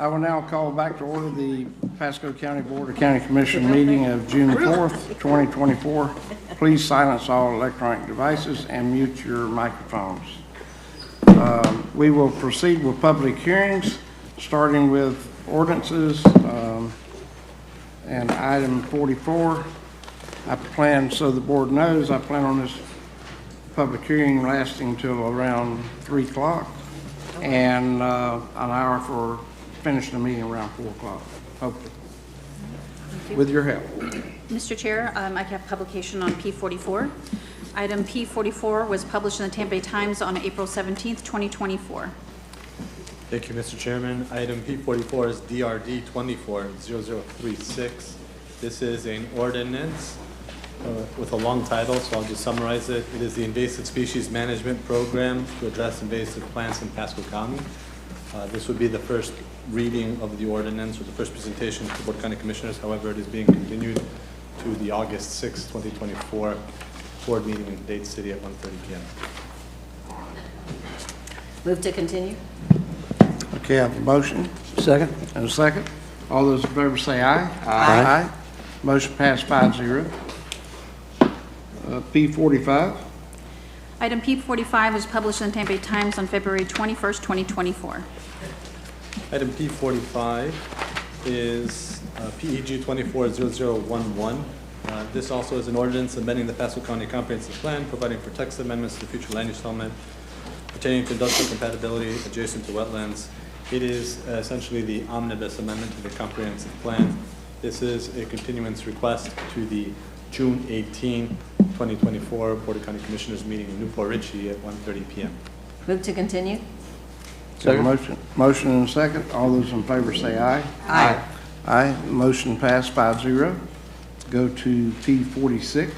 I will now call back to order the Pasco County Board of County Commission meeting of June 4th, 2024. Please silence all electronic devices and mute your microphones. We will proceed with public hearings, starting with ordinances and item 44. I plan, so the board knows, I plan on this public hearing lasting till around 3 o'clock and an hour for finishing the meeting around 4 o'clock, hopefully, with your help. Mr. Chair, I have publication on P44. Item P44 was published in the Tampa Bay Times on April 17th, 2024. Thank you, Mr. Chairman. Item P44 is DRD 240036. This is an ordinance with a long title, so I'll just summarize it. It is the Invasive Species Management Program to address invasive plants in Pasco County. This would be the first reading of the ordinance, or the first presentation to the Board of County Commissioners. However, it is being continued to the August 6, 2024 board meeting in Dade City at 1:30 p.m. Move to continue. Okay, I have a motion. Second. And a second. All those in favor say aye. Aye. Motion passed 5-0. P45. Item P45 was published in the Tampa Bay Times on February 21st, 2024. Item P45 is PEG 240011. This also is an ordinance amending the Pasco County Comprehensive Plan, providing for text amendments to the future land use element pertaining to industrial compatibility adjacent to wetlands. It is essentially the omnibus amendment to the comprehensive plan. This is a continuance request to the June 18, 2024 Board of County Commissioners meeting in Newport Richey at 1:30 p.m. Move to continue. Second. Motion and a second. All those in favor say aye. Aye. Aye. Motion passed 5-0. Go to P46.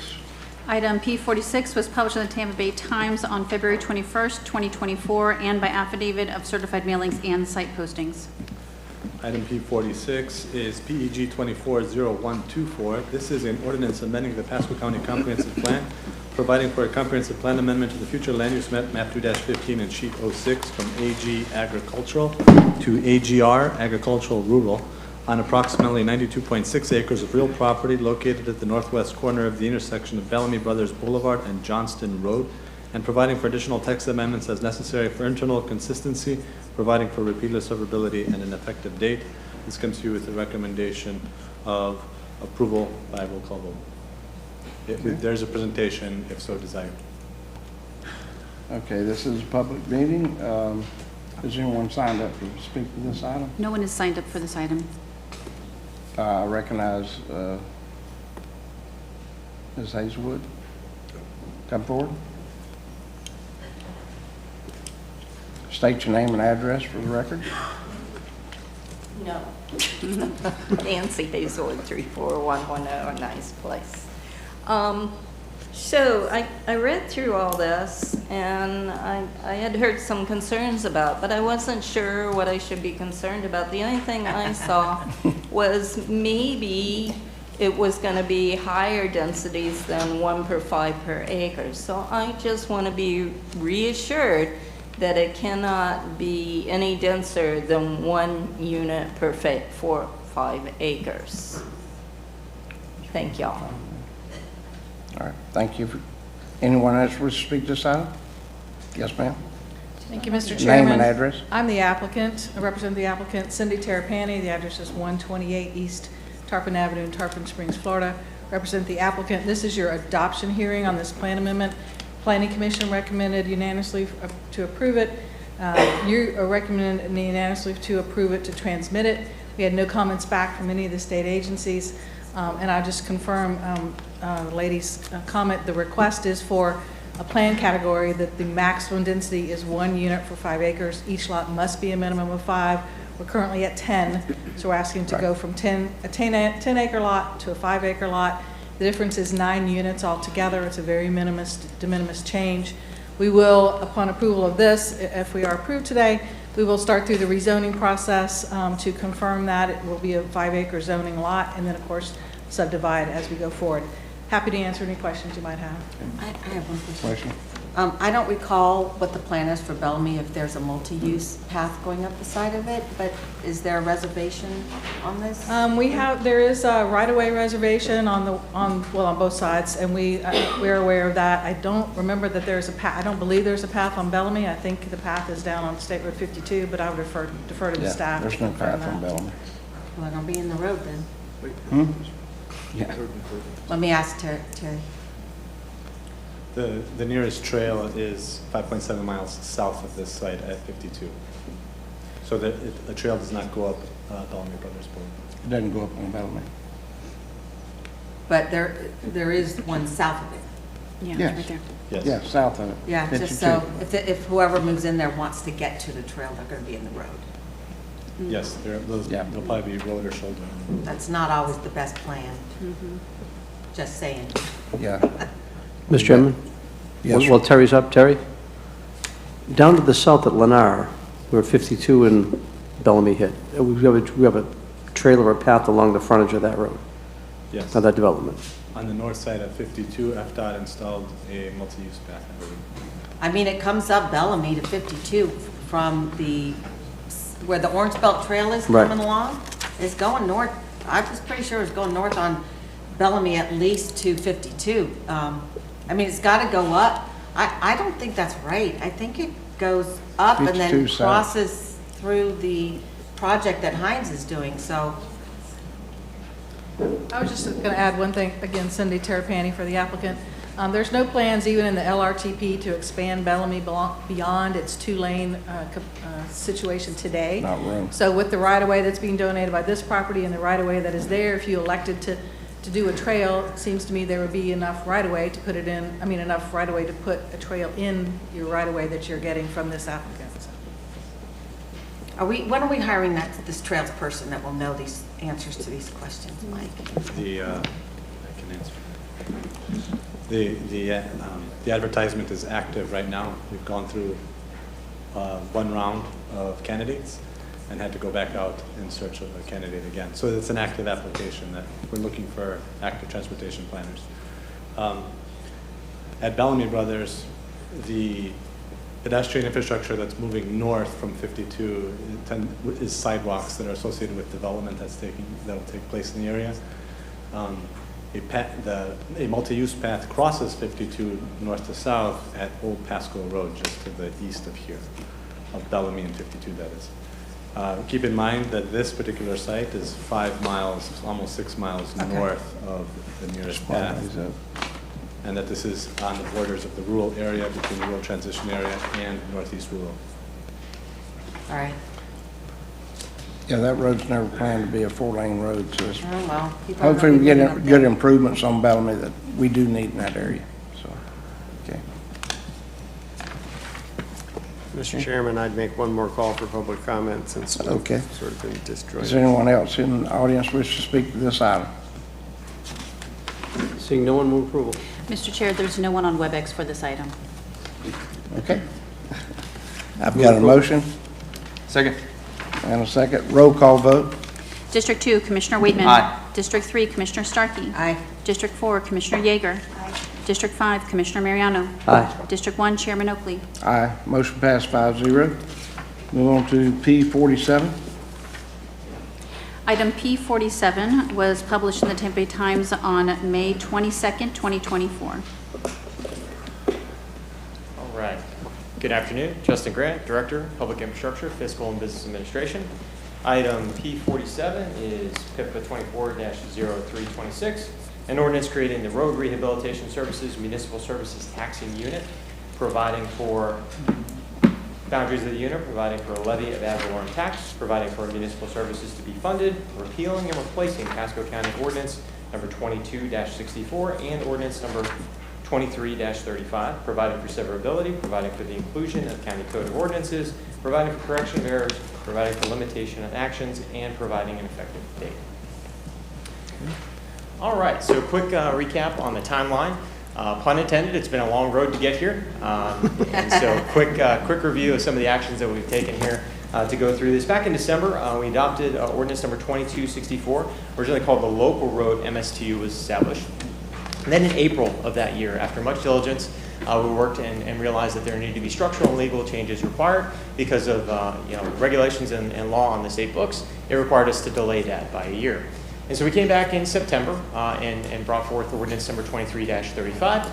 Item P46 was published in the Tampa Bay Times on February 21st, 2024, and by affidavit of certified mailings and site postings. Item P46 is PEG 240124. This is an ordinance amending the Pasco County Comprehensive Plan, providing for a comprehensive plan amendment to the future land use map 2-15 and sheet 06 from AG Agricultural to AGR Agricultural Rural on approximately 92.6 acres of real property located at the northwest corner of the intersection of Bellamy Brothers Boulevard and Johnston Road, and providing for additional text amendments as necessary for internal consistency, providing for repeated severability and an effective date. This comes to you with the recommendation of approval by roll call vote. If there's a presentation, if so desired. Okay, this is a public meeting. Has anyone signed up to speak to this item? No one is signed up for this item. I recognize Ms. Hazelwood. Come forward. State your name and address for the record. No. Nancy Hazelwood, 34110, a nice place. So I read through all this, and I had heard some concerns about, but I wasn't sure what I should be concerned about. The only thing I saw was maybe it was going to be higher densities than 1 per 5 per acre. So I just want to be reassured that it cannot be any denser than 1 unit per 5 acres. Thank y'all. All right, thank you. Anyone else wish to speak this item? Yes, ma'am. Thank you, Mr. Chairman. Name and address. I'm the applicant. I represent the applicant, Cindy Terrapini. The address is 128 East Tarpon Avenue in Tarpon Springs, Florida. Represent the applicant. This is your adoption hearing on this plan amendment. Planning Commission recommended unanimously to approve it. You are recommended unanimously to approve it, to transmit it. We had no comments back from any of the state agencies. And I just confirm the lady's comment. The request is for a plan category that the maximum density is 1 unit for 5 acres. Each lot must be a minimum of 5. We're currently at 10, so we're asking to go from a 10 acre lot to a 5 acre lot. The difference is 9 units altogether. It's a very de minimis change. We will, upon approval of this, if we are approved today, we will start through the rezoning process to confirm that it will be a 5 acre zoning lot, and then of course subdivide as we go forward. Happy to answer any questions you might have. I have one question. I don't recall what the plan is for Bellamy, if there's a multi-use path going up the side of it, but is there a reservation on this? There is a right-of-way reservation on both sides, and we're aware of that. I don't remember that there's a path, I don't believe there's a path on Bellamy. I think the path is down on State Road 52, but I would defer to the Yeah, staff. there's no path on Bellamy. Well, they're gonna be in the road then. Yeah. Let me ask Terry. The nearest trail is 5.7 miles south of this site at 52. So the trail does not go up Bellamy Brothers Boulevard. It doesn't go up on Bellamy. But there is one south of it. Yeah, Yes. right there. Yes. Yeah, south of it. Yeah, 52. just so, if whoever moves in there wants to get to the trail, they're gonna be in the road. Yes, Yeah. there'll probably be road or shoulder. That's not always the best plan. Just saying. Yeah. Mr. Chairman? Yes, While Terry's up, Terry? Down to the south at Lennar, where 52 and Bellamy hit, we have a trail or a path along the frontage of that road, Yes. of that development. On the north side of 52, FDOT installed a multi-use path, I believe. I mean, it comes up Bellamy to 52 from where the Orange Belt Trail is Right. coming along. It's going north. I was pretty sure it's going north on Bellamy at least to 52. I mean, it's got to go up. I don't think that's right. I think it goes up and then 52 south. crosses through the project that Heinz is doing, so. I was just going to add one thing, again, Cindy Terrapini for the applicant. There's no plans even in the LRTP to expand Bellamy beyond its two-lane situation today. Not room. So with the right-of-way that's being donated by this property and the right-of-way that is there, if you elected to do a trail, it seems to me there would be enough right-of-way to put it in, enough right-of-way to put a trail in your right-of-way that you're getting from this applicant. When are we hiring this trails person that will know these answers to these questions, Mike? I can answer. The advertisement is active right now. We've gone through one round of candidates and had to go back out in search of a candidate again. So it's an active application that we're looking for active transportation planners. At Bellamy Brothers, the pedestrian infrastructure that's moving north from 52 is sidewalks that are associated with development that'll take place in the area. A multi-use path crosses 52 north to south at Old Pasco Road, just to the east of here, of Bellamy and 52, that is. Keep in mind that this particular site is 5 miles, almost 6 miles north of the nearest path, and that this is on the borders of the rural area, between the rural transition area and northeast rural. All right. Yeah, that road's never planned to be a 4-lane road, so it's, Oh, well. people are hopefully gonna we be get moving up good there. improvements on Bellamy that we do need in that area, so, okay. Mr. Chairman, I'd make one more call for public comment since we've Okay. sort of been Does disjointed. anyone else in the audience wish to speak to this item? Seeing no one, move approval. Mr. Chair, there's no one on WebEx for this item. Okay. I've got a motion Second. and a second. Roll call vote. District 2, Commissioner Waitman. Aye. District 3, Commissioner Starkey. Aye. District 4, Commissioner Yeager. District 5, Commissioner Mariano. Aye. District 1, Chairman Oakley. Aye. Motion passed 5-0. Move on to P47. Item P47 was published in the Tampa Bay Times on May 22nd, 2024. All right. Good afternoon. Justin Grant, Director, Public Infrastructure, Fiscal and Business Administration. Item P47 is PIPA 24-0326, an ordinance creating the Road Rehabilitation Services Municipal Services Taxing Unit, providing for boundaries of the unit, providing for a levy of ad valorem tax, providing for municipal services to be funded, repealing and replacing Pasco County Ordinance number 22-64 and Ordinance number 23-35, providing for severability, providing for the inclusion of County Code of Ordinances, providing for correction of errors, providing for limitation of actions, and providing an effective date. All right, so quick recap on the timeline. Pun intended, it's been a long road to get here. And so quick review of some of the actions that we've taken here to go through this. Back in December, we adopted ordinance number 2264, originally called the Local Road MSTU was established. And then in April of that year, after much diligence, we worked and realized that there needed to be structural and legal changes required because of regulations and law on the state books. It required us to delay that by a year. And so we came back in September and brought forth ordinance number 23-35.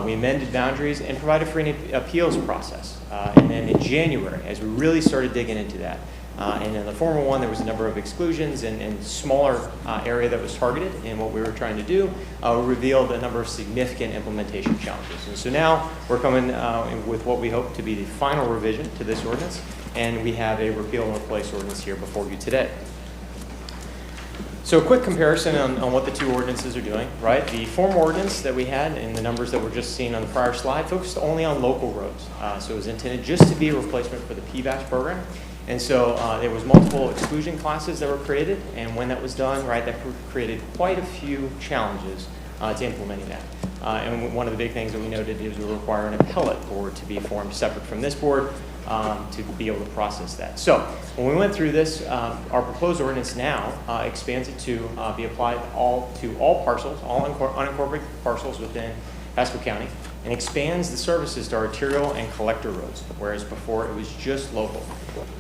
We amended boundaries and provided for an appeals process. And then in January, as we really started digging into that, and in the former one, there was a number of exclusions and smaller area that was targeted in what we were trying to do, we revealed a number of significant implementation challenges. And so now we're coming with what we hope to be the final revision to this ordinance, and we have a repeal and replace ordinance here before you today. So a quick comparison on what the two ordinances are doing, right? The former ordinance that we had and the numbers that were just seen on the prior slide focused only on local roads. So it was intended just to be a replacement for the PVAS program. And so there was multiple exclusion classes that were created, and when that was done, right, that created quite a few challenges to implementing that. And one of the big things that we noted is we require an appellate board to be formed separate from this board to be able to process that. So when we went through this, our proposed ordinance now expands it to be applied to all parcels, all unincorporated parcels within Pasco County, and expands the services to arterial and collector roads, whereas before it was just local.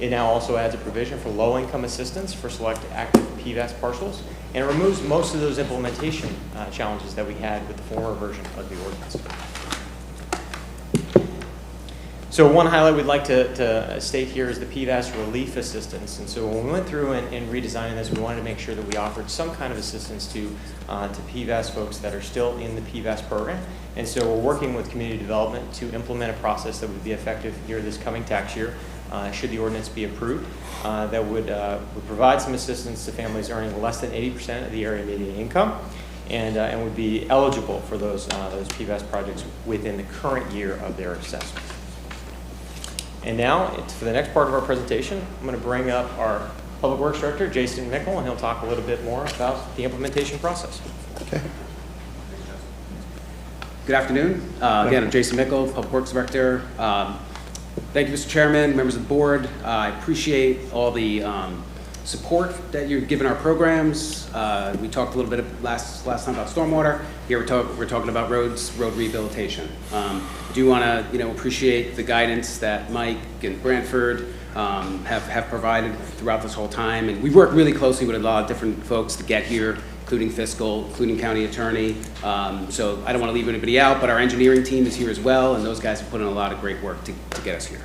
It now also adds a provision for low-income assistance for select active PVAS parcels, and it removes most of those implementation challenges that we had with the former version of the ordinance. So one highlight we'd like to state here is the PVAS relief assistance. And so when we went through and redesigning this, we wanted to make sure that we offered some kind of assistance to PVAS folks that are still in the PVAS program. And so we're working with community development to implement a process that would be effective here this coming tax year, should the ordinance be approved, that would provide some assistance to families earning less than 80% of the area median income, and would be eligible for those PVAS projects within the current year of their assessment. And now, for the next part of our presentation, I'm going to bring up our Public Works Director, Jason Mickle, and he'll talk a little bit more about the implementation process. Okay. Good afternoon. Again, I'm Jason Mickle, Public Works Director. Thank you, Mr. Chairman, members of the board. I appreciate all the support that you've given our programs. We talked a little bit last time about stormwater. Here we're talking about road rehabilitation. I do want to appreciate the guidance that Mike and Brantford have provided throughout this whole time, and we've worked really closely with a lot of different folks to get here, including fiscal, including county attorney. So I don't want to leave anybody out, but our engineering team is here as well, and those guys have put in a lot of great work to get us here.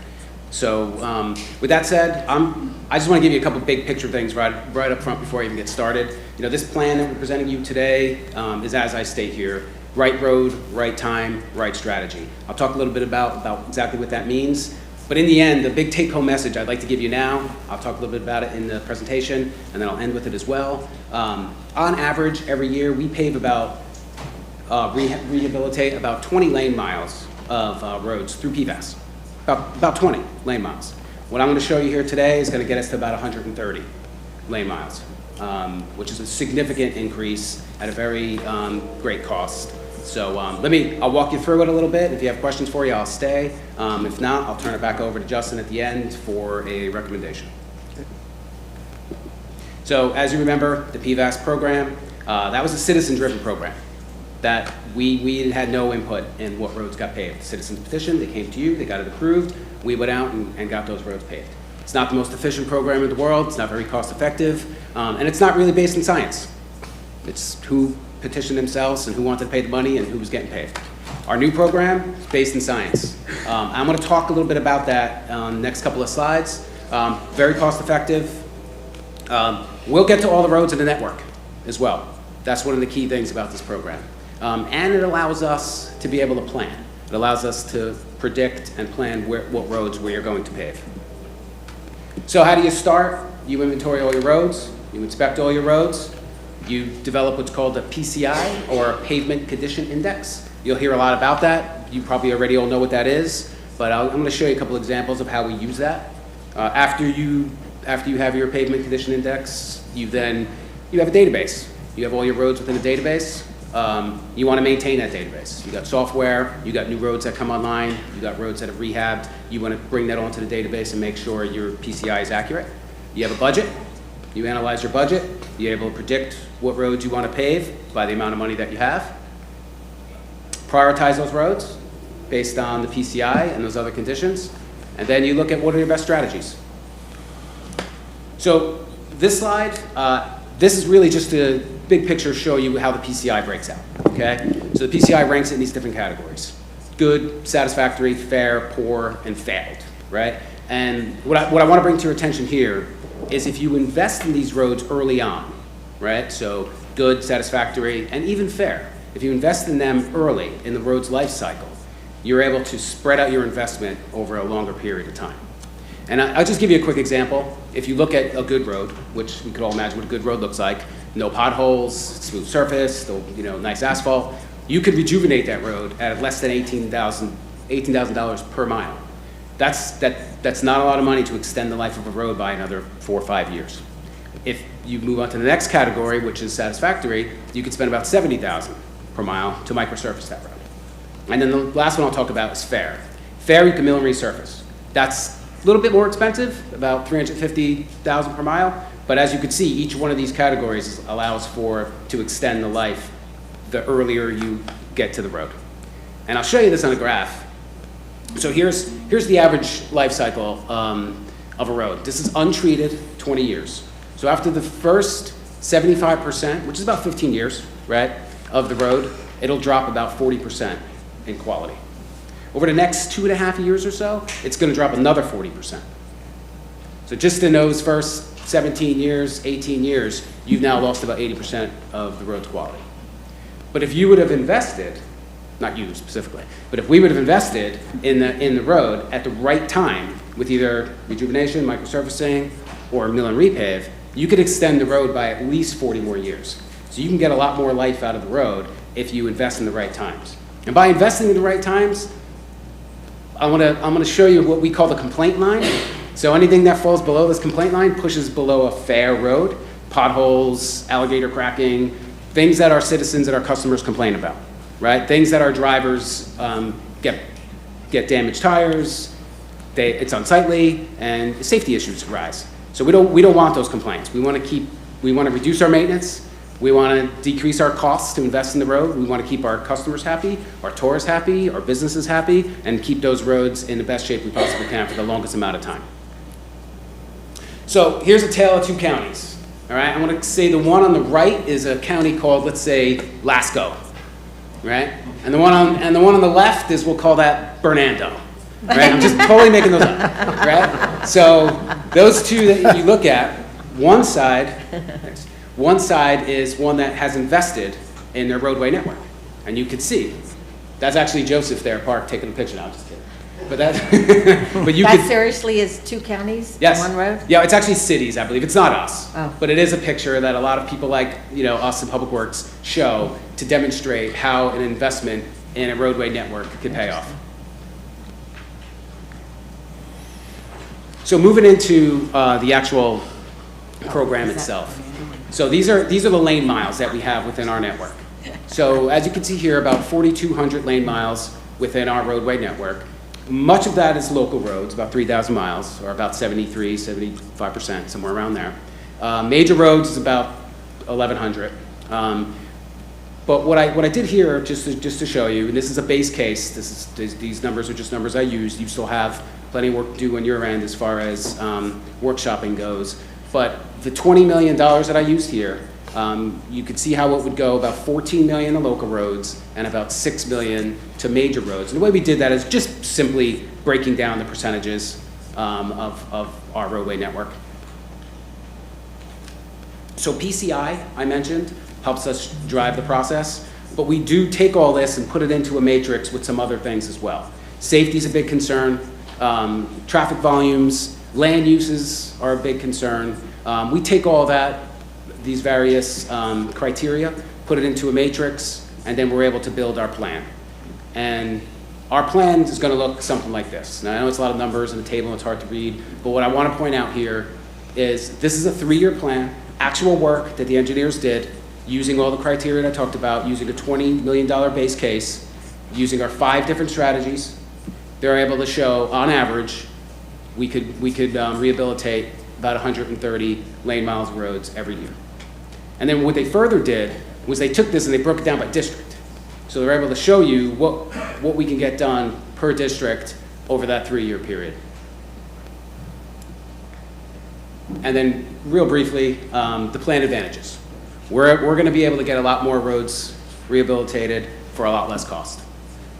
So with that said, I just want to give you a couple big picture things right up front before I even get started. This plan that we're presenting you today is, as I state here, right road, right time, right strategy. I'll talk a little bit about exactly what that means. But in the end, the big take-home message I'd like to give you now, I'll talk a little bit about it in the presentation, and then I'll end with it as well. On average, every year, we pave rehabilitate about 20 lane miles of roads through PVAS. About 20 lane miles. What I'm going to show you here today is going to get us to about 130 lane miles, which is a significant increase at a very great cost. So I'll walk you through it a little bit. If you have questions for you, I'll stay. If not, I'll turn it back over to Justin at the end for a recommendation. So as you remember, the PVAS program, that was a citizen-driven program that we had no input in what roads got paved. Citizens petitioned, they came to you, they got it approved, we went out and got those roads paved. It's not the most efficient program in the world, it's not very cost effective, and it's not really based in science. It's who petitioned themselves and who wanted to pay the money and who was getting paid. Our new program is based in science. I'm going to talk a little bit about that next couple of slides. Very cost effective. We'll get to all the roads in the network as well. That's one of the key things about this program. And it allows us to be able to plan. It allows us to predict and plan what roads we are going to pave. So how do you start? You inventory all your roads, you inspect all your roads, you develop what's called a PCI, or a Pavement Condition Index. You'll hear a lot about that. You probably already all know what that is, but I'm going to show you a couple examples of how we use that. After you have your Pavement Condition Index, you have a database. You have all your roads within a database. You want to maintain that database. You got software, you got new roads that come online, you got roads that have rehabbed. You want to bring that onto the database and make sure your PCI is accurate. You have a budget. You analyze your budget. You're able to predict what roads you want to pave by the amount of money that you have. Prioritize those roads. based on the PCI and those other conditions. And then you look at what are your best strategies. So this slide, this is really just a big picture to show you how the PCI breaks out, okay? So the PCI ranks it in these different categories: good, satisfactory, fair, poor, and failed, right? And what I want to bring to your attention here is if you invest in these roads early on, right? So good, satisfactory, and even fair. If you invest in them early in the road's life cycle, you're able to spread out your investment over a longer period of time. And I'll just give you a quick example. If you look at a good road, which we could all imagine what a good road looks like, no potholes, smooth surface, nice asphalt, you could rejuvenate that road at less than $18,000 per mile. That's not a lot of money to extend the life of a road by another 4 or 5 years. If you move on to the next category, which is satisfactory, you could spend about $70,000 per mile to microsurface that road. And then the last one I'll talk about is fair. Fair, you can mill and resurface. That's a little bit more expensive, about $350,000 per mile. But as you can see, each one of these categories allows to extend the life the earlier you get to the road. And I'll show you this on a graph. So here's the average life cycle of a road. This is untreated, 20 years. So after the first 75%, which is about 15 years, right, of the road, it'll drop about 40% in quality. Over the next 2.5 years or so, it's going to drop another 40%. So just in those first 17 years, 18 years, you've now lost about 80% of the road's quality. But if you would have invested, not you specifically, but if we would have invested in the road at the right time with either rejuvenation, microsurfacing, or mill and repave, you could extend the road by at least 40 more years. So you can get a lot more life out of the road if you invest in the right times. And by investing in the right times, I'm gonna show you what we call the complaint line. So anything that falls below this complaint line pushes below a fair road: potholes, alligator cracking, things that our citizens and our customers complain about, right? Things that our drivers get damaged tires, it's unsightly, and safety issues arise. So we don't want those complaints. We want to reduce our maintenance. We want to decrease our costs to invest in the road. We want to keep our customers happy, our tourists happy, our businesses happy, and keep those roads in the best shape we possibly can for the longest amount of time. So here's a tale of two counties. All right, I want to say the one on the right is a county called, let's say, Lasco, right? And the one on the left is, we'll call that Bernando, right? I'm just totally making those up, right? So those two that you look at, one side is one that has invested in their roadway network. And you can see, that's actually Joseph there parked taking a picture. No, I'm just kidding. But That seriously is two counties? Yes. One road? Yeah, it's actually cities, I believe. It's not us. Oh. But it is a picture that a lot of people like, us in Public Works show to demonstrate how an investment in a roadway network could pay off. So moving into the actual program itself. So these are the lane miles that we have within our network. So as you can see here, about 4,200 lane miles within our roadway network. Much of that is local roads, about 3,000 miles, or about 75%, somewhere around there. Major roads is about 1,100. But what I did here, just to show you, and this is a base case, these numbers are just numbers I used. You still have plenty of work to do on your end as far as workshopping goes. But the $20 million that I used here, you could see how it would go: about $14 million to local roads and about $6 million to major roads. And the way we did that is just simply breaking down the percentages of our roadway network. So PCI, I mentioned, helps us drive the process, but we do take all this and put it into a matrix with some other things as well. Safety is a big concern. Traffic volumes, land uses are a big concern. We take all that, these various criteria, put it into a matrix, and then we're able to build our plan. And our plan is going to look something like this. Now, I know it's a lot of numbers in the table and it's hard to read, but what I want to point out here is this is a 3-year plan, actual work that the engineers did, using all the criteria that I talked about, using a $20 million base case, using our 5 different strategies. They're able to show, on average, we could rehabilitate about 130 lane miles of roads every year. And then what they further did was they took this and they broke it down by district. So they're able to show you what we can get done per district over that 3-year period. And then, real briefly, the plan advantages. We're going to be able to get a lot more roads rehabilitated for a lot less cost.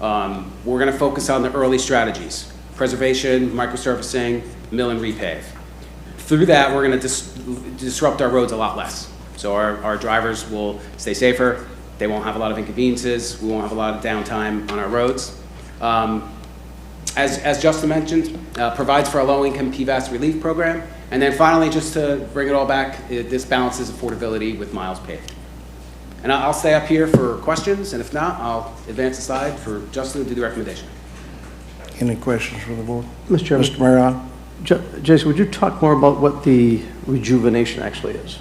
We're going to focus on the early strategies: preservation, microsurfacing, mill and repave. Through that, we're going to disrupt our roads a lot less. So our drivers will stay safer. They won't have a lot of inconveniences. We won't have a lot of downtime on our roads. As Justin mentioned, provides for a low-income PVAS relief program. And then finally, just to bring it all back, this balances affordability with miles paved. And I'll stay up here for questions, and if not, I'll advance aside for Justin to do the recommendation. Any questions from the board? Mr. Chairman. Mr. Marion? Jason, would you talk more about what the rejuvenation actually is?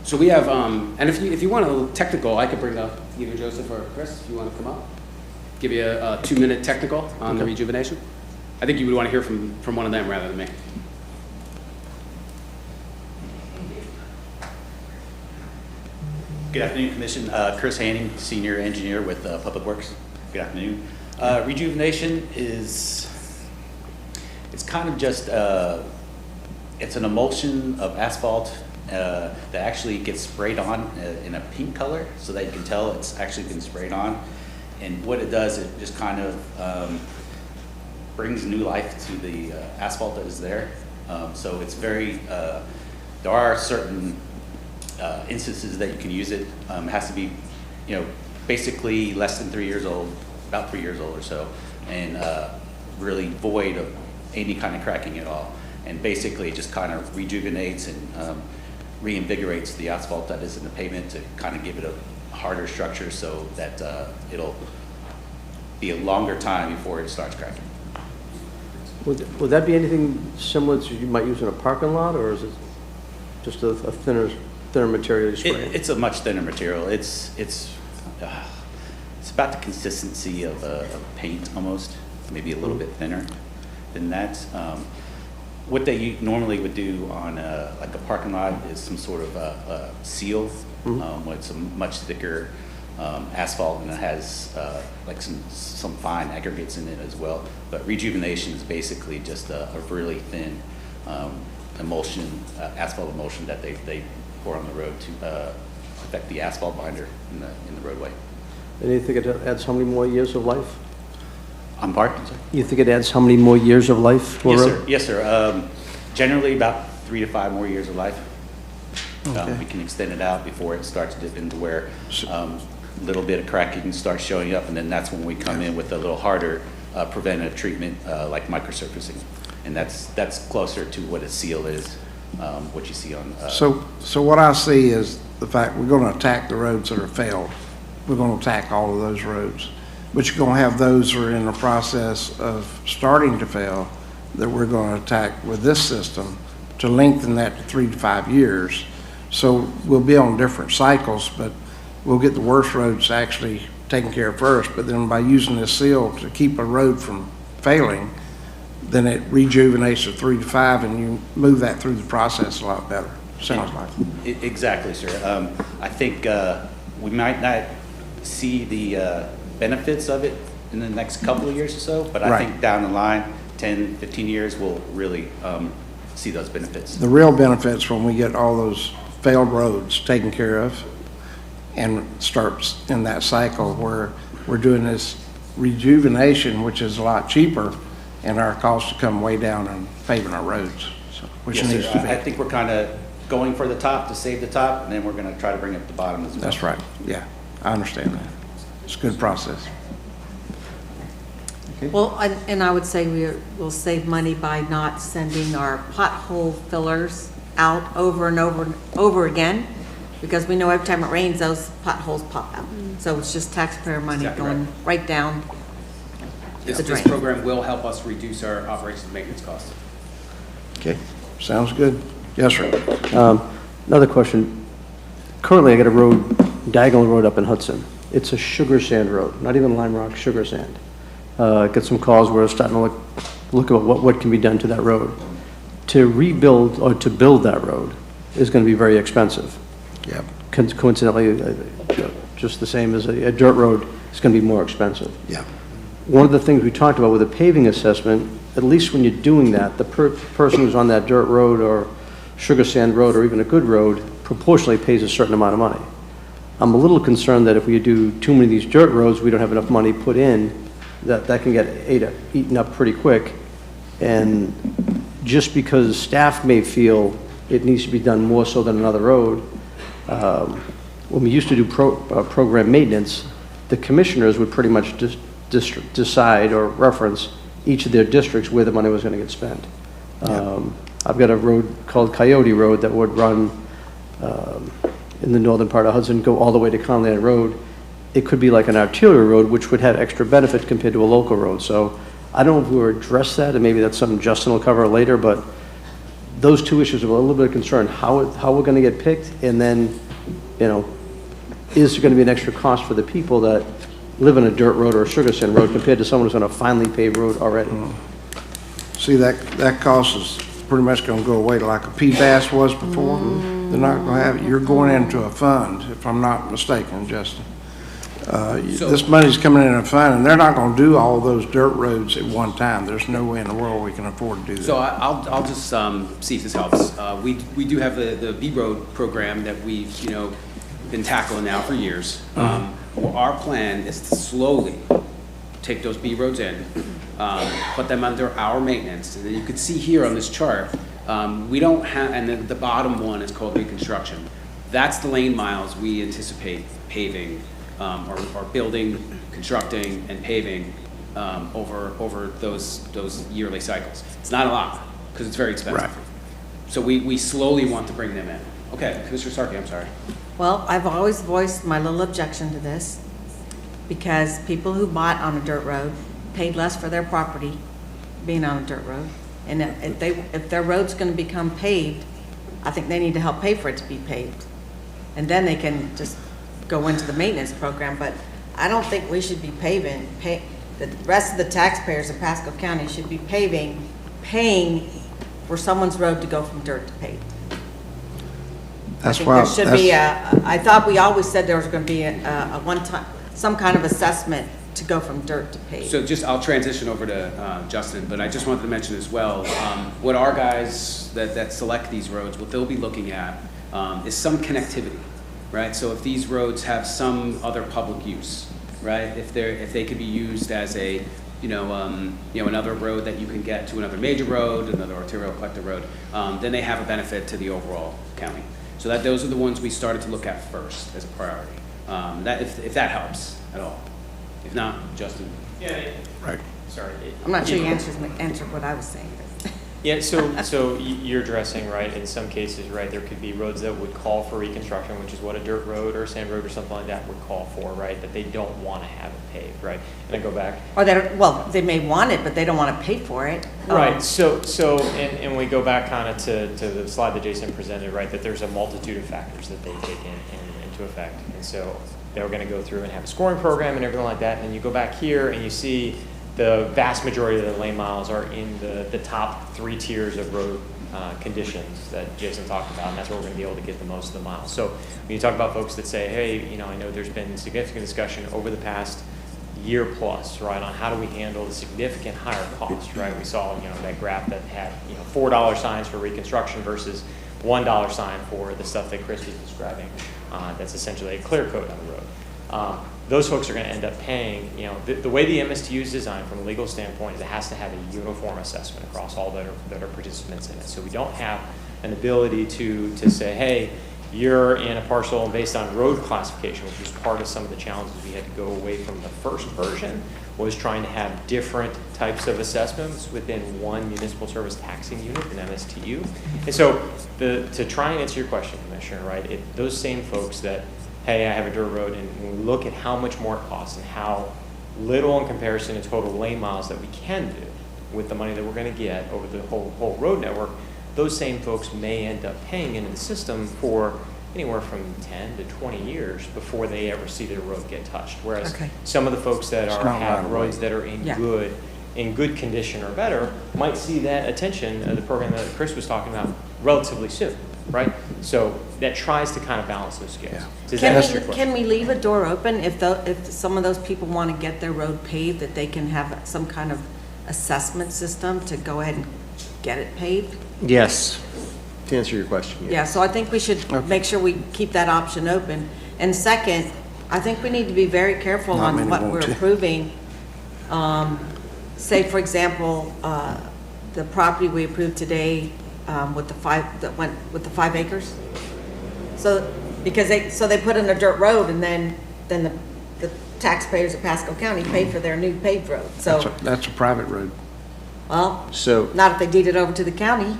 So we have, and if you want a little technical, I could bring up either Joseph or Chris, if you want to come up. Give you a 2-minute technical on the rejuvenation. I think you would want to hear from one of them rather than me. Good afternoon, Commission. Chris Hanning, Senior Engineer with Public Works. Good afternoon. Rejuvenation it's kind of just, it's an emulsion of asphalt that actually gets sprayed on in a pink color so that you can tell it's actually been sprayed on. And what it does, it just kind of brings new life to the asphalt that is there. So it's very, there are certain instances that you can use it. It has to be, basically less than 3 years old, about 3 years old or so, and really void of any kind of cracking at all. And basically it just kind of rejuvenates and reinvigorates the asphalt that is in the pavement to kind of give it a harder structure so that it'll be a longer time before it starts cracking. Would that be anything similar to you might use in a parking lot, or is it just a thinner material you spray? It's a much thinner material. It's about the consistency of paint almost, maybe a little bit thinner than that. What they normally would do on like a parking lot is some sort of seal with some much thicker asphalt, and it has like some fine aggregates in it as well. But rejuvenation is basically just a really thin emulsion, asphalt emulsion that they pour on the road to affect the asphalt binder in the roadway. And you think it adds how many more years of life? I'm pardon, sir? You think it adds how many more years of life? Yes, sir. Yes, sir. Generally about 3 to 5 more years of life. Okay. We can extend it out before it starts to dip into where a little bit of cracking starts showing up, and then that's when we come in with a little harder preventative treatment like microsurfacing, and that's closer to what a seal is, what you see on. So what I see is the fact we're going to attack the roads that are failed. We're going to attack all of those roads, but you're going to have those that are in the process of starting to fail that we're going to attack with this system to lengthen that to 3 to 5 years. So we'll be on different cycles, but we'll get the worst roads actually taken care of first. But then by using this seal to keep a road from failing, then it rejuvenates to 3 to 5, and you move that through the process a lot better. Sounds like. Exactly, sir. I think we might not see the benefits of it in the next couple of years or so, but I think down the line, 10, 15 years, we'll really see those benefits. The real benefits when we get all those failed roads taken care of and starts in that cycle where we're doing this rejuvenation, which is a lot cheaper, and our costs to come way down on paving our roads, so, which Yes, needs sir. to be. I think we're kind of going for the top to save the top, and then we're going to try to bring up the bottom as well. That's right, yeah, I understand that. It's a good process. Well, and I would say we'll save money by not sending our pothole fillers out over and over and over again, because we know every time it rains, those potholes pop out. So it's just taxpayer money Exactly going right down This the drain. program will help us reduce our operations and maintenance costs. Okay, sounds good. Yes, sir. Another question. Currently, I got a road, diagonal road up in Hudson. It's a sugar sand road, not even lime rock, sugar sand. Get some calls where we're starting to look at what can be done to that road. To rebuild or to build that road is going to be very expensive. Yep. Coincidentally, just the same as a dirt road, it's going to be more expensive. Yeah. One of the things we talked about with a paving assessment, at least when you're doing that, the person who's on that dirt road or sugar sand road or even a good road proportionally pays a certain amount of money. I'm a little concerned that if we do too many of these dirt roads, we don't have enough money put in, that can get eaten up pretty quick. And just because staff may feel it needs to be done more so than another road, when we used to do program maintenance, the commissioners would pretty much just decide or reference each of their districts where the money was going to get spent. I've got a road called Coyote Road that would run in the northern part of Hudson, go all the way to Conland Road. It could be like an arterial road, which would have extra benefits compared to a local road. So I don't know if we'll address that, and maybe that's something Justin will cover later, but those two issues are a little bit of concern, how we're going to get picked, and then, you know, is there going to be an extra cost for the people that live in a dirt road or a sugar sand road compared to someone who's on a finely paved road already? See, that cost is pretty much going to go away like a PBAS was before. They're not going to have it. You're going into a fund, if I'm not mistaken, Justin. This money's coming in a fund, and they're not going to do all those dirt roads at one time. There's no way in the world we can afford to do that. So I'll just see if this helps. We do have the B Road program that we've, been tackling now for years. Our plan is to slowly take those B roads in, put them under our maintenance. And then you can see here on this chart, we don't have, and then the bottom one is called reconstruction. That's the lane miles we anticipate paving, or building, constructing, and paving over those yearly cycles. It's not a lot, because it's very expensive. Right. So we slowly want to bring them in. Okay, Commissioner Starkey, I'm sorry. Well, I've always voiced my little objection to this, because people who bought on a dirt road paid less for their property being on a dirt road. And if their road's going to become paved, I think they need to help pay for it to be paved. And then they can just go into the maintenance program. But I don't think we should be the rest of the taxpayers in Pasco County should be paying for someone's road to go from dirt to paved. That's I think why there should be I thought we always said there was going to be a one-time, some kind of assessment to go from dirt to paved. So I'll transition over to Justin, but I just wanted to mention as well, what our guys that select these roads, what they'll be looking at is some connectivity, right? So if these roads have some other public use, right? If they could be used as a another road that you can get to another major road, another arterial collector road, then they have a benefit to the overall county. So those are the ones we started to look at first as a priority. If that helps at all. If not, Justin. Yeah. Right. Sorry. I'm not sure you answered what I was saying. Yeah, so you're addressing, right, in some cases, right, there could be roads that would call for reconstruction, which is what a dirt road or a sand road or something like that would call for, right, that they don't want to have it paved, right? And I go back. Or they may want it, but they don't want to pay for it. Right, so and we go back kind of to the slide that Jason presented, right, that there's a multitude of factors that they take into effect. And so they're going to go through and have a scoring program and everything like that. And you go back here and you see the vast majority of the lane miles are in the top 3 tiers of road conditions that Jason talked about, and that's where we're going to be able to get the most of the miles. So when you talk about folks that say, hey, I know there's been significant discussion over the past year plus, right, on how do we handle the significant higher cost, right? We saw, that graph that had, $4 signs for reconstruction versus $1 sign for the stuff that Chris was describing. That's essentially a clear coat on the road. Those folks are going to end up paying, the way the MSTU is designed from a legal standpoint is it has to have a uniform assessment across all that are participants in it. So we don't have an ability to say, hey, you're in a parcel based on road classification, which is part of some of the challenges we had to go away from the first version, was trying to have different types of assessments within one municipal service taxing unit, an MSTU. And so to try and answer your question, Commissioner, right, those same folks that, hey, I have a dirt road, and when we look at how much more it costs and how little in comparison to total lane miles that we can do with the money that we're going to get over the whole road network, those same folks may end up paying into the system for anywhere from 10 to 20 years before they ever see their road get touched. Whereas some of the folks that have roads that are in good condition or better might see that attention, the program that Chris was talking about, relatively soon. right? So that tries to kind of balance those scales. Yeah. Does that answer your question? Can we leave a door open if some of those people want to get their road paved, that they can have some kind of assessment system to go ahead and get it paved? Yes, to answer your question, yes. Yeah, so I think we should make sure we keep that option open. And second, I think we need to be very careful Not on many what want we're to. approving. Say, for example, the property we approved today with the 5 acres. So, because they put in a dirt road, and then the taxpayers of Pasco County pay for their new paved road. So, That's a private road. well, So, not if they deed it over to the county.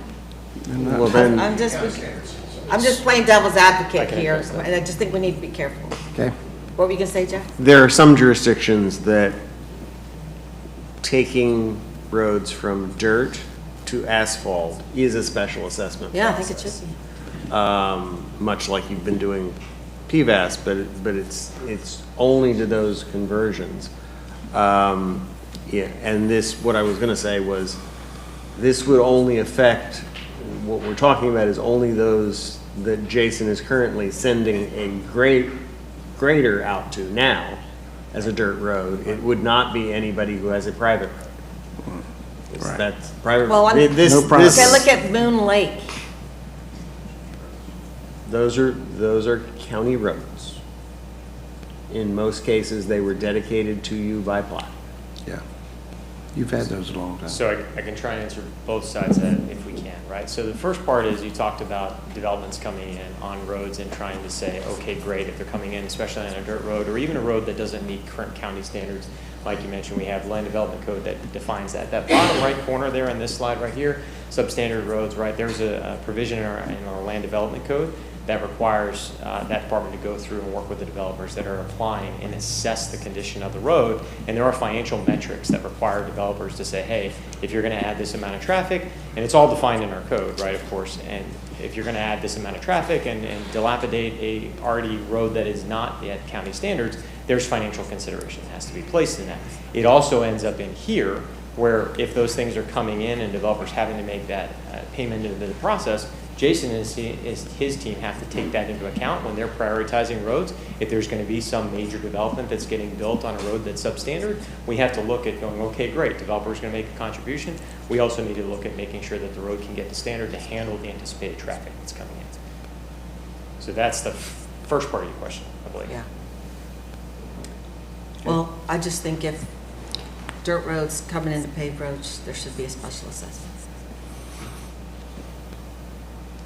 well then, I'm just playing devil's advocate here, and I just think we need to be careful. Okay? What were you gonna say, Jeff? there are some jurisdictions that taking roads from dirt to asphalt is a special assessment Yeah, I think it process. should be. Much like you've been doing PVAS, but it's only to those conversions. Yeah, and this, what I was gonna say was, this would only affect, what we're talking about is only those that Jason is currently sending a grader out to now as a dirt road. It would not be anybody who has a private road. Right. That's private. Well, this- No private. Okay, look at Moon Lake. Those are county roads. In most cases, they were dedicated to you by plat. Yeah. You've had those a long time. So I can try and answer both sides of that if we can, right? So the first part is you talked about developments coming in on roads and trying to say, okay, great, if they're coming in, especially on a dirt road or even a road that doesn't meet current county standards. Like you mentioned, we have land development code that defines that. That bottom right corner there on this slide right here, substandard roads, right? There's a provision in our land development code that requires that department to go through and work with the developers that are applying and assess the condition of the road. And there are financial metrics that require developers to say, hey, if you're going to add this amount of traffic, and it's all defined in our code, right, of course, and if you're going to add this amount of traffic and dilapidate a already road that is not at county standards, there's financial consideration that has to be placed in that. It also ends up in here where if those things are coming in and developers having to make that payment into the process, Jason and his team have to take that into account when they're prioritizing roads. If there's going to be some major development that's getting built on a road that's substandard, we have to look at going, okay, great, developer's going to make a contribution. We also need to look at making sure that the road can get to standard to handle the anticipated traffic that's coming in. So that's the first part of your question, I believe. Yeah. Well, I just think if dirt roads coming into paved roads, there should be a special assessment.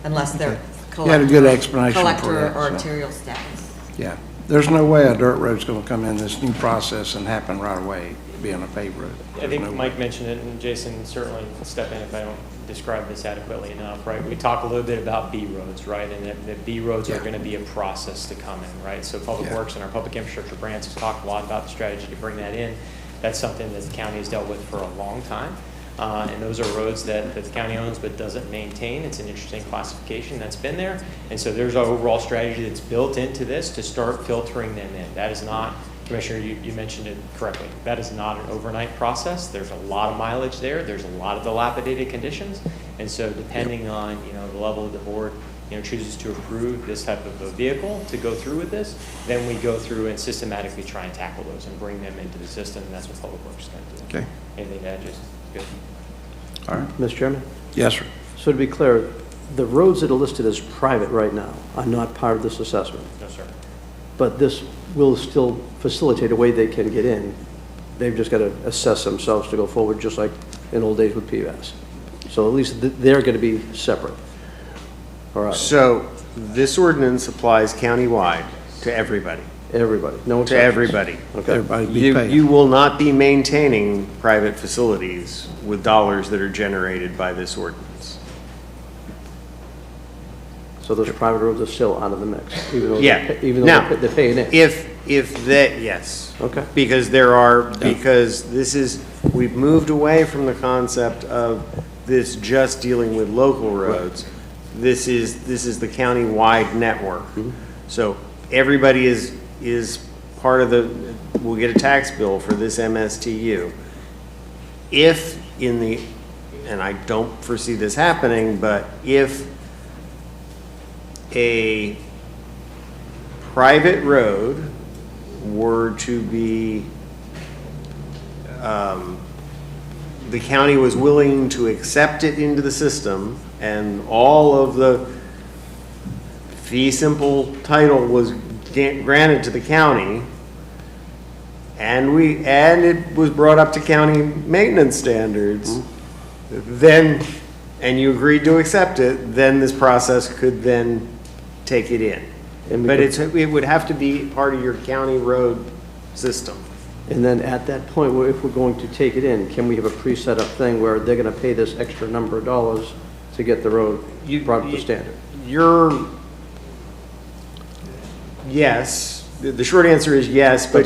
Unless they're You had a good explanation for collector that, or so. arterial status. Yeah. There's no way a dirt road's gonna come in this new process and happen right away, being a paved road. I There's think no Mike way. mentioned it, and Jason certainly step in if I don't describe this adequately enough, right? We talk a little bit about B roads, right? And that B roads are Yeah. going to be a process to come in, right? So Public Yeah. Works and our public infrastructure branch has talked a lot about the strategy to bring that in. That's something that the county has dealt with for a long time. And those are roads that the county owns but doesn't maintain. It's an interesting classification that's been there. And so there's an overall strategy that's built into this to start filtering them in. That is not, Commissioner, you mentioned it correctly. That is not an overnight process. There's a lot of mileage there. There's a lot of dilapidated conditions. And so depending on, the level of the board, chooses to approve this type of a vehicle to go through with this, then we go through and systematically try and tackle those and bring them into the system. And that's what Public Works is going to do. Okay. Anything to add, Jason? Good. All right. Mr. Chairman? Yes, sir. So to be clear, the roads that are listed as private right now are not part of this assessment, No, sir. but this will still facilitate a way they can get in. They've just got to assess themselves to go forward, just like in old days with PVAS. So at least they're going to be separate. All right, So this ordinance applies countywide to everybody, everybody, no to exceptions. everybody. Okay. Everybody be You paying. will not be maintaining private facilities with dollars that are generated by this ordinance. So those private roads are still out of the mix, even though Yeah. even though Now, they're paying in. If that, yes. Okay. Because this is, we've moved away from the concept of this just dealing with local roads. This is the county-wide network. So everybody is part of will get a tax bill for this MSTU. If and I don't foresee this happening, but if a private road were to be, the county was willing to accept it into the system, and all of the fee simple title was granted to the county, and it was brought up to county maintenance standards, then, and you agreed to accept it, then this process could then take it in. But it would have to be part of your county road system. And then at that point, if we're going to take it in, can we have a pre-set up thing where they're gonna pay this extra number of dollars to get the road brought up to standard? Yes, the short answer is yes, but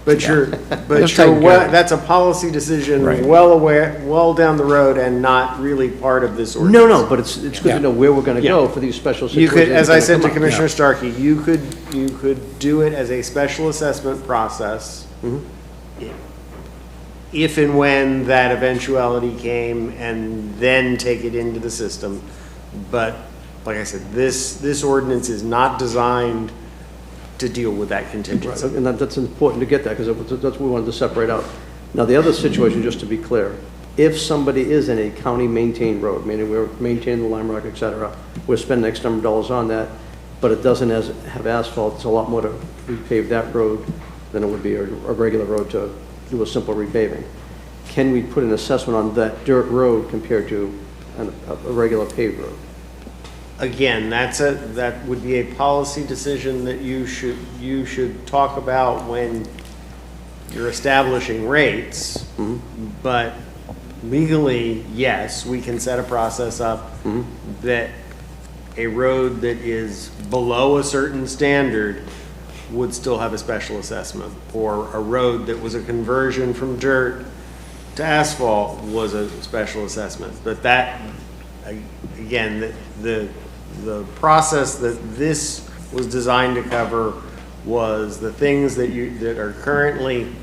That's good. that's a policy decision, Right. well down the road and not really part of this ordinance. No, but it's good to know where we're gonna go for these special You situations. could, as I said to that come up. Commissioner Starkey, you could do it as a special assessment process if and when that eventuality came, and then take it into the system. But like I said, this ordinance is not designed to deal with that contingency. Right, and that's important to get that, because that's what we wanted to separate out. Now, the other situation, just to be clear, if somebody is in a county-maintained road, meaning we're maintaining the lime rock, et cetera, we're spending X number of dollars on that, but it doesn't have asphalt, it's a lot more to repave that road than it would be a regular road to do a simple repaving. Can we put an assessment on that dirt road compared to a regular paved road? Again, that would be a policy decision that you should talk about when you're establishing rates. But legally, yes, we can set a process up that a road that is below a certain standard would still have a special assessment, or a road that was a conversion from dirt to asphalt was a special assessment. But that, again, the process that this was designed to cover was the things that are currently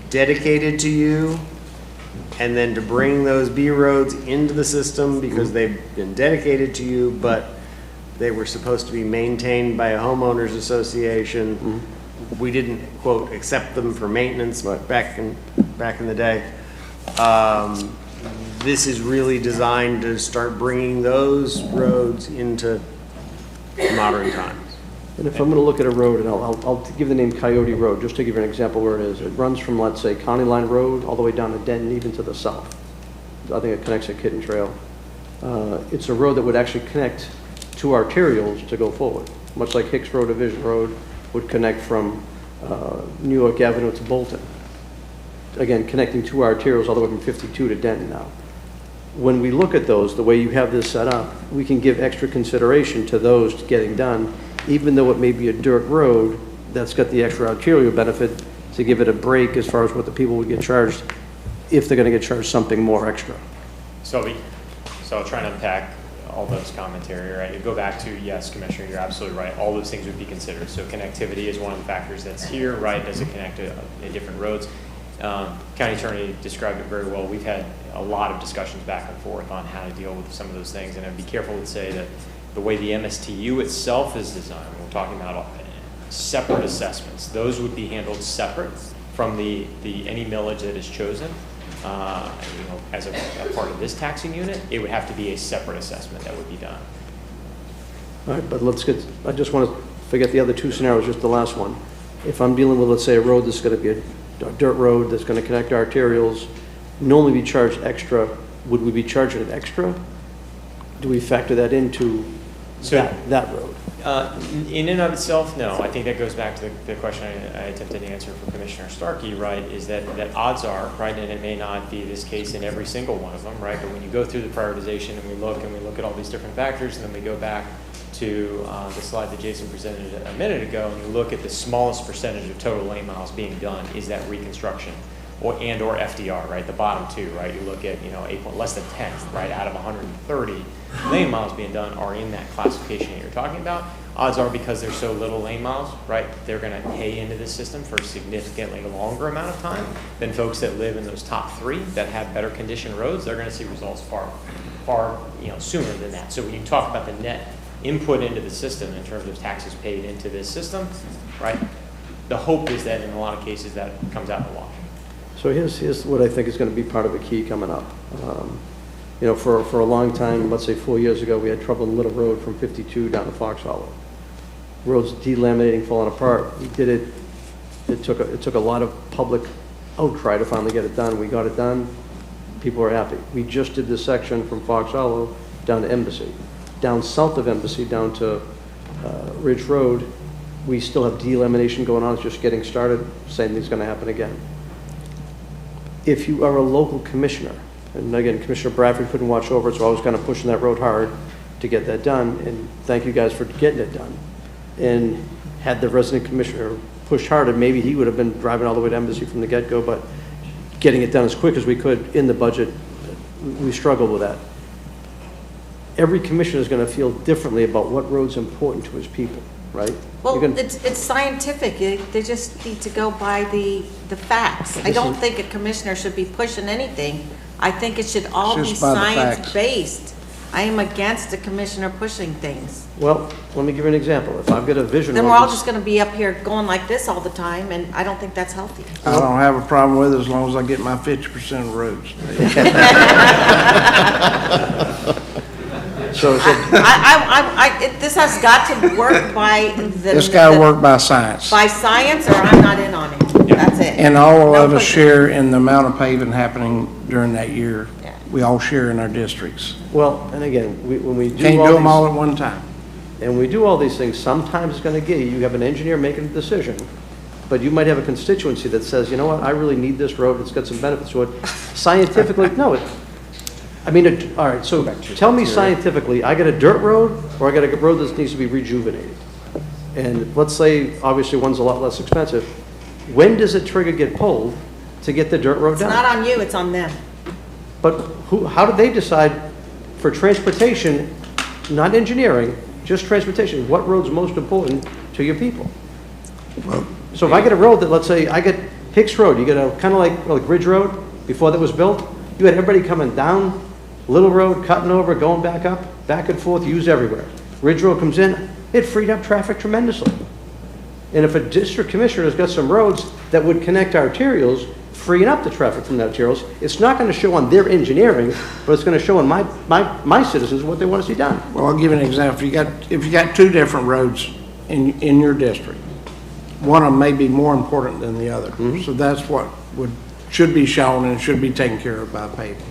dedicated to you, and then to bring those B roads into the system because they've been dedicated to you, but they were supposed to be maintained by a homeowners association. We didn't, quote, accept them for maintenance back in the day. This is really designed to start bringing those roads into modern times. And if I'm gonna look at a road, and I'll give the name Coyote Road, just to give you an example where it is. It runs from, let's say, County Line Road all the way down to Denton, even to the south. I think it connects at Kitten Trail. It's a road that would actually connect two arterials to go forward, much like Hicks Road, Division Road would connect from New York Avenue to Bolton. Again, connecting two arterials all the way from 52 to Denton now. When we look at those, the way you have this set up, we can give extra consideration to those getting done, even though it may be a dirt road that's got the extra arterial benefit, to give it a break as far as what the people would get charged if they're going to get charged something more extra. So I'll try and unpack all those commentary, right? You go back to, yes, Commissioner, you're absolutely right. All those things would be considered. So connectivity is one of the factors that's here, right? Does it connect to different roads? County Attorney described it very well. We've had a lot of discussions back and forth on how to deal with some of those things, and I'd be careful to say that the way the MSTU itself is designed, we're talking about separate assessments. Those would be handled separate from the any millage that is chosen. As a part of this taxing unit, it would have to be a separate assessment that would be done. All right, but I just want to forget the other two scenarios, just the last one. If I'm dealing with, let's say, a road that's going to be a dirt road that's going to connect arterials, normally be charged extra, would we be charging it extra? Do we factor that into that road? In and of itself, no. I think that goes back to the question I attempted to answer for Commissioner Starkey, right, is that odds are, right, and it may not be this case in every single one of them, right, but when you go through the prioritization and we look at all these different factors, and then we go back to the slide that Jason presented a minute ago, and you look at the smallest percentage of total lane miles being done is that reconstruction or FDR, right, the bottom two, right, you look at, less than 10, right, out of 130 lane miles being done are in that classification that you're talking about. Odds are, because there's so little lane miles, right, they're going to pay into this system for a significantly longer amount of time than folks that live in those top three that have better conditioned roads. They're going to see results far sooner than that. So when you talk about the net input into the system in terms of taxes paid into this system, right? The hope is that in a lot of cases that comes out in the wash. So here's what I think is going to be part of the key coming up. You know, for a long time, let's say 4 years ago, we had trouble in Little Road from 52 down to Fox Hollow. Roads delaminating, falling apart. We did it. It took a lot of public outcry to finally get it done. We got it done. People are happy. We just did this section from Fox Hollow down to Embassy. Down south of Embassy, down to Ridge Road, we still have delamination going on. It's just getting started. Same thing's going to happen again. If you are a local commissioner, and again, Commissioner Bradford couldn't watch over it, so I was kind of pushing that road hard to get that done, and thank you guys for getting it done. And had the resident commissioner pushed harder, maybe he would have been driving all the way to Embassy from the get-go, but getting it done as quick as we could in the budget, we struggled with that. Every commissioner is going to feel differently about what road's important to his people, right? Well, it's scientific. They just need to go by the facts. I don't think a commissioner should be pushing anything. I think it should all be Just by the facts. science-based. I am against a commissioner pushing things. Well, let me give you an example. If I've got a vision. Then we're all just going to be up here going like this all the time, and I don't think that's healthy. I don't have a problem with it as long as I get my 50% of roads. So This has got to work by It's got to work by science. by science, or I'm not in on it. That's it. And all No of us pushing. share in the amount of paving happening during that year. Yeah. We all share in our districts. well, and again, when we do Can't do all them all these, at one time. and we do all these things, sometimes it's going to get you have an engineer making a decision, but you might have a constituency that says, you know what, I really need this road, it's got some benefits to it. Scientifically, no, all right, so tell me scientifically, I got a dirt road, or I got a road that needs to be rejuvenated. And let's say, obviously, one's a lot less expensive. When does a trigger get pulled to get the dirt road It's done? not on you, it's on them. But how do they decide for transportation, not engineering, just transportation, what road's most important to your people? So if I get a road that, let's say, I get Hicks Road, you get a kind of like Ridge Road, before that was built, you had everybody coming down Little Road, cutting over, going back up, back and forth, used everywhere. Ridge Road comes in, it freed up traffic tremendously. And if a district commissioner has got some roads that would connect arterials, freeing up the traffic from the arterials, it's not going to show on their engineering, but it's going to show on my citizens what they want to see done. Well, I'll give you an example. If you got two different roads in your district, one of them may be more important than the other. So that's what should be shown and should be taken care of by paving.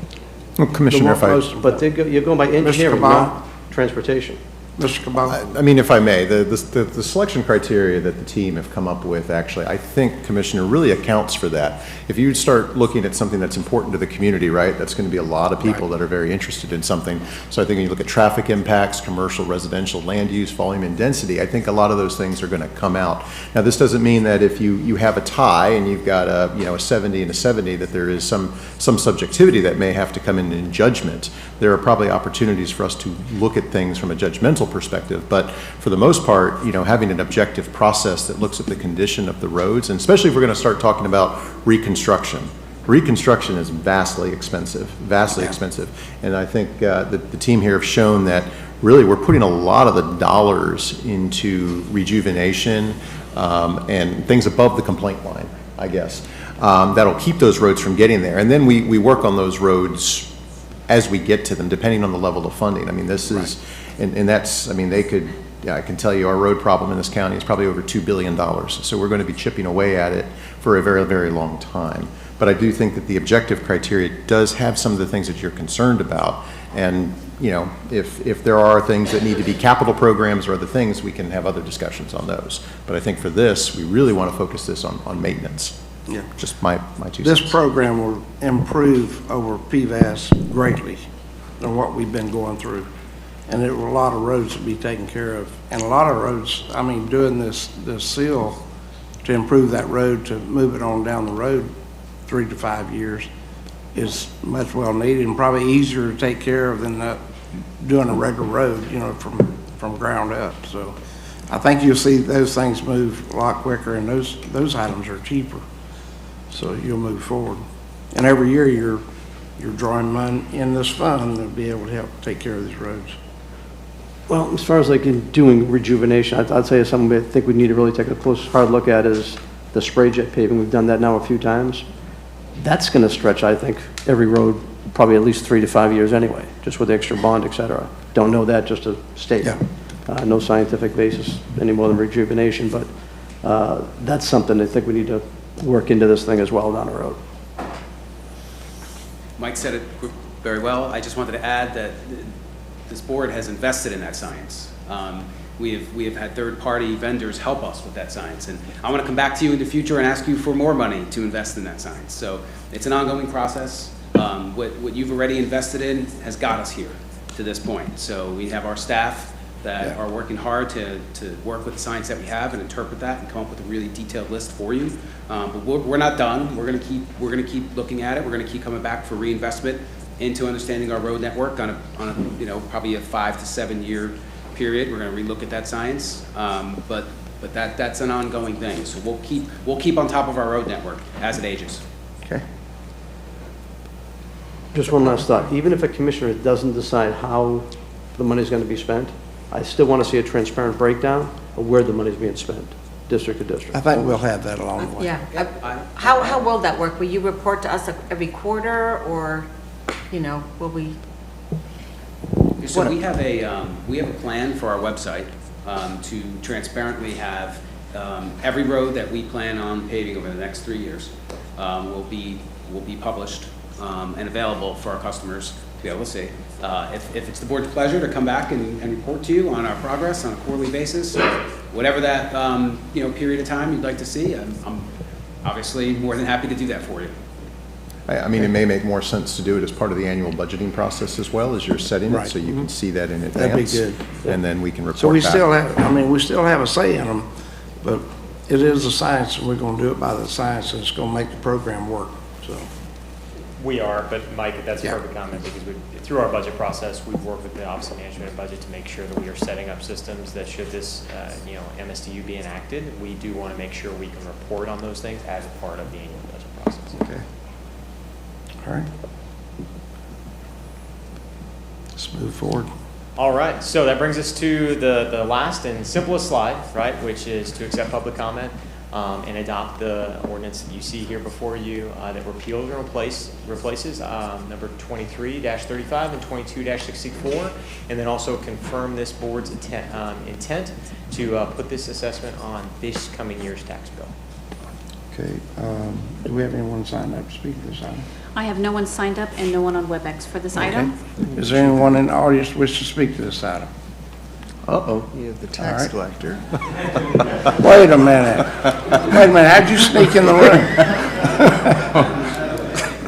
Well, Commissioner, if I... But you're going by engineering, not transportation. Mr. Cabal? I mean, if I may, the selection criteria that the team have come up with, actually, I think, Commissioner, really accounts for that. If you start looking at something that's important to the community, right, that's going to be a lot of people that are very interested in something. So I think when you look at traffic impacts, commercial, residential, land use, volume, and density, I think a lot of those things are going to come out. Now, this doesn't mean that if you have a tie and you've got a 70 and a 70, that there is some subjectivity that may have to come in judgment. There are probably opportunities for us to look at things from a judgmental perspective, but for the most part, having an objective process that looks at the condition of the roads, and especially if we're going to start talking about reconstruction. Reconstruction is vastly expensive, and I think that the team here have shown that really we're putting a lot of the dollars into rejuvenation and things above the complaint line, I guess, that'll keep those roads from getting there, and then we work on those roads as we get to them, depending on the level of funding. I mean, this is, and that's, I mean, I can tell you our road problem in this county is probably over $2 billion. So we're going to be chipping away at it for a very, very long time. But I do think that the objective criteria does have some of the things that you're concerned about. And, if there are things that need to be capital programs or other things, we can have other discussions on those. But I think for this, we really want to focus this on maintenance. Yeah. Just my 2 This cents. program will improve over PVAS greatly than what we've been going through. And there were a lot of roads to be taken care of. And a lot of roads, I mean, doing this seal to improve that road, to move it on down the road 3 to 5 years is much well needed and probably easier to take care of than doing a regular road, from ground up. So I think you'll see those things move a lot quicker, and those items are cheaper. So you'll move forward. And every year you're drawing money in this fund to be able to help take care of these roads. Well, as far as like in doing rejuvenation, I'd say something I think we need to really take a close, hard look at is the spray jet paving. We've done that now a few times. That's going to stretch, I think, every road probably at least 3 to 5 years anyway, just with the extra bond, et cetera. Don't know that, just a statement. No scientific basis any more than rejuvenation, but that's something I think we need to work into this thing as well down the road. Mike said it very well. I just wanted to add that this board has invested in that science. We have had third-party vendors help us with that science, and I want to come back to you in the future and ask you for more money to invest in that science. So it's an ongoing process. What you've already invested in has got us here to this point. So we have our staff that are working hard to work with the science that we have and interpret that and come up with a really detailed list for you. But we're not done. We're going to keep looking at it. We're going to keep coming back for reinvestment into understanding our road network on a probably a 5 to 7 year period. We're going to relook at that science. But that's an ongoing thing. So we'll keep on top of our road network as it ages. Okay. Just one last thought. Even if a commissioner doesn't decide how the money's going to be spent, I still want to see a transparent breakdown of where the money's being spent, district to district. I think we'll have that along the way. Yeah. How will that work? Will you report to us every quarter, or, will we? So we have a plan for our website to transparently have every road that we plan on paving over the next 3 years will be published and available for our customers to be able to see. If it's the board's pleasure to come back and report to you on our progress on a quarterly basis, whatever that period of time you'd like to see, I'm obviously more than happy to do that for you. I mean, it may make more sense to do it as part of the annual budgeting process as well as you're setting it, so you can see that in advance. That'd be good. And then we can report back. So we still have a say in them, but it is a science, and we're going to do it by the science, and it's going to make the program work, so. We are, but Mike, that's a perfect comment, because through our budget process, we've worked with the Office of Management and Budget to make sure that we are setting up systems that should this, MSDU be enacted, we do want to make sure we can report on those things as a part of the annual budget process. Okay. All right. Let's move forward. All right, so that brings us to the last and simplest slide, right, which is to accept public comment and adopt the ordinance that you see here before you that repeals and replaces number 23-35 and 22-64, and then also confirm this board's intent to put this assessment on this coming year's tax bill. Okay. Do we have anyone signed up to speak to this item? I have no one signed up and no one on WebEx for this item. Is there anyone in the audience who wishes to speak to this item? Uh-oh, you have the tax collector. Wait a minute. How'd you sneak in the room?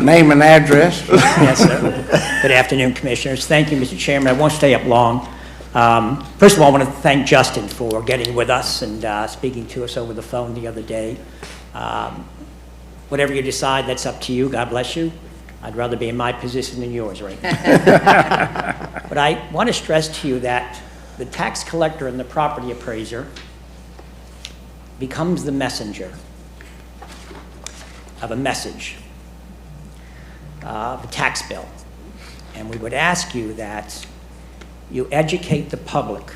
Name and address. Yes, sir. Good afternoon, Commissioners. Thank you, Mr. Chairman. I won't stay up long. First of all, I want to thank Justin for getting with us and speaking to us over the phone the other day. Whatever you decide, that's up to you. God bless you. I'd rather be in my position than yours right now. But I want to stress to you that the tax collector and the property appraiser becomes the messenger of a message, of a tax bill. And we would ask you that you educate the public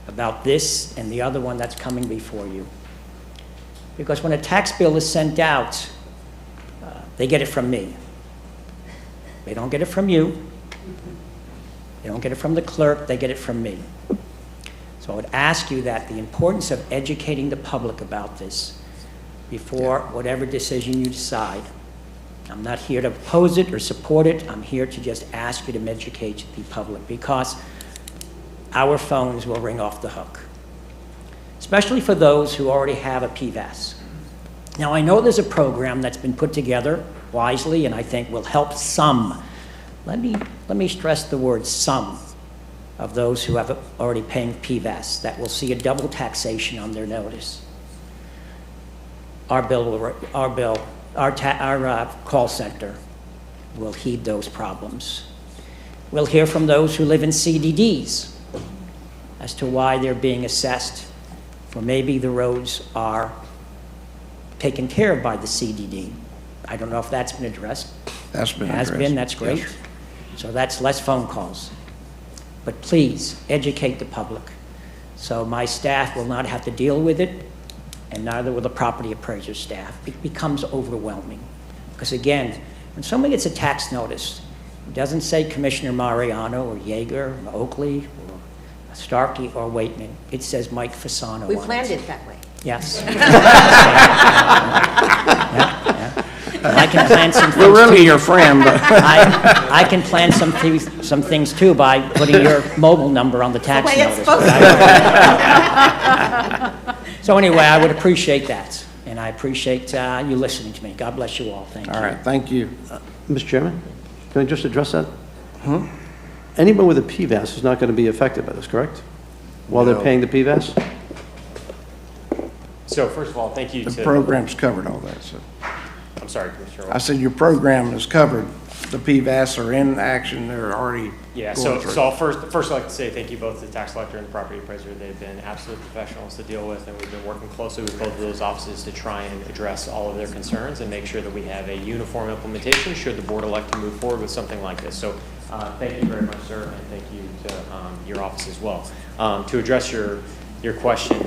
about this and the other one that's coming before you. Because when a tax bill is sent out, they get it from me. They don't get it from you. They don't get it from the clerk, they get it from me. So I would ask you that the importance of educating the public about this before whatever decision you decide. I'm not here to oppose it or support it. I'm here to just ask you to educate the public, because our phones will ring off the hook, especially for those who already have a PVAS. Now, I know there's a program that's been put together wisely and I think will help some. Let me stress the word some of those who have already paying PVAS that will see a double taxation on their notice. Our call center will heed those problems. We'll hear from those who live in CDDs as to why they're being assessed, for maybe the roads are taken care of by the CDD. I don't know if that's been addressed. That's been It has addressed. been, that's great. Yes. So that's less phone calls. but please, educate the public. So my staff will not have to deal with it, and neither will the property appraiser staff. It becomes overwhelming. Because again, when someone gets a tax notice, it doesn't say Commissioner Mariano or Yeager or Oakley or Starkey or Waitman. It says Mike Fasano on We it. planned it that way. Yes. Yeah. And I can plan some things. We're really too. your friend, but I can plan some things too by putting your mobile number on the tax way it's notice. supposed So anyway, I would appreciate that, and I appreciate you listening to me. God bless you all. Thank you. all right, thank you. Mr. Chairman, can I just address that? Anyone with a PVAS is not going to be affected by this, correct? While they're No. paying the PVAS? So first of all, thank you The to, program's covered all that, so. I'm sorry, Commissioner. I said your program is covered. The PVAS are in action, they're already Yeah, going through. so I'll first I'd like to say thank you both to the tax collector and the property appraiser. They've been absolute professionals to deal with, and we've been working closely with both of those offices to try and address all of their concerns and make sure that we have a uniform implementation should the board elect to move forward with something like this. So thank you very much, sir, and thank you to your office as well. To address your question,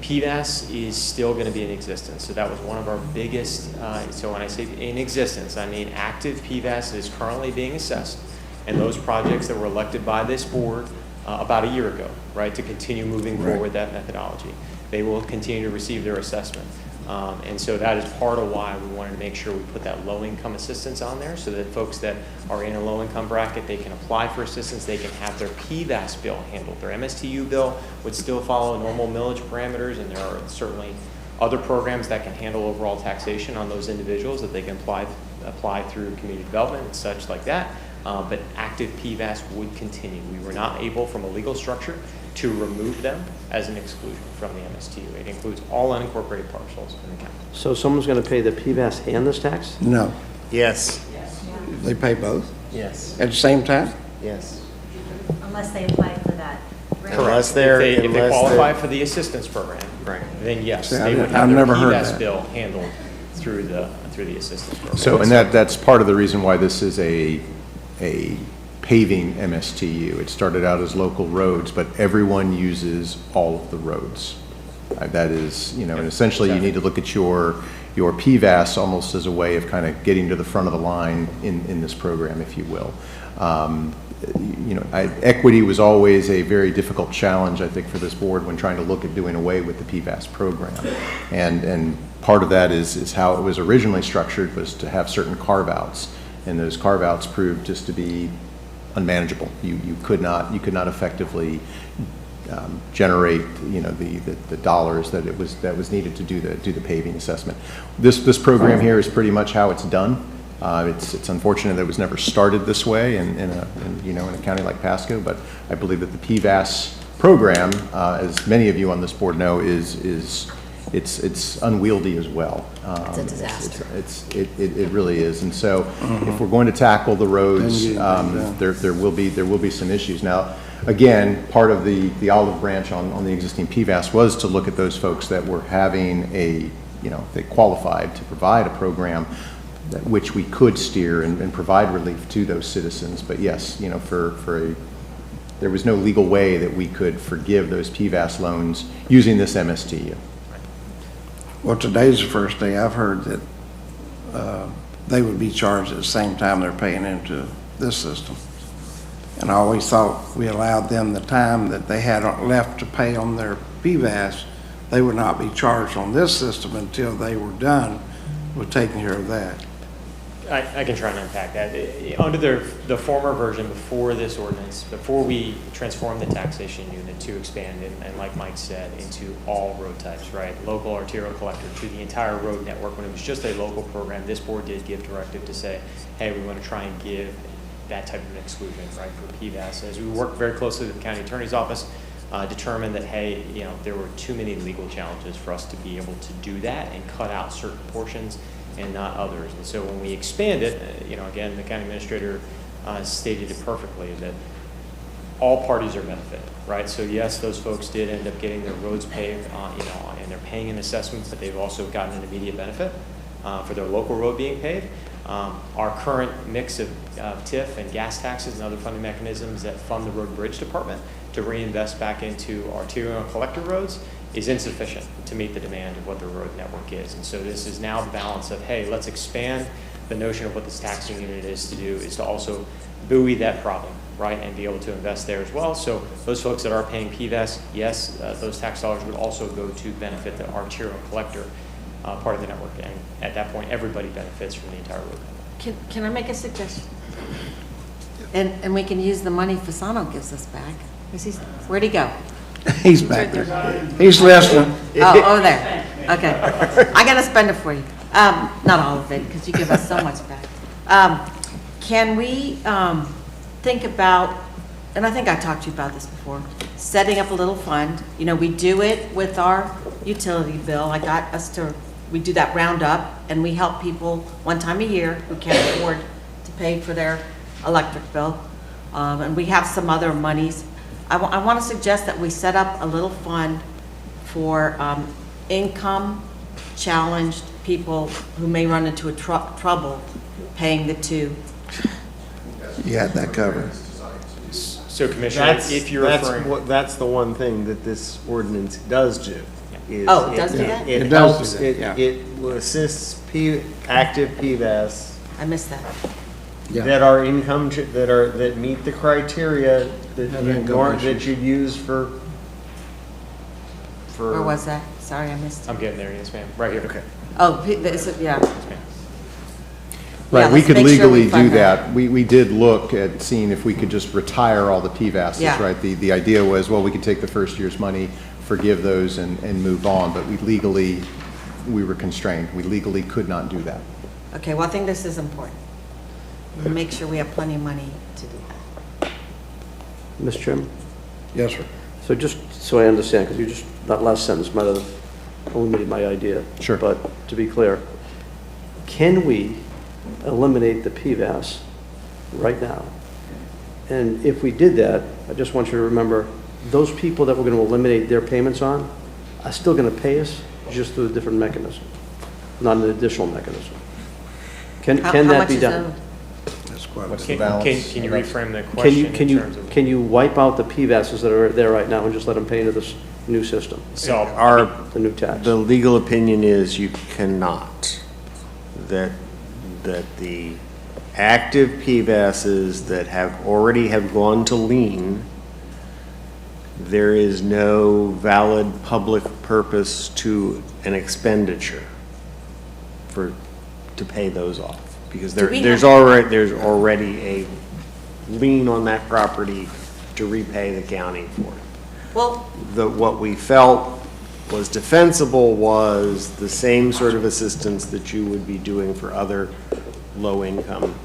PVAS is still going to be in existence. So that was one of our biggest, so when I say in existence, I mean active PVAS is currently being assessed. And those projects that were elected by this board about a year ago, right, to continue moving forward that methodology, they will continue to receive their assessment. And so that is part of why we wanted to make sure we put that low-income assistance on there so that folks that are in a low-income bracket, they can apply for assistance, they can have their PVAS bill handled. Their MSTU bill would still follow normal millage parameters, and there are certainly other programs that can handle overall taxation on those individuals that they can apply through community development and such like that. But active PVAS would continue. We were not able, from a legal structure, to remove them as an exclusion from the MSTU. It includes all unincorporated parcels in the county. So someone's going to pay the PVAS and this tax? No, Yes. they pay both Yes. at the same time? Yes. Unless they apply for that. Unless If they're, they unless qualify they're, for the assistance program, then yes, See, they would I've have their never heard PVAS that. bill handled through the assistance program. So, and that's part of the reason why this is a paving MSTU. It started out as local roads, but everyone uses all of the roads. That is, you know, and essentially you need to look at your PVAS almost as a way of kind of getting to the front of the line in this program, if you will. You know, equity was always a very difficult challenge, I think, for this board when trying to look at doing away with the PVAS program. And part of that is how it was originally structured, was to have certain carve-outs, and those carve-outs proved just to be unmanageable. You could not effectively generate, you know, the dollars that was needed to do the paving assessment. This program here is pretty much how it's done. It's unfortunate that it was never started this way in a county like Pasco, but I believe that the PVAS program, as many of you on this board know, it's unwieldy as well. It's a disaster. It really is. And so if we're going to tackle the roads, there will be some issues. Now, again, part of the olive branch on the existing PVAS was to look at those folks that were having they qualified to provide a program which we could steer and provide relief to those citizens. But yes, you know, there was no legal way that we could forgive those PVAS loans using this MSTU. Well, today's the first day I've heard that they would be charged at the same time they're paying into this system. And I always thought we allowed them the time that they had left to pay on their PVAS. They would not be charged on this system until they were done with taking care of that. I can try and unpack that. Under the former version, before this ordinance, before we transformed the taxation unit to expand it, and like Mike said, into all road types, right? Local arterial collector to the entire road network. When it was just a local program, this board did give directive to say, hey, we want to try and give that type of an exclusion, right, for PVAS. As we worked very closely with the county attorney's office, determined that, hey, you know, there were too many legal challenges for us to be able to do that and cut out certain portions and not others. And so when we expand it, you know, again, the county administrator stated it perfectly that all parties are benefited, right? So yes, those folks did end up getting their roads paved, you know, and they're paying an assessment, but they've also gotten an immediate benefit. for their local road being paved. Our current mix of TIF and gas taxes and other funding mechanisms that fund the road bridge department to reinvest back into arterial and collector roads is insufficient to meet the demand of what the road network is. And so this is now the balance of, hey, let's expand the notion of what this taxing unit is to do, is to also buoy that problem, right, and be able to invest there as well. So those folks that are paying PVAS, yes, those tax dollars would also go to benefit the arterial collector part of the network. And at that point, everybody benefits from the entire road network. Can I make a suggestion? And we can use the money Fasano gives us back. Where'd he go? He's back there. He's listening. Oh, there. Okay. I gotta spend it for you. Not all of it, because you give us so much back. Can we think about, and I think I talked to you about this before, setting up a little fund. You know, we do it with our utility bill. I got us to, we do that roundup, and we help people one time a year who can't afford to pay for their electric bill. And we have some other monies. I want to suggest that we set up a little fund for income-challenged people who may run into trouble paying the two. You had that covered. So Commissioner, if you're referring... That's the one thing that this ordinance does do. Is Oh, it does do that? It does helps, do that, yeah. it assists active PVAS I missed that. Yeah. that are income, that meet the criteria that you'd use for. Where was that? Sorry, I missed it. I'm getting there, yes, ma'am. Right here. Okay. Oh, is it, yeah. Right, Yeah, we let's could make sure we legally fund do that. We did look at seeing if we could just retire all the PVASs, Yeah. right? The idea was, well, we could take the first year's money, forgive those and move on, but we were constrained. We legally could not do that. Okay, well, I think this is important. We'll make sure we have plenty of money to do that. Mr. Chairman? Yes, sir. So just so I understand, because you just, that last sentence might have eliminated my idea. Sure. But to be clear, can we eliminate the PVAS right now? And if we did that, I just want you to remember, those people that we're going to eliminate their payments on are still going to pay us just through a different mechanism, not an additional mechanism. Can How that much be is done? owed? That's quite What's a the bit. balance? Can you reframe the Can question you, in terms of... can you wipe out the PVASs that are there right now and just let them pay into this new system, So, the new tax? The legal opinion is you cannot. That the active PVASs that already have gone to lien, there is no valid public purpose to an expenditure to pay those off. Because there's already a lien on that property to repay the county for it. Well, What we felt was defensible was the same sort of assistance that you would be doing for other low-income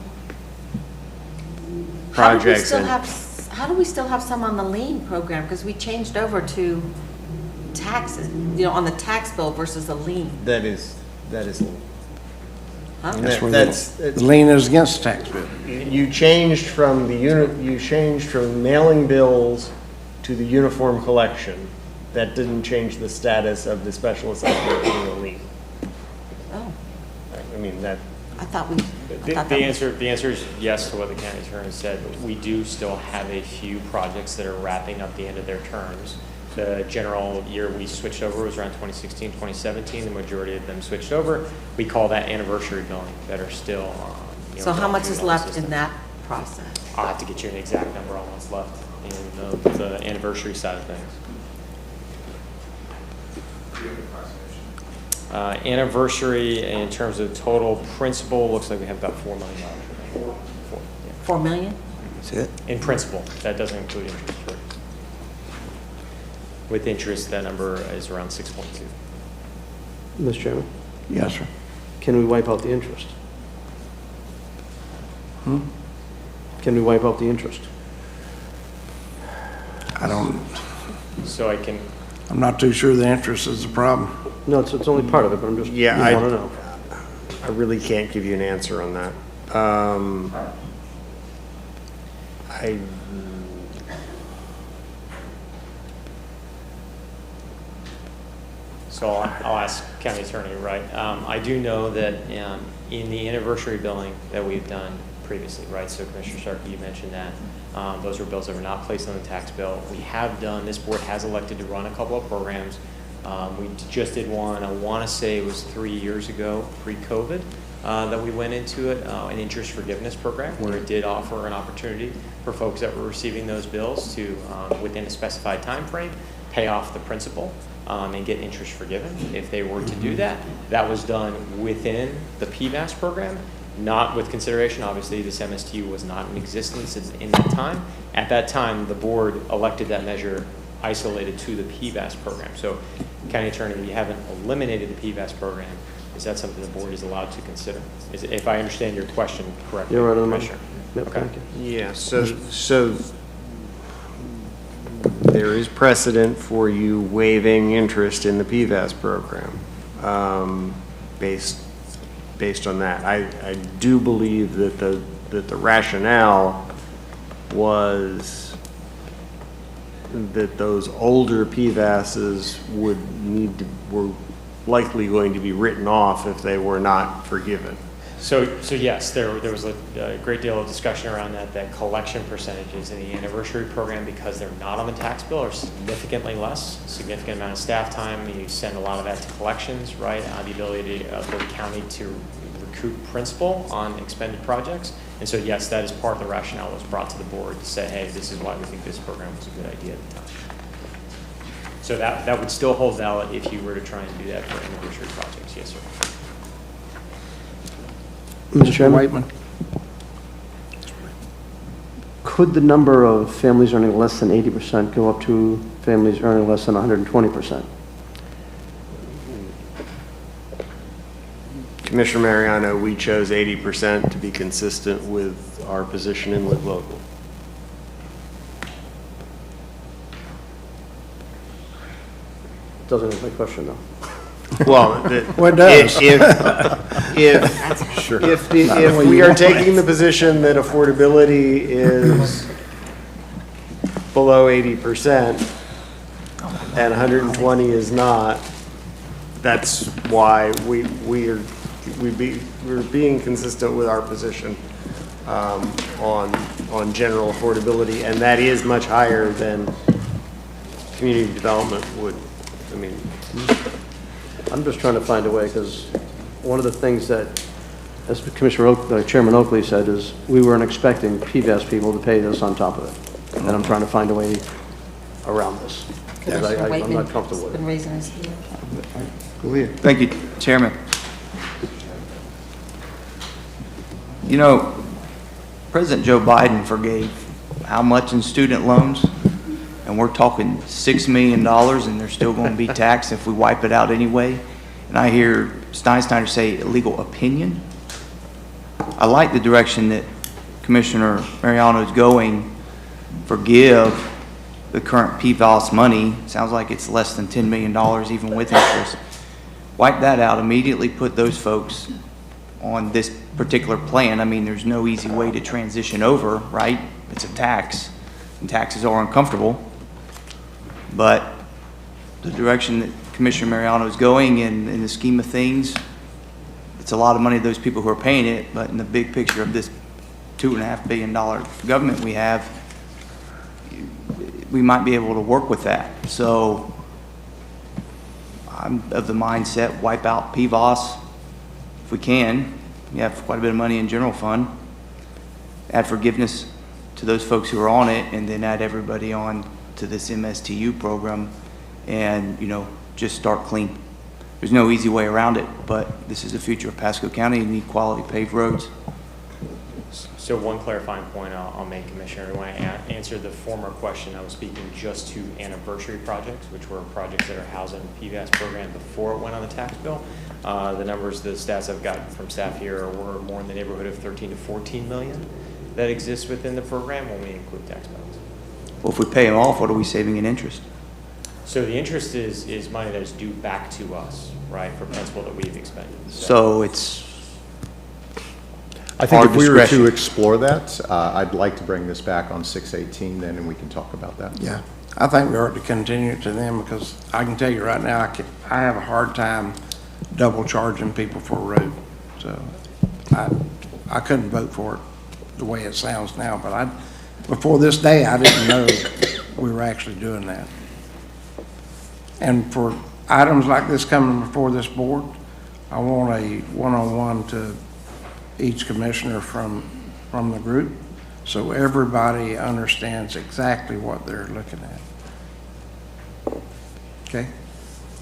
projects. how do we still have some on the lien program? Because we changed over to taxes, on the tax bill versus a lien. That is. Huh? That's where the lien is against the tax bill. You changed from mailing bills to the uniform collection. That didn't change the status of the special assessment being a lien. Oh, I mean, that. I thought we. The answer is yes to what the county attorney said. We do still have a few projects that are wrapping up the end of their terms. The general year we switched over was around 2016, 2017. The majority of them switched over. We call that anniversary billing that are still So how much is left system. in that process? I'll have to get you an exact number on what's left in the anniversary side of things. Anniversary in terms of total principal looks like we have about $4 million. 4 million? That's it. In principal, that doesn't include interest rates. With interest, that number is around 6.2. Mr. Chairman, Yes, sir. can we wipe out the interest? Can we wipe out the interest? So I can, I'm not too sure the interest is the problem. No, it's only part of it, but I'm just, I want to know. I really can't give you an answer on that. so I'll ask County Attorney, right? I do know that in the anniversary billing that we've done previously, right? So Commissioner Starkey, you mentioned that. Those were bills that were not placed on the tax bill. We have done, this board has elected to run a couple of programs. We just did one, I want to say it was 3 years ago, pre-COVID, that we went into it, an interest forgiveness program where it did offer an opportunity for folks that were receiving those bills to, within a specified time frame, pay off the principal and get interest forgiven. If they were to do that, that was done within the PVAS program, not with consideration. Obviously, this MSTU was not in existence in that time. At that time, the board elected that measure isolated to the PVAS program. So, County Attorney, you haven't eliminated the PVAS program. Is that something the board is allowed to consider? If I understand your question correctly, You're right on the money. Commissioner. Yep, Okay. thank you. Yeah, so there is precedent for you waiving interest in the PVAS program, based on that. I do believe that the rationale was that those older PVASs were likely going to be written off if they were not forgiven. So yes, there was a great deal of discussion around that collection percentages in the anniversary program, because they're not on the tax bill, are significantly less, significant amount of staff time. You send a lot of that to collections, right? The ability for the county to recoup principal on expended projects. And so yes, that is part of the rationale that was brought to the board to say, hey, this is why we think this program was a good idea at the time. So that would still hold valid if you were to try and do that for anniversary projects, yes, sir. Mr. Chairman, Whiteman. could the number of families earning less than 80% go up to families earning less than 120%? Commissioner Mariano, we chose 80% to be consistent with our position in Live Local. Doesn't answer my question, though. Well, Well, it does. If we are taking the position that affordability is below 80% and 120 is not, that's why we're being consistent with our position on general affordability, and that is much higher than community development would. I mean, I'm just trying to find a way, because one of the things that, as Chairman Oakley said, is we weren't expecting PVAS people to pay this on top of it. And I'm trying to find a way around this. Because I'm not comfortable with it. Been raising his hand. Go ahead. Thank you, Chairman. You know, President Joe Biden forgave how much in student loans? And we're talking $6 million, and they're still going to be taxed if we wipe it out anyway. And I hear Steinsteiner say illegal opinion. I like the direction that Commissioner Mariano is going. Forgive the current PVAS money. Sounds like it's less than $10 million, even with interest. Wipe that out, immediately put those folks on this particular plan. I mean, there's no easy way to transition over, right? It's a tax, and taxes are uncomfortable. But the direction that Commissioner Mariano is going in the scheme of things, it's a lot of money to those people who are paying it, but in the big picture of this $2.5 billion government we have, we might be able to work with that. So I'm of the mindset, wipe out PVAS if we can. We have quite a bit of money in general fund. Add forgiveness to those folks who are on it, and then add everybody on to this MSTU program, and, you know, just start clean. There's no easy way around it, but this is the future of Pasco County. You need quality paved roads. So one clarifying point I'll make, Commissioner, when I answered the former question, I was speaking just to anniversary projects, which were projects that are housed in the PVAS program before it went on the tax bill. The numbers, the stats I've got from staff here were more in the neighborhood of 13 to 14 million that exists within the program when we include tax bills. Well, if we pay them off, what are we saving in interest? So the interest is money that is due back to us, right, for principal that we've expended. So it's I think our if we were discretion. to explore that, I'd like to bring this back on 6/18 then, and we can talk about that. Yeah, I think we ought to continue it to them because I can tell you right now, I have a hard time double charging people for a road. So I couldn't vote for it the way it sounds now, but before this day, I didn't know we were actually doing that. And for items like this coming before this board, I want a one-on-one to each commissioner from the group, so everybody understands exactly what they're looking at. Okay?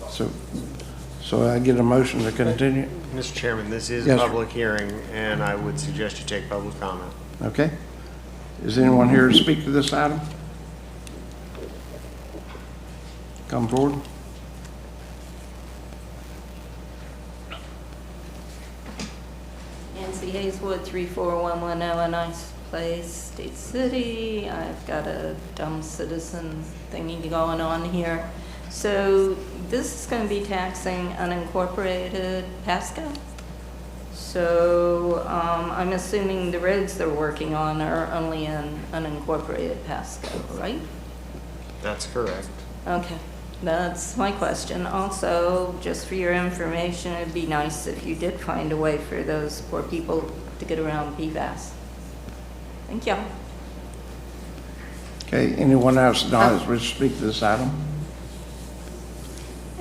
So I get a motion to continue? Mr. Chairman, this is a Yes, sir. public hearing, and I would suggest you take public comment. Okay. Is anyone here to speak to this item? Come forward. Nancy Hazelwood, 34110 Nice Place, State City. I've got a dumb citizen thingy going on here. So this is going to be taxing unincorporated Pasco? So I'm assuming the roads they're working on are only in unincorporated Pasco, right? That's correct. Okay, that's my question. Also, just for your information, it'd be nice if you did find a way for those poor people to get around PVAS. Thank you. Okay, anyone else that wish to speak to this item?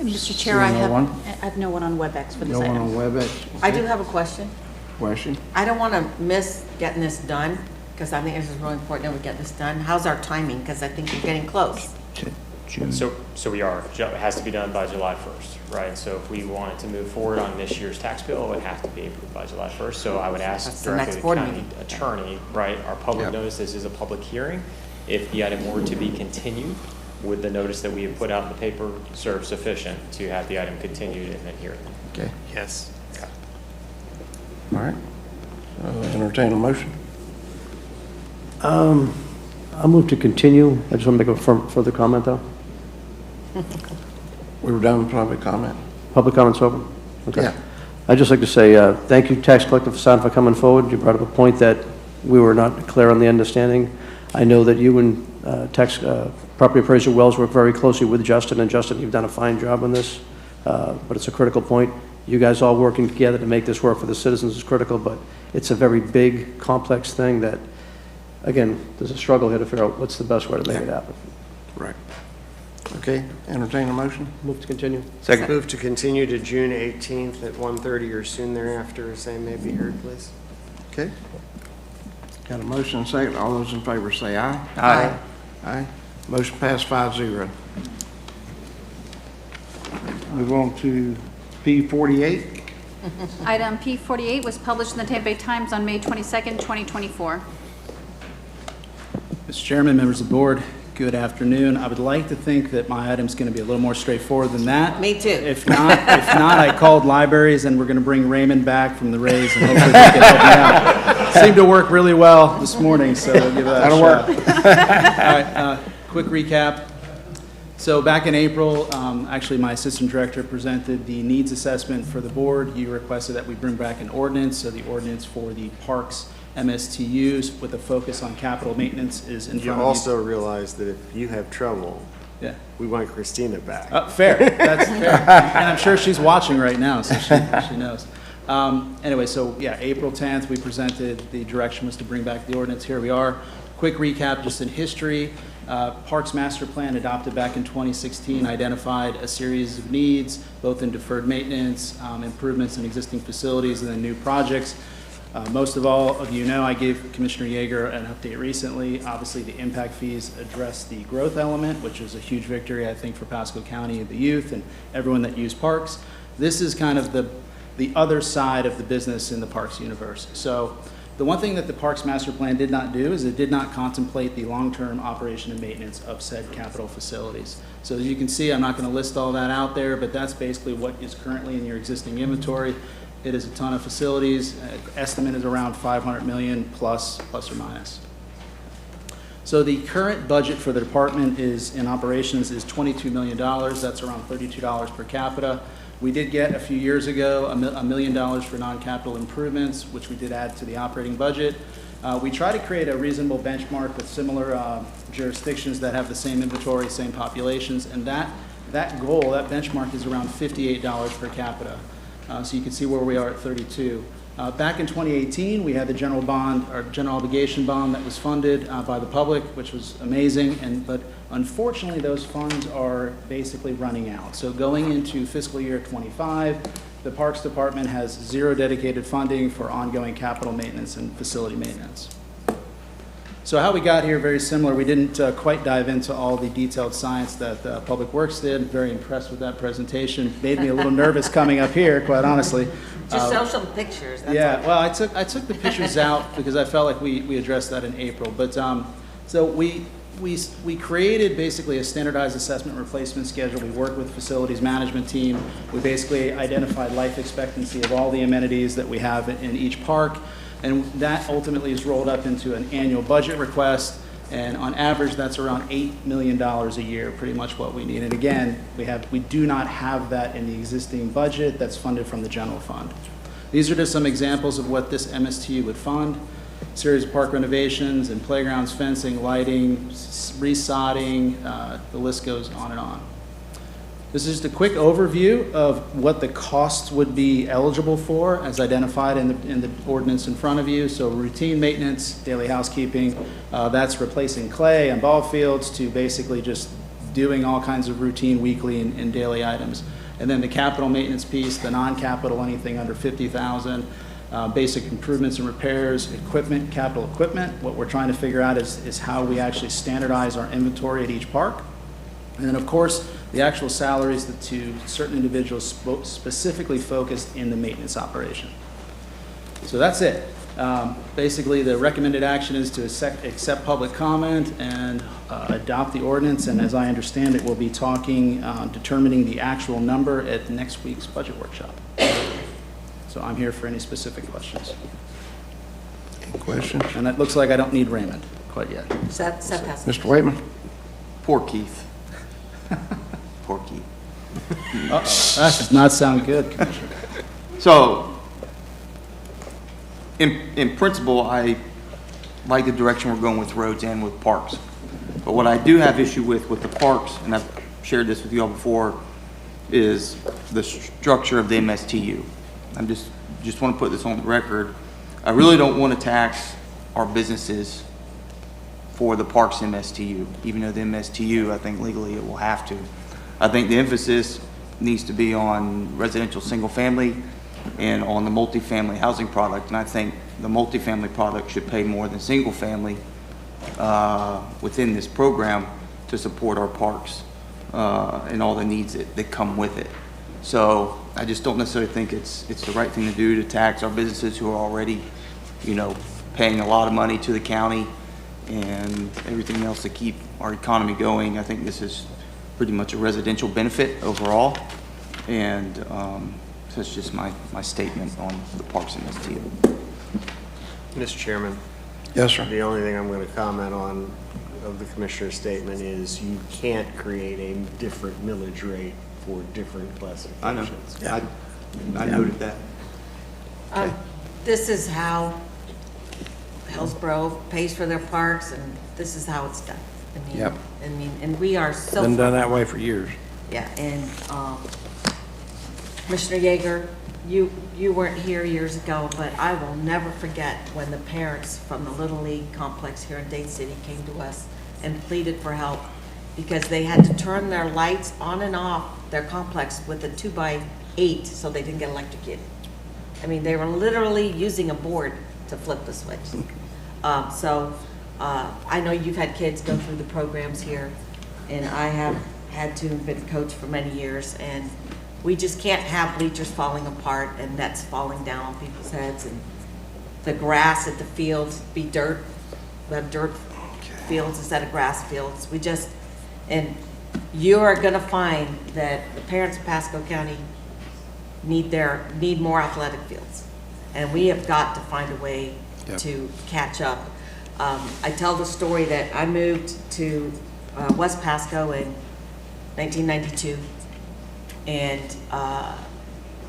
Mr. Chair, I Seeing no one? have no one on WebEx for this No one item. on WebEx? I do have a question. Question? I don't want to miss getting this done, because I think this is really important that we get this done. How's our timing? Because I think we're getting close. So we are. It has to be done by July 1st, right? So if we wanted to move forward on this year's tax bill, it would have to be approved by July 1st. So I would ask That's the directly next the board county meeting. attorney, right? Our public Yep. notice, this is a public hearing. If the item were to be continued, would the notice that we have put out in the paper serve sufficient to have the item continued and then hear it? Okay, Yes. Okay. all right. Entertain a motion. I'll move to continue. I just want to make a further comment, though. We were done with public comment. Public comment's over? Okay. Yeah. I'd just like to say thank you, Tax Collector Facade, for coming forward. You brought up a point that we were not clear on the understanding. I know that you and Property Appraiser Wells work very closely with Justin, and Justin, you've done a fine job on this, but it's a critical point. You guys all working together to make this work for the citizens is critical, but it's a very big, complex thing that, again, there's a struggle here to figure out what's the best way to make it happen. Right. Okay, entertain a motion. Move to continue. Second. Move to continue to June 18th at 1:30 or soon thereafter, same may be heard, please. Okay. Got a motion and second. All those in favor say aye. Aye. Aye. Motion passed 5-0. Move on to P48. Item P48 was published in the Tampa Bay Times on May 22nd, 2024. Mr. Chairman, members of the board, good afternoon. I would like to think that my item's going to be a little more straightforward than that. Me too. If not, I called libraries, and we're going to bring Raymond back from the Rays, and hopefully he can help me out. Seemed to work really well this morning, so we'll give that a shot. All right, quick recap. So back in April, actually my assistant director presented the needs assessment for the board. You requested that we bring back an ordinance, so the ordinance for the parks MSTUs with a focus on capital maintenance is in You front of you. also realize that if you have trouble, Yeah. we want Christina back. Fair, that's fair. And I'm sure she's watching right now, so she knows. Anyway, so yeah, April 10th, we presented, the direction was to bring back the ordinance. Here we are. Quick recap, just in history. Parks Master Plan adopted back in 2016 identified a series of needs, both in deferred maintenance, improvements in existing facilities, and then new projects. Most of all of you know, I gave Commissioner Yeager an update recently. Obviously, the impact fees address the growth element, which was a huge victory, I think, for Pasco County and the youth and everyone that used parks. This is kind of the other side of the business in the parks universe. So the one thing that the Parks Master Plan did not do is it did not contemplate the long-term operation and maintenance of said capital facilities. So as you can see, I'm not going to list all that out there, but that's basically what is currently in your existing inventory. It is a ton of facilities. Estimate is around 500 million plus or minus. So the current budget for the department is in operations is $22 million. That's around $32 per capita. We did get a few years ago $1 million for non-capital improvements, which we did add to the operating budget. We try to create a reasonable benchmark with similar jurisdictions that have the same inventory, same populations, and that goal, that benchmark is around $58 per capita. So you can see where we are at 32. Back in 2018, we had the general bond, or general obligation bond that was funded by the public, which was amazing, but unfortunately, those funds are basically running out. So going into fiscal year 25, the Parks Department has zero dedicated funding for ongoing capital maintenance and facility maintenance. So how we got here, very similar. We didn't quite dive into all the detailed science that Public Works did. Very impressed with that presentation. Made me a little nervous coming up here, quite honestly. Just show some pictures. That's Yeah, all. well, I took the pictures out because I felt like we addressed that in April. But so we created basically a standardized assessment replacement schedule. We worked with the facilities management team. We basically identified life expectancy of all the amenities that we have in each park. And that ultimately is rolled up into an annual budget request. And on average, that's around $8 million a year, pretty much what we need. And again, we do not have that in the existing budget that's funded from the general fund. These are just some examples of what this MSTU would fund. Series of park renovations and playgrounds, fencing, lighting, resodding, the list goes on and on. This is just a quick overview of what the costs would be eligible for as identified in the ordinance in front of you. So routine maintenance, daily housekeeping, that's replacing clay and ball fields to basically just doing all kinds of routine weekly and daily items. And then the capital maintenance piece, the non-capital, anything under $50,000, basic improvements and repairs, equipment, capital equipment. What we're trying to figure out is how we actually standardize our inventory at each park. And then, of course, the actual salaries to certain individuals specifically focused in the maintenance operation. So that's it. Basically, the recommended action is to accept public comment and adopt the ordinance. And as I understand it, we'll be talking, determining the actual number at next week's budget workshop. So I'm here for any specific questions. Any questions? And it looks like I don't need Raymond quite yet. Seth has. Mr. Waitman? Poor Keith. Poor Keith. Uh-oh, that does not sound good, Commissioner. So, in principle, I like the direction we're going with roads and with parks. But what I do have issue with the parks, and I've shared this with you all before, is the structure of the MSTU. I just want to put this on the record. I really don't want to tax our businesses for the parks MSTU, even though the MSTU, I think legally it will have to. I think the emphasis needs to be on residential single family and on the multifamily housing product. And I think the multifamily product should pay more than single family within this program to support our parks and all the needs that come with it. So I just don't necessarily think it's the right thing to do to tax our businesses who are already, paying a lot of money to the county and everything else to keep our economy going. I think this is pretty much a residential benefit overall. And so that's just my statement on the parks and STU. Mr. Chairman. Yes, sir. The only thing I'm going to comment on of the commissioner's statement is you can't create a different millage rate for different classifications. I know. I noted that. This is how Hillsborough pays for their parks, and this is how it's done. Yep. And we are so. Been done that way for years. Yeah, and Commissioner Yeager, you weren't here years ago, but I will never forget when the parents from the Little League complex here in Dade City came to us and pleaded for help because they had to turn their lights on and off their complex with a 2x8 so they didn't get electrocuted. I mean, they were literally using a board to flip the switch. I know you've had kids go through the programs here, and I have had to, been a coach for many years, and we just can't have bleachers falling apart and nets falling down on people's heads, and the grass at the fields be dirt, the dirt fields instead of grass fields. And you are gonna find that the parents of Pasco County need more athletic fields. And we have got to find a way to catch up. I tell the story that I moved to West Pasco in 1992, and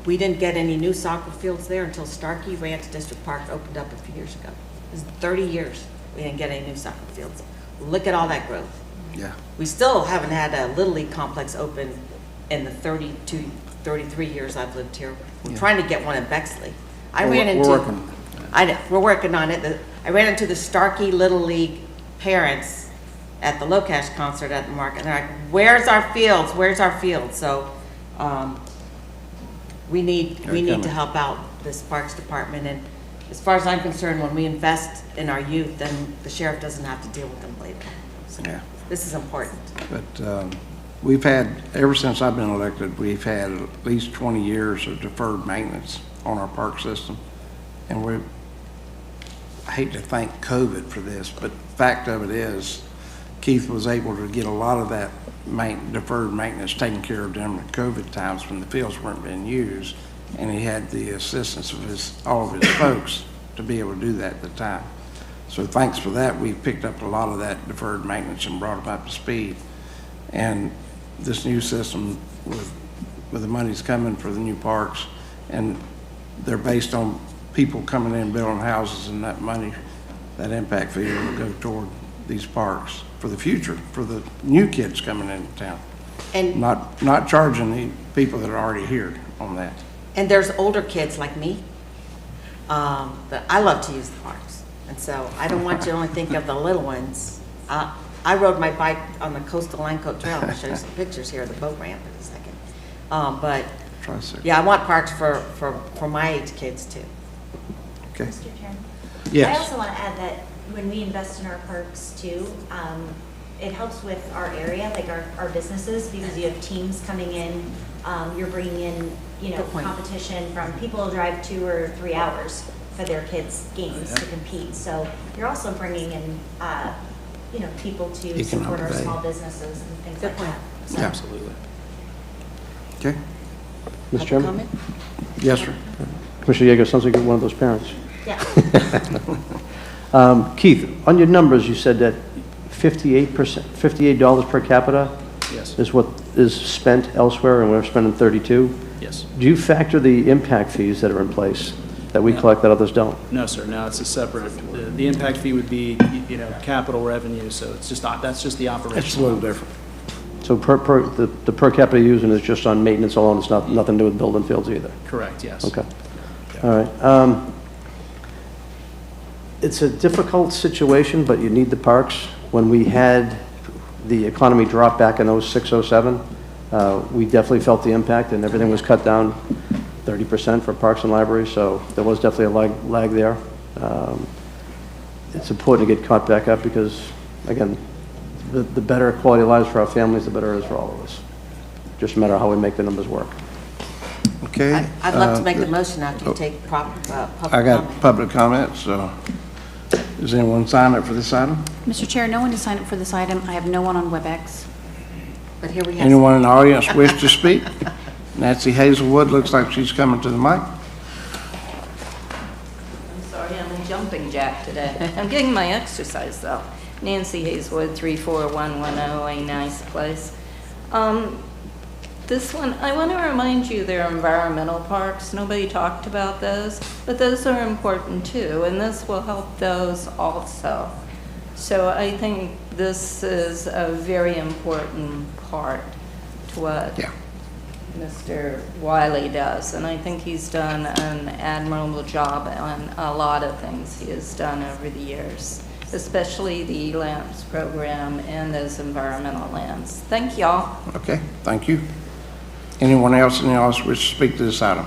we didn't get any new soccer fields there until Starkey Ranch District Park opened up a few years ago. It's 30 years we didn't get any new soccer fields. Look at all that growth. Yeah. We still haven't had a Little League complex open in the 32, 33 years I've lived here. We're Yeah. trying to get one in Bexley. We're working on I know, we're working on it. I ran into the Starkey Little League parents at the Locash concert at the market, and they're like, where's our fields? Where's our fields? So, we need to help out this Parks Department, and as far as I'm concerned, when we invest in our youth, then the sheriff doesn't have to deal with them later. So Yeah. this is important. But we've had, ever since I've been elected, we've had at least 20 years of deferred maintenance on our park system. And I hate to thank COVID for this, but the fact of it is, Keith was able to get a lot of that deferred maintenance taken care of during the COVID times when the fields weren't being used. And he had the assistance of all of his folks to be able to do that at the time. So thanks for that, we picked up a lot of that deferred maintenance and brought them up to speed. And this new system with the money's coming for the new parks, and they're based on people coming in building houses, and that money, that impact fee will go toward these parks for the future, for the new kids coming into town. And Not charging the people that are already here on that. And there's older kids like me, that I love to use the parks. And so I don't want you to only think of the little ones. I rode my bike on the Coastal Line Coat Trail. I'll show you some pictures here of the boat ramp in a second. But yeah, I want parks for my age kids too. Okay. Mr. Chairman? Yes. I also want to add that when we invest in our parks too, it helps with our area, like our businesses, because you have teams coming in, you're bringing in, Good point. competition from people who drive 2 or 3 hours for their kids' games to compete. So you're also bringing in, people to support our Economic small value. businesses and things Good like point. that. So- Yeah. Absolutely. Okay. Mr. Chairman? Comment? Yes, sir. Commissioner Yeager, sounds like you're one of those parents. Yeah. Keith, on your numbers, you said that 58% per capita Yes. is what is spent elsewhere, and we're spending 32. Yes. Do you factor the impact fees that are in place that we collect that others don't? No, sir, no, it's a separate, the impact fee would be, capital revenue, so it's just, that's just the operation. It's a little different. So the per capita using is just on maintenance alone, it's nothing to do with building fields either? Correct, yes. Okay. All right. It's a difficult situation, but you need the parks. When we had the economy drop back in 06, 07, we definitely felt the impact, and everything was cut down 30% for parks and libraries, so there was definitely a lag there. It's important to get caught back up because, again, the better quality of lives for our families, the better it is for all of us. Just a matter of how we make the numbers work. Okay. I'd love to make the motion after you take public I got comment. public comments, so does anyone sign up for this item? Mr. Chair, no one has signed up for this item. I have no one on WebEx. But here we have. Anyone in the audience wish to speak? Nancy Hazelwood, looks like she's coming to the mic. I'm sorry, I'm a jumping jack today. I'm getting my exercise, though. Nancy Hazelwood, 34110, A Nice Place. This one, I want to remind you, they're environmental parks. Nobody talked about those, but those are important too, and this will help those also. So I think this is a very important part to what Mr. Wiley does, and I think he's done an admirable job on a lot of things he has done over the years, especially the lands program and those environmental lands. Thank y'all. Okay, thank you. Anyone else in the audience wish to speak to this item?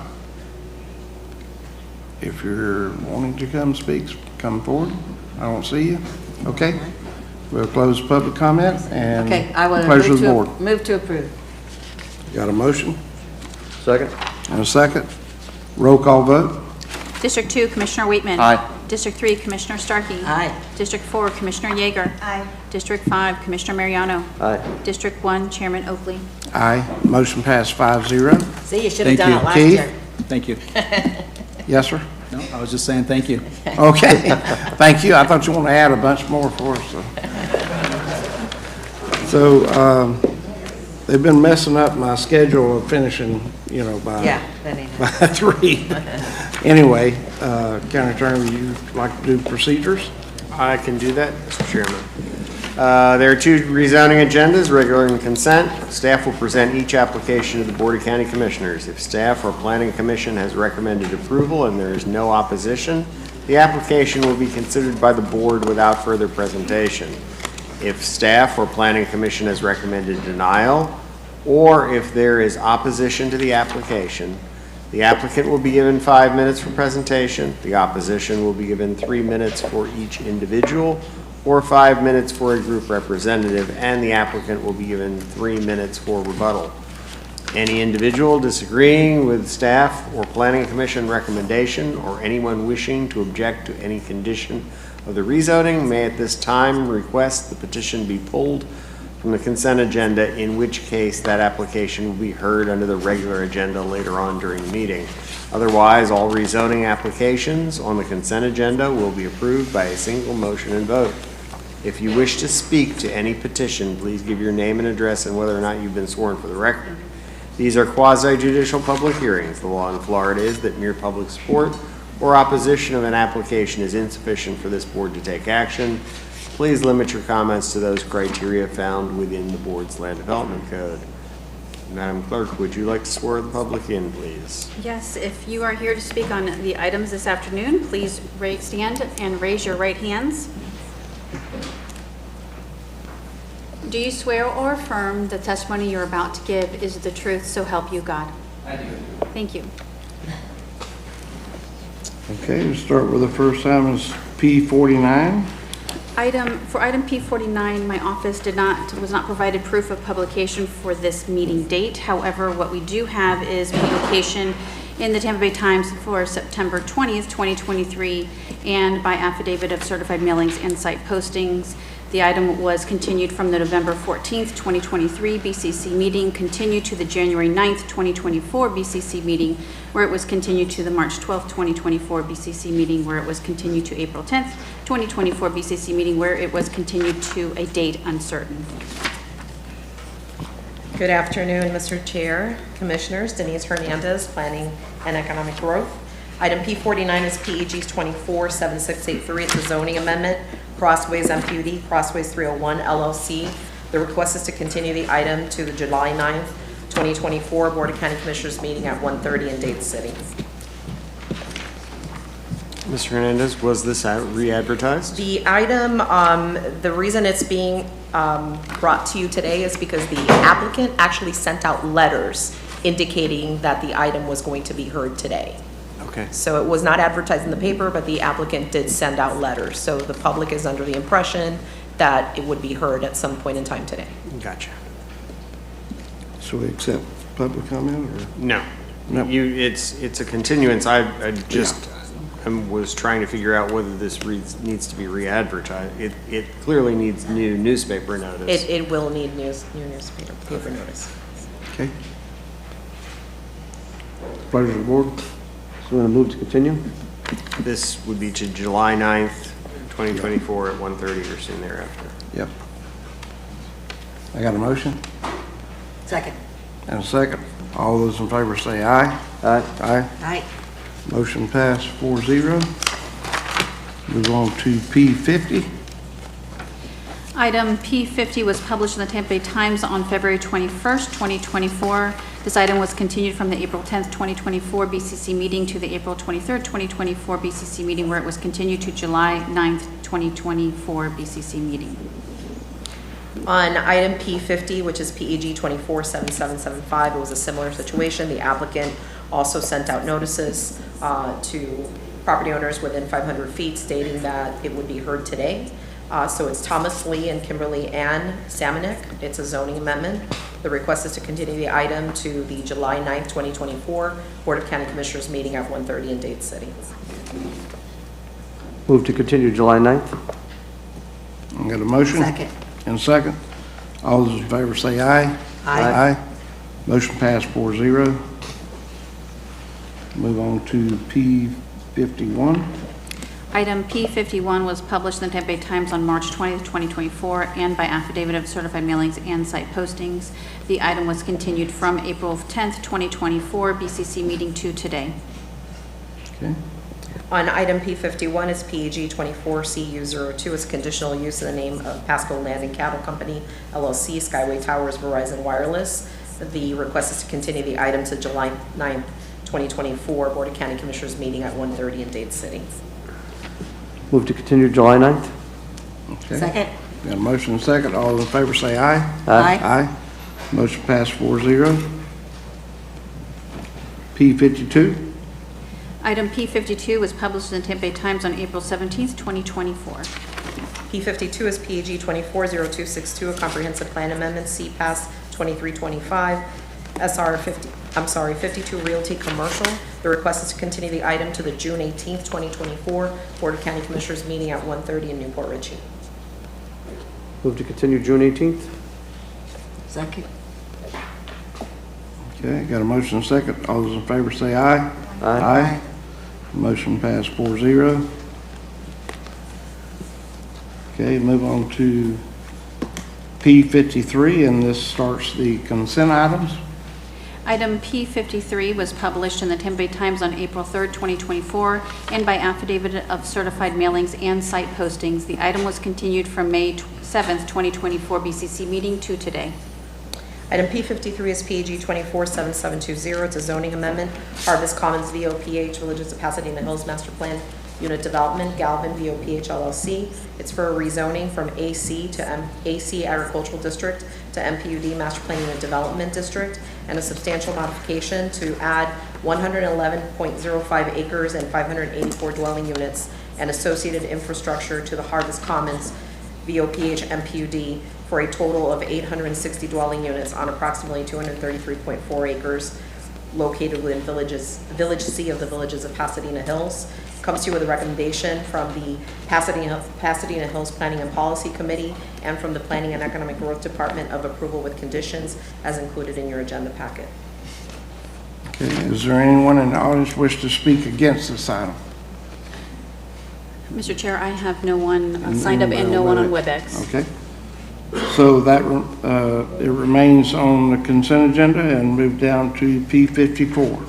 If you're wanting to come speak, come forward. I don't see you. Okay, we'll close public comment and Okay, I will pleasure of the board. move to approve. Got a motion Second? and a second. Roll call vote. District 2, Commissioner Waitman. Aye. District 3, Commissioner Starkey. Aye. District 4, Commissioner Yeager. Aye. District 5, Commissioner Mariano. Aye. District 1, Chairman Oakley. Aye. Motion passed 5-0. See, you should have Thank done you. it last Keith? year. Thank you. Yes, sir. No, I was just saying thank you. Okay, thank you. I thought you wanted to add a bunch more for us, so. They've been messing up my schedule of finishing, by Yeah, that ain't it. by 3. Anyway, County Attorney, would you like to do procedures? I can do that, Mr. Chairman. There are two rezoning agendas, regular and consent. Staff will present each application to the Board of County Commissioners. If staff or Planning Commission has recommended approval and there is no opposition, the application will be considered by the board without further presentation. If staff or Planning Commission has recommended denial, or if there is opposition to the application, the applicant will be given 5 minutes for presentation. The opposition will be given 3 minutes for each individual, or 5 minutes for a group representative, and the applicant will be given 3 minutes for rebuttal. Any individual disagreeing with staff or Planning Commission recommendation, or anyone wishing to object to any condition of the rezoning may at this time request the petition be pulled from the consent agenda, in which case that application will be heard under the regular agenda later on during the meeting. Otherwise, all rezoning applications on the consent agenda will be approved by a single motion and vote. If you wish to speak to any petition, please give your name and address and whether or not you've been sworn for the record. These are quasi-judicial public hearings. The law in Florida is that mere public support or opposition of an application is insufficient for this board to take action. Please limit your comments to those criteria found within the board's land development code. Madam Clerk, would you like to swear the public in, please? Yes, if you are here to speak on the items this afternoon, please stand and raise your right hands. Do you swear or affirm the testimony you're about to give is the truth, so help you God? I do. Thank you. Okay, we'll start with the first item is P49. For item P49, my office was not provided proof of publication for this meeting date. However, what we do have is publication in the Tampa Bay Times for September 20th, 2023, and by affidavit of certified mailings and site postings. The item was continued from the November 14th, 2023 BCC meeting, continued to the January 9th, 2024 BCC meeting, where it was continued to the March 12th, 2024 BCC meeting, where it was continued to April 10th, 2024 BCC meeting, where it was continued to a date uncertain. Good afternoon, Mr. Chair, Commissioners. Denise Hernandez, Planning and Economic Growth. Item P49 is PEG 247683. It's a zoning amendment. Crossways MPUD, Crossways 301 LLC. The request is to continue the item to the July 9th, 2024 Board of County Commissioners meeting at 1:30 in Dade City. Mr. Hernandez, was this re-advertised? The item, the reason it's being brought to you today is because the applicant actually sent out letters indicating that the item was going to be heard today. Okay. So it was not advertised in the paper, but the applicant did send out letters. So the public is under the impression that it would be heard at some point in time today. Gotcha. So we accept public comment or? No. No. It's a continuance. I was trying to figure out whether this needs to be re-advertised. It clearly needs new newspaper notice. It will need new newspaper paper notice. Okay. Pleasure of the board. So we're going to move to continue? This would be to July 9th, 2024 at 1:30 or soon thereafter. Yep. I got a motion Second. and a second. All those in favor say aye. Aye. Aye. Aye. Motion passed 4-0. Move on to P50. Item P50 was published in the Tampa Bay Times on February 21st, 2024. This item was continued from the April 10th, 2024 BCC meeting to the April 23rd, 2024 BCC meeting, where it was continued to July 9th, 2024 BCC meeting. On item P50, which is PEG 247775, it was a similar situation. The applicant also sent out notices to property owners within 500 feet stating that it would be heard today. So it's Thomas Lee and Kimberly Ann Samanek. It's a zoning amendment. The request is to continue the item to the July 9th, 2024 Board of County Commissioners meeting at 1:30 in Dade City. Move to continue July 9th? I got a motion? Second. And a second. All those in favor say aye. Aye. Aye. Motion passed 4-0. Move on to P51. Item P51 was published in the Tampa Bay Times on March 20th, 2024, and by affidavit of certified mailings and site postings. The item was continued from April 10th, 2024 BCC meeting to today. Okay. On item P51 is PEG 24CU02, is conditional use in the name of Pasco Land and Cattle Company, LLC, Skyway Towers, Verizon Wireless. The request is to continue the item to July 9th, 2024, Board of County Commissioners meeting at 1:30 in Dade City. Move to continue July 9th. Okay. Second. Got a motion and a second. All those in favor say aye. Aye. Aye. Motion passed 4-0. P52. Item P52 was published in the Tampa Bay Times on April 17th, 2024. P52 is PEG 240262, a comprehensive plan amendment, CPAS 2325, SR 52 Realty Commercial. The request is to continue the item to the June 18th, 2024 Board of County Commissioners meeting at 1:30 in Newport Richey. Move to continue June 18th. Second. Okay, got a motion and a second. All those in favor say aye. Aye. Motion passed 4-0. Okay, move on to P53, and this starts the consent items. Item P53 was published in the Tampa Bay Times on April 3rd, 2024, and by affidavit of certified mailings and site postings. The item was continued from May 7th, 2024 BCC meeting to today. Item P53 is PAG 247720. It's a zoning amendment. Harvest Commons VOPH, Villages of Pasadena Hills Master Plan Unit Development, Galvin VOPH LLC. It's for a rezoning from AC to AC Agricultural District to MPUD Master Plan Unit Development District, and a substantial modification to add 111.05 acres and 584 dwelling units and associated infrastructure to the Harvest Commons VOPH MPUD for a total of 860 dwelling units on approximately 233.4 acres located within Village C of the Villages of Pasadena Hills. Comes to you with a recommendation from the Pasadena Hills Planning and Policy Committee and from the Planning and Economic Growth Department of approval with conditions as included in your agenda packet. Okay, is there anyone in the audience wish to speak against this item? Mr. Chair, I have no one signed up and no one on WebEx. Okay. So that it remains on the consent agenda and move down to P54.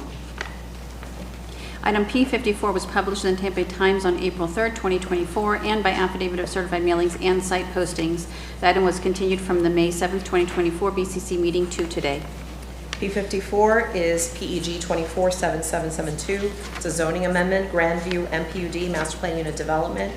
Item P54 was published in the Tampa Bay Times on April 3rd, 2024, and by affidavit of certified mailings and site postings. The item was continued from the May 7th, 2024 BCC meeting to today. P54 is PEG 247772. It's a zoning amendment, Grandview MPUD Master Plan Unit Development,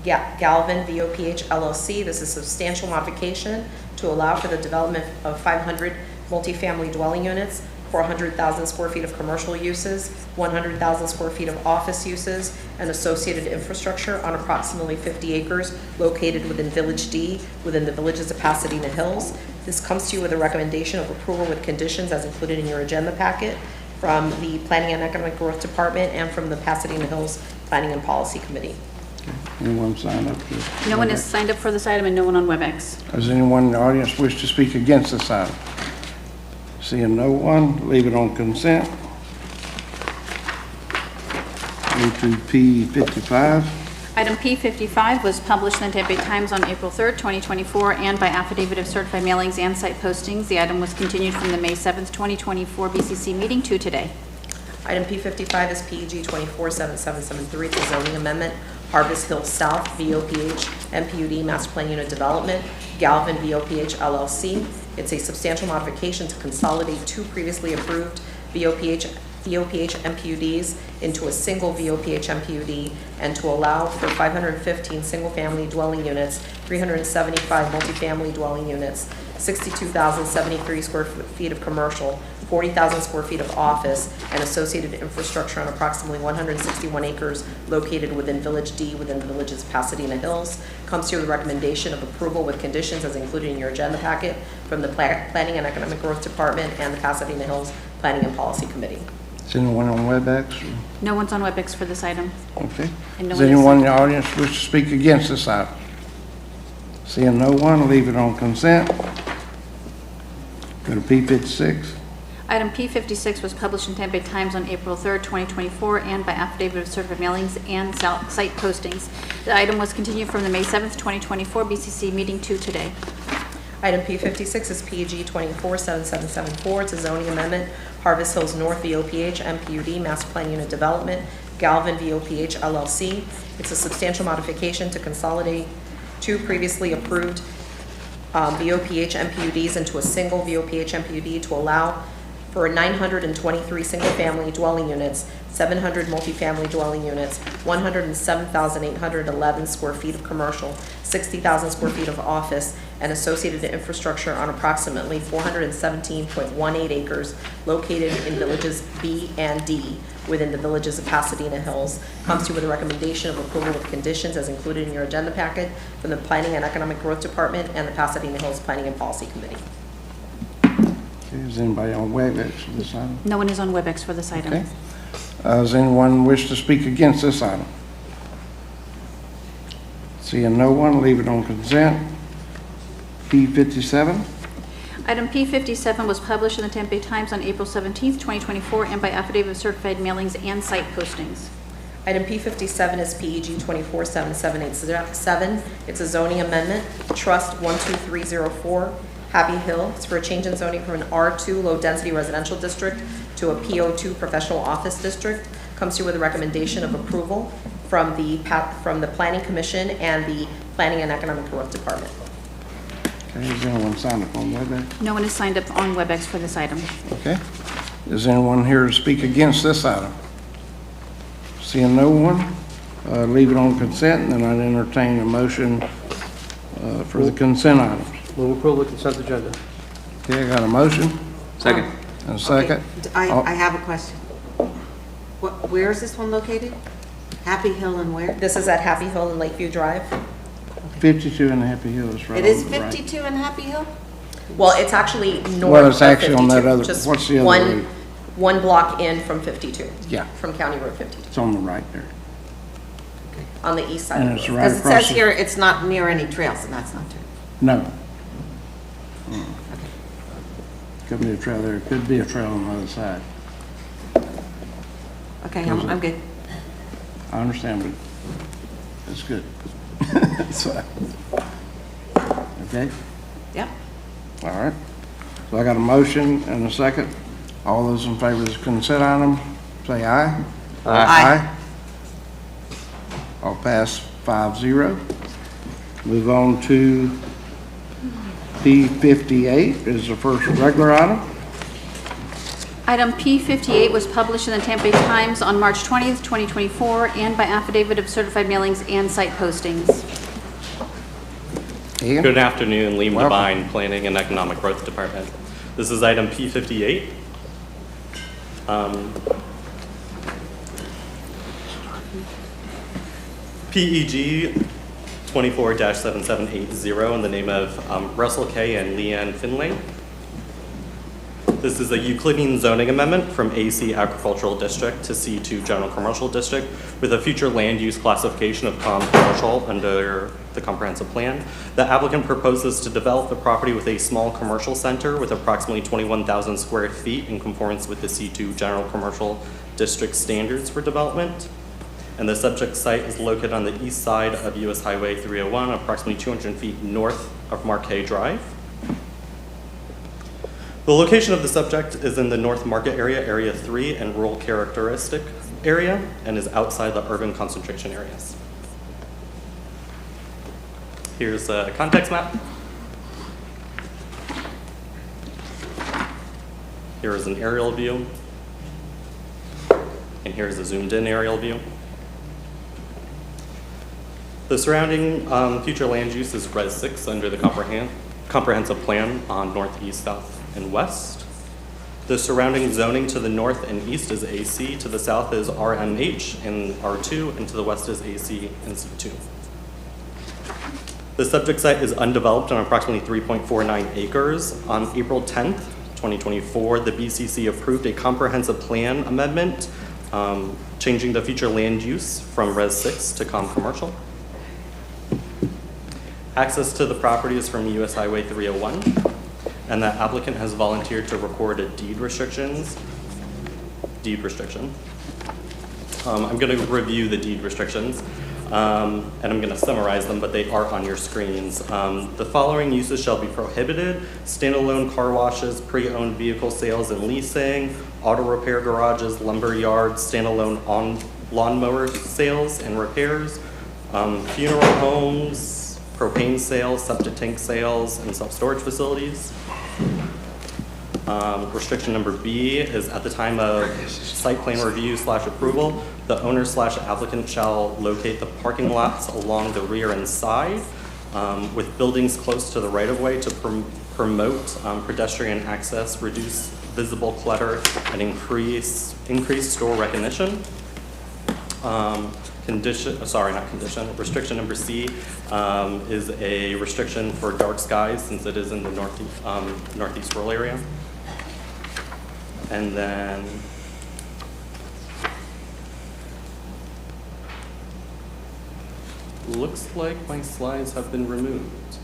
Galvin VOPH LLC. This is substantial modification to allow for the development of 500 multifamily dwelling units, 400,000 square feet of commercial uses, 100,000 square feet of office uses, and associated infrastructure on approximately 50 acres located within Village D, within the Villages of Pasadena Hills. This comes to you with a recommendation of approval with conditions as included in your agenda packet from the Planning and Economic Growth Department and from the Pasadena Hills Planning and Policy Committee. Anyone sign up? No one has signed up for this item and no one on WebEx. Does anyone in the audience wish to speak against this item? Seeing no one, leave it on consent. Move to P55. Item P55 was published in the Tampa Bay Times on April 3rd, 2024, and by affidavit of certified mailings and site postings. The item was continued from the May 7th, 2024 BCC meeting to today. Item P55 is PEG 247773. It's a zoning amendment, Harvest Hills South VOPH MPUD Master Plan Unit Development, Galvin VOPH LLC. It's a substantial modification to consolidate two previously approved VOPH MPUDs into a single VOPH MPUD and to allow for 515 single-family dwelling units, 375 multifamily dwelling units, 62,073 square feet of commercial, 40,000 square feet of office, and associated infrastructure on approximately 161 acres located within Village D within the Villages of Pasadena Hills. Comes to you with a recommendation of approval with conditions as included in your agenda packet from the Planning and Economic Growth Department and the Pasadena Hills Planning and Policy Committee. Is anyone on WebEx? No one's on WebEx for this item. Okay. And no Does one anyone in has the audience wish to speak against this item? Seeing no one, leave it on consent. Go to P56. Item P56 was published in Tampa Bay Times on April 3rd, 2024, and by affidavit of certified mailings and site postings. The item was continued from the May 7th, 2024 BCC meeting to today. Item P56 is PEG 247774. It's a zoning amendment, Harvest Hills North VOPH MPUD Master Plan Unit Development, Galvin VOPH LLC. It's a substantial modification to consolidate two previously approved VOPH MPUDs into a single VOPH MPUD to allow for 923 single-family dwelling units, 700 multifamily dwelling units, 107,811 square feet of commercial, 60,000 square feet of office, and associated infrastructure on approximately 417.18 acres located in villages B and D within the villages of Pasadena Hills. Comes to you with a recommendation of approval with conditions as included in your agenda packet from the Planning and Economic Growth Department and the Pasadena Hills Planning and Policy Committee. Is anybody on WebEx for this item? No one is on WebEx for this item. Okay. Does anyone wish to speak against this item? Seeing no one, leave it on consent. P57. Item P57 was published in the Tampa Bay Times on April 17th, 2024, and by affidavit of certified mailings and site postings. Item P57 is PEG 247787. It's a zoning amendment, Trust 12304, Happy Hill. It's for a change in zoning from an R2 low-density residential district to a PO2 professional office district. Comes to you with a recommendation of approval from the Planning Commission and the Planning and Economic Growth Department. Okay, has anyone signed up on WebEx? No one is signed up on WebEx for this item. Okay. Is anyone here to speak against this item? Seeing no one, leave it on consent, and then I'd entertain a motion for the consent items. Move approval of consent agenda. Okay, I got a motion Second. and a second. I have a question. Where is this one located? Happy Hill and where? This is at Happy Hill and Lakeview Drive. 52 and Happy Hill is right. It is on the right. 52 in Happy Hill? Well, it's actually north Well, it's of actually on that 52, other, just what's the other one, route? one block in from 52, Yeah, from County Road 52, it's on the right there. on the east side And of it's the road. right Because it across. says here it's not near any trails, and that's not true. No. Could be a trail there, could be a trail on the other side. Okay, I'm good. I understand, but it's good. So, okay, Yep. all right. So I got a motion and a second. All those in favor of this consent item, say aye. Aye. I'll pass 5-0. Move on to P58 is the first regular item. Item P58 was published in the Tampa Bay Times on March 20th, 2024, and by affidavit of certified mailings and site postings. Ian? Good afternoon, Liam Welcome. Devine, Planning and Economic Growth Department. This is item P58. PEG 24-7780 in the name of Russell K. and Leanne Finlay. This is a Euclidean zoning amendment from AC Agricultural District to C2 General Commercial District with a future land use classification of commercial under the comprehensive plan. The applicant proposes to develop the property with a small commercial center with approximately 21,000 square feet in conformance with the C2 General Commercial District standards for development. And the subject site is located on the east side of US Highway 301, approximately 200 feet north of Marquet Drive. The location of the subject is in the North Market area, Area 3, and rural characteristic area, and is outside the urban concentration areas. Here's a context map. Here is an aerial view. And here's a zoomed in aerial view. The surrounding future land use is Res 6 under the comprehensive plan on northeast, south, and west. The surrounding zoning to the north and east is AC, to the south is RMH and R2, and to the west is AC and C2. The subject site is undeveloped on approximately 3.49 acres. On April 10th, 2024, the BCC approved a comprehensive plan amendment changing the future land use from Res 6 to Com Commercial. Access to the property is from US Highway 301, and the applicant has volunteered to record a deed restriction. I'm going to review the deed restrictions, and I'm going to summarize them, but they are on your screens. The following uses shall be prohibited: standalone car washes, pre-owned vehicle sales and leasing, auto repair garages, lumber yards, standalone lawnmower sales and repairs, funeral homes, propane sales, septic tank sales, and self-storage facilities. Restriction number B is at the time of site plan review / approval, the owner / applicant shall locate the parking lots along the rear and side with buildings close to the right-of-way to promote pedestrian access, reduce visible clutter, and increase store recognition. Restriction number C is a restriction for dark skies since it is in the northeast rural area. And then looks like my slides have been removed.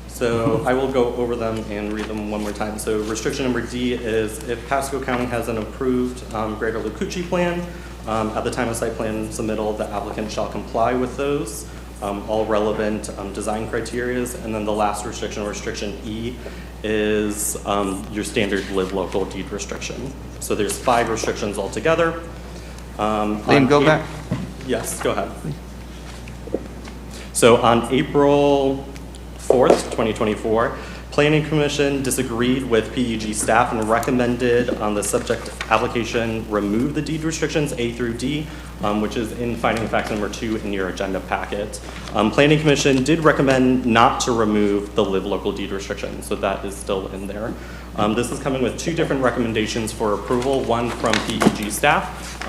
So I will go over them and read them one more time. So restriction number D is if Pasco County has an approved Greater Lucucci plan, at the time of site plan submittal, the applicant shall comply with those, all relevant design criterias. And then the last restriction, restriction E, is your standard live local deed restriction. So there's 5 restrictions altogether. Liam, go back. Yes, go ahead. So on April 4th, 2024, Planning Commission disagreed with PEG staff and recommended on the subject application remove the deed restrictions A through D, which is in finding of fact number 2 in your agenda packet. Planning Commission did recommend not to remove the live local deed restriction, so that is still in there. This is coming with 2 different recommendations for approval, one from PEG staff,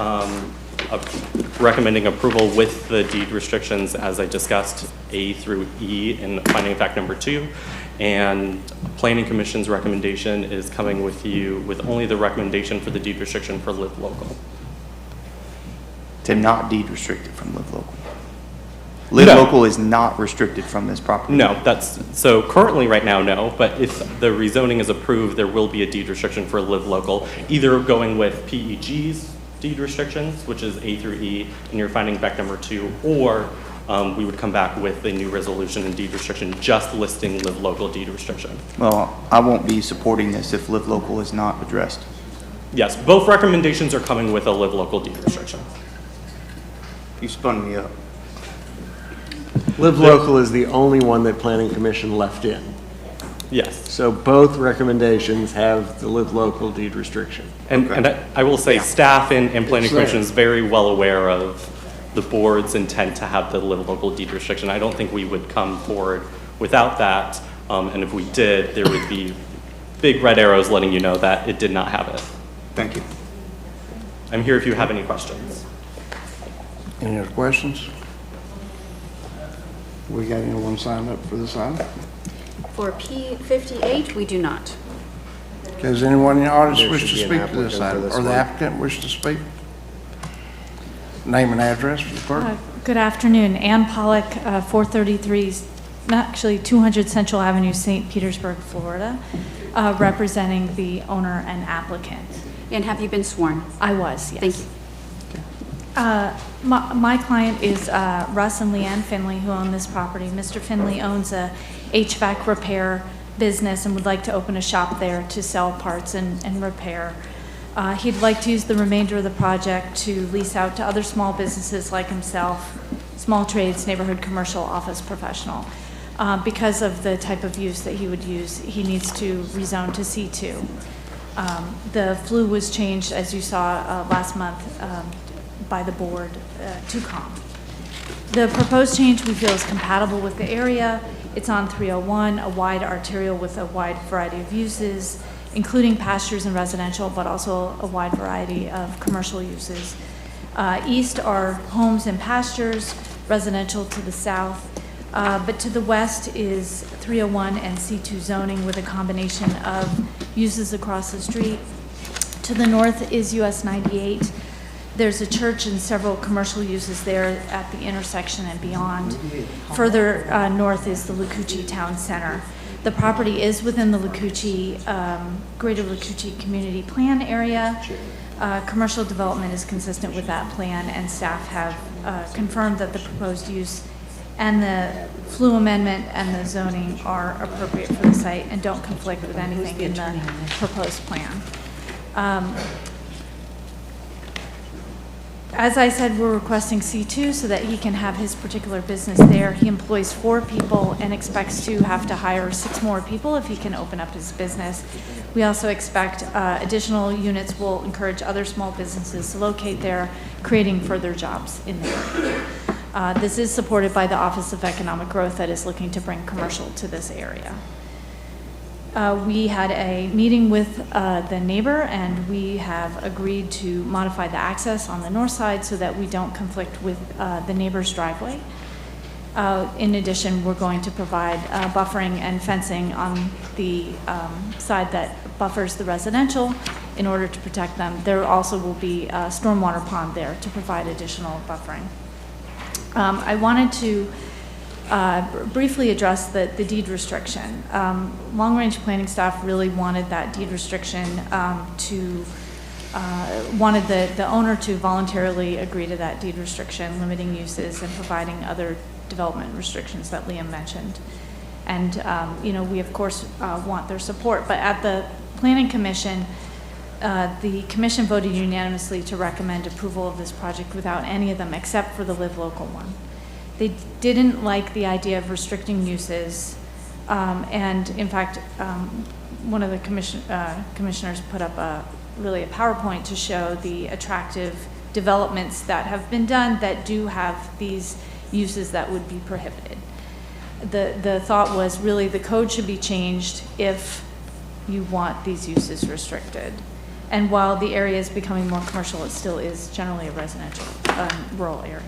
recommending approval with the deed restrictions as I discussed, A through E in finding of fact number 2. And Planning Commission's recommendation is coming with you with only the recommendation for the deed restriction for live local. To not deed restricted from live local. Live local is not restricted from this property. No, so currently right now, no, but if the rezoning is approved, there will be a deed restriction for live local, either going with PEG's deed restrictions, which is A through E, and you're finding back number 2, or we would come back with a new resolution and deed restriction just listing live local deed restriction. Well, I won't be supporting this if live local is not addressed. Yes, both recommendations are coming with a live local deed restriction. You spun me up. Live local is the only one that Planning Commission left in. Yes. So both recommendations have the live local deed restriction. And I will say staff and Planning Commission is very well aware of the board's intent to have the live local deed restriction. I don't think we would come forward without that. And if we did, there would be big red arrows letting you know that it did not have it. Thank you. I'm here if you have any questions. Any other questions? We got anyone signed up for this item? For P58, we do not. Does anyone in the audience There wish to should be an speak to this applicant for item? this Or the one. applicant wish to speak? Name and address for the clerk. Good afternoon. Ann Pollock, 433, actually 200 Central Avenue, St. Petersburg, Florida, representing the owner and applicant. And have you been sworn? I was, yes. Thank you. My client is Russ and Leanne Finley, who own this property. Mr. Finley owns a HVAC repair business and would like to open a shop there to sell parts and repair. He'd like to use the remainder of the project to lease out to other small businesses like himself, small trades, neighborhood commercial, office professional. Because of the type of use that he would use, he needs to rezone to C2. The flu was changed, as you saw last month, by the board to COM. The proposed change we feel is compatible with the area. It's on 301, a wide arterial with a wide variety of uses, including pastures and residential, but also a wide variety of commercial uses. East are homes and pastures, residential to the south, but to the west is 301 and C2 zoning with a combination of uses across the street. To the north is US 98. There's a church and several commercial uses there at the intersection and beyond. Further north is the Lucucci Town Center. The property is within the Lucucci, Greater Lucucci Community Plan area. Commercial development is consistent with that plan, and staff have confirmed that the proposed use and the flu amendment and the zoning are appropriate for the site and don't conflict with anything in the proposed plan. As I said, we're requesting C2 so that he can have his particular business there. He employs 4 people and expects to have to hire 6 more people if he can open up his business. We also expect additional units will encourage other small businesses to locate there, creating further jobs in the area. This is supported by the Office of Economic Growth that is looking to bring commercial to this area. We had a meeting with the neighbor, and we have agreed to modify the access on the north side so that we don't conflict with the neighbor's driveway. In addition, we're going to provide buffering and fencing on the side that buffers the residential in order to protect them. There also will be a stormwater pond there to provide additional buffering. I wanted to briefly address the deed restriction. Long-range planning staff really wanted that deed restriction wanted the owner to voluntarily agree to that deed restriction, limiting uses and providing other development restrictions that Liam mentioned. And, we of course want their support, but at the Planning Commission, the commission voted unanimously to recommend approval of this project without any of them except for the Live Local one. They didn't like the idea of restricting uses, and in fact, one of the commissioners put up a PowerPoint to show the attractive developments that have been done that do have these uses that would be prohibited. The thought was really the code should be changed if you want these uses restricted. And while the area is becoming more commercial, it still is generally a residential, rural area.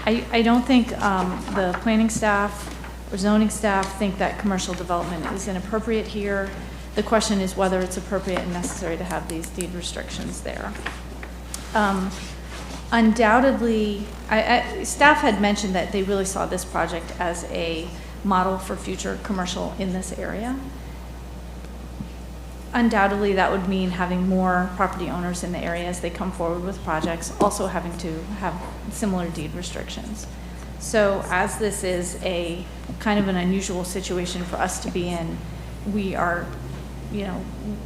I don't think the planning staff or zoning staff think that commercial development is inappropriate here. The question is whether it's appropriate and necessary to have these deed restrictions there. Undoubtedly, staff had mentioned that they really saw this project as a model for future commercial in this area. Undoubtedly, that would mean having more property owners in the area as they come forward with projects, also having to have similar deed restrictions. So as this is a kind of an unusual situation for us to be in, we are,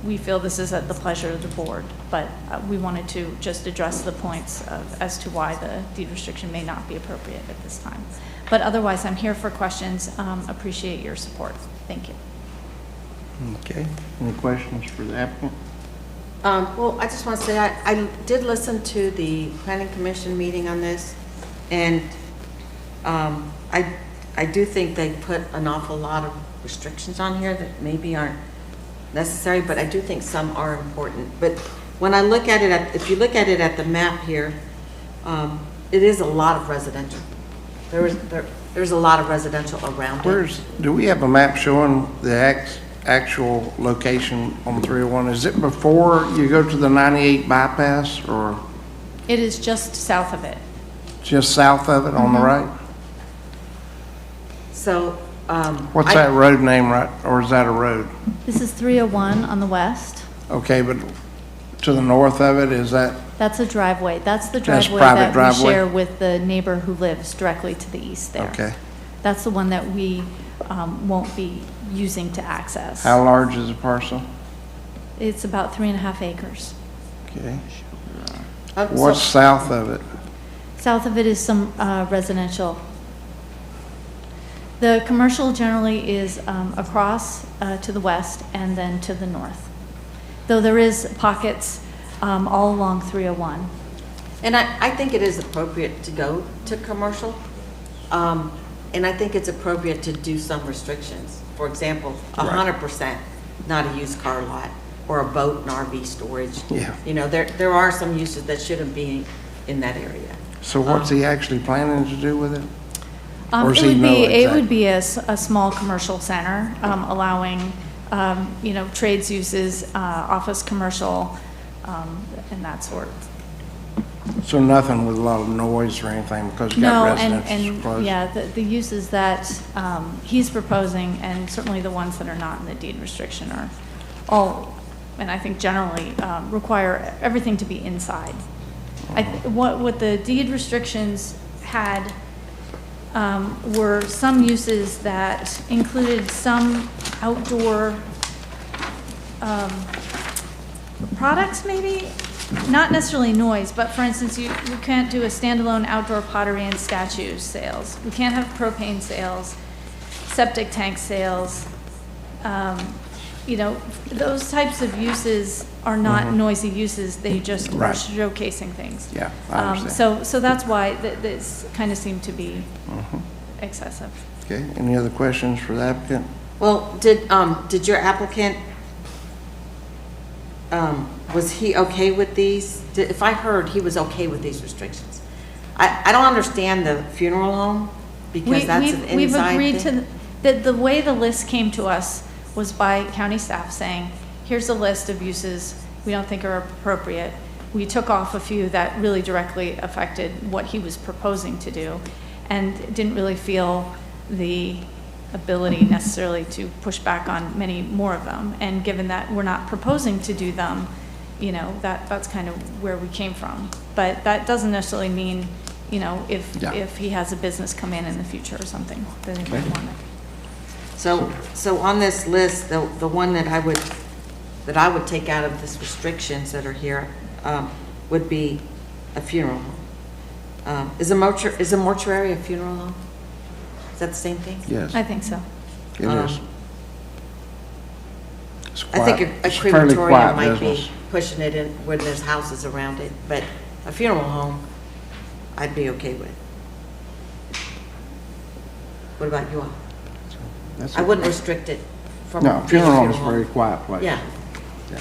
we feel this is at the pleasure of the board, but we wanted to just address the points as to why the deed restriction may not be appropriate at this time. But otherwise, I'm here for questions. Appreciate your support. Thank you. Okay. Any questions for the applicant? Well, I just want to say I did listen to the Planning Commission meeting on this, and I do think they put an awful lot of restrictions on here that maybe aren't necessary, but I do think some are important. But when I look at it, if you look at it at the map here, it is a lot of residential. There's a lot of residential around it. Do we have a map showing the actual location on 301? Is it before you go to the 98 bypass, or? It is just south of it. Just south of it on the right? So, what's that road name, right? Or is that a road? This is 301 on the west. Okay, but to the north of it, is that? That's a driveway. That's the That's driveway private that driveway? we share with the neighbor who lives directly to the east there. Okay. That's the one that we won't be using to access. How large is the parcel? It's about 3.5 acres. Okay. What's south of it? South of it is some residential. The commercial generally is across to the west and then to the north, though there is pockets all along 301. And I think it is appropriate to go to commercial, and I think it's appropriate to do some restrictions. For example, 100% not a used car lot or a boat and RV storage. Yeah. There are some uses that shouldn't be in that area. So what's he actually planning to do with it? It would be a small commercial center, allowing trades uses, office commercial, and that sort. So nothing with a lot of noise or anything, because you got residents close? Yeah, the uses that he's proposing, and certainly the ones that are not in the deed restriction, are all, and I think generally require everything to be inside. What the deed restrictions had were some uses that included some outdoor products, maybe. not necessarily noise, but for instance, you can't do a standalone outdoor pottery and statue sales. We can't have propane sales, septic tank sales. You know, those types of uses are not noisy uses, they just are Right. showcasing things. Yeah, I understand. So that's why this kind of seemed to be excessive. Okay, any other questions for the applicant? Well, did your applicant, was he okay with these? If I heard he was okay with these restrictions. I don't understand the funeral home, because that's an We've inside agreed thing. to, the way the list came to us was by county staff saying, here's a list of uses we don't think are appropriate. We took off a few that really directly affected what he was proposing to do, and didn't really feel the ability necessarily to push back on many more of them. And given that we're not proposing to do them, you know, that's kind of where we came from. But that doesn't necessarily mean, you know, if he has a business come in the future or something, then he might want it. So on this list, the one that I would take out of this restrictions that are here, would be a funeral home. Is a mortuary a funeral home? Is that the same thing? Yes. I think so. It is. It's I think quiet. a It's fairly crematorium quiet might business. be pushing it in where there's houses around it, but a funeral home, I'd be okay with. What about you all? That's I wouldn't okay. restrict it from. No, being a funeral home is a home. very quiet place. Yeah. Yeah.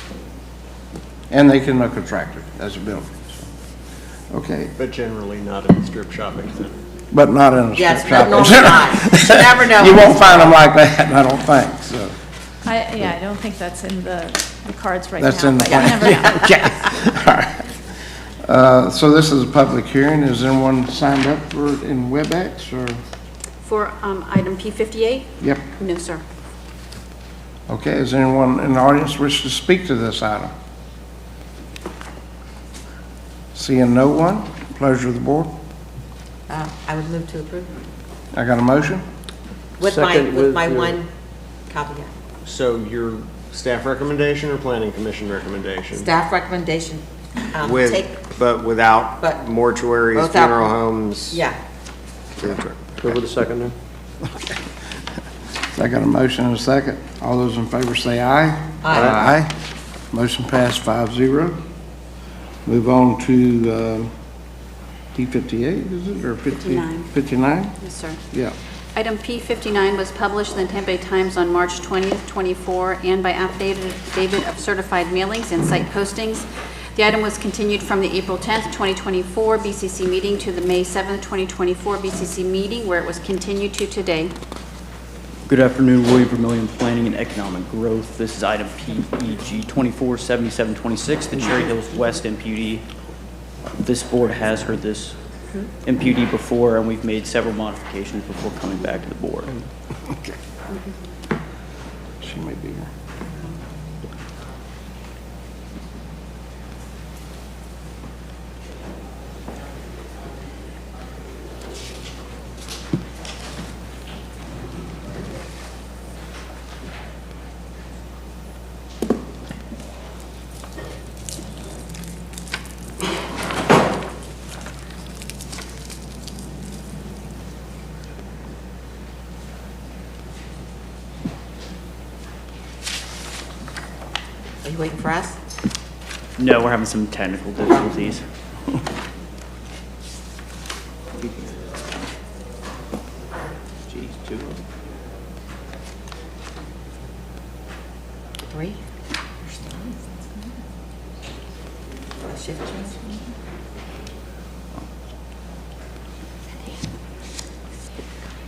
And they can look attractive as a building, so. Okay, But generally not in the strip shopping center. but not in a Yes, strip shopping normally center. not. You never know. You won't find them like that, I don't think, so. I don't think that's in the cards right now. That's in the but you plan. never know. Okay, all right. So this is a public hearing. Is anyone signed up for it in WebEx or? For item P58? Yep. No, sir. Okay, is anyone in the audience wish to speak to this item? Seeing no one, pleasure of the board. I would move to approve. I got a motion? With my one caveat. So your staff recommendation or planning commission recommendation? Staff recommendation, take, But without But mortuaries, without- funeral homes? yeah. Go with the second then. So I got a motion and a second. All those in favor say aye. Aye. Aye. Motion passed 5-0. Move on to P58, is it, or 59. 59? Yes, sir. Yeah. Item P59 was published in the Tampa Bay Times on March 20th, 24, and by affidavit of certified mailings and site postings. The item was continued from the April 10th, 2024 BCC meeting to the May 7th, 2024 BCC meeting, where it was continued to today. Good afternoon, William Vermillion, Planning and Economic Growth. This is item PEG 247726, the Cherry Hills West MPUD. This board has heard this MPUD before, and we've made several modifications before coming back to the board. Okay. She may be here. Are you waiting for us? No, we're having some technical difficulties. Geez, 2 of them. 3? Shift change?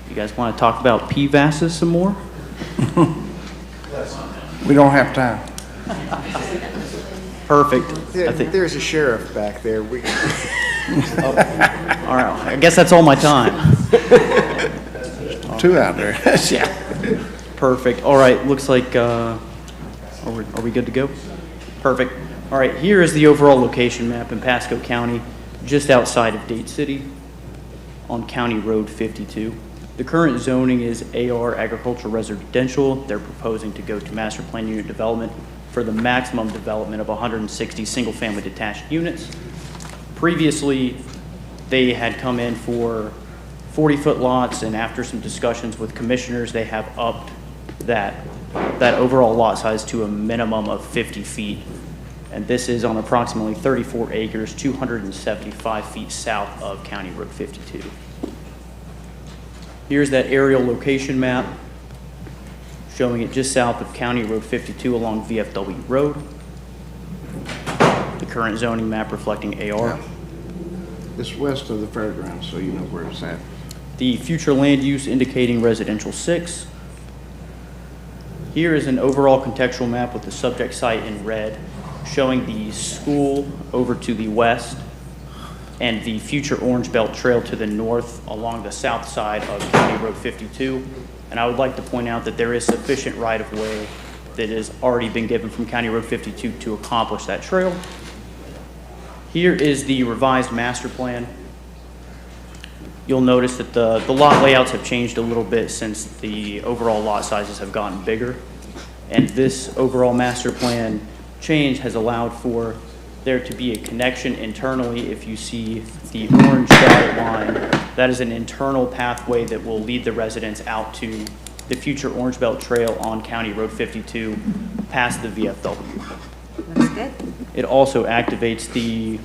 You guys want to talk about PVASs some more? We don't have time. Perfect. I think, There's a sheriff back there. all right, I guess that's all my time. Two out there. Yeah. Perfect. All right, looks like, are we good to go? Perfect. All right, here is the overall location map in Pasco County, just outside of Dade City on County Road 52. The current zoning is AR agricultural residential. They're proposing to go to master plan unit development for the maximum development of 160 single-family detached units. Previously, they had come in for 40-foot lots, and after some discussions with commissioners, they have upped that overall lot size to a minimum of 50 feet. And this is on approximately 34 acres, 275 feet south of County Road 52. Here's that aerial location map showing it just south of County Road 52 along VFW Road. The current zoning map reflecting AR. It's west of the fairgrounds, so you know where it's at. The future land use indicating residential 6. Here is an overall contextual map with the subject site in red, showing the school over to the west and the future Orange Belt Trail to the north along the south side of County Road 52. And I would like to point out that there is sufficient right-of-way that has already been given from County Road 52 to accomplish that trail. Here is the revised master plan. You'll notice that the lot layouts have changed a little bit since the overall lot sizes have gotten bigger. And this overall master plan change has allowed for there to be a connection internally. If you see the orange dotted line, that is an internal pathway that will lead the residents out to the future Orange Belt Trail on County Road 52 past the VFW. Looks good. It also activates the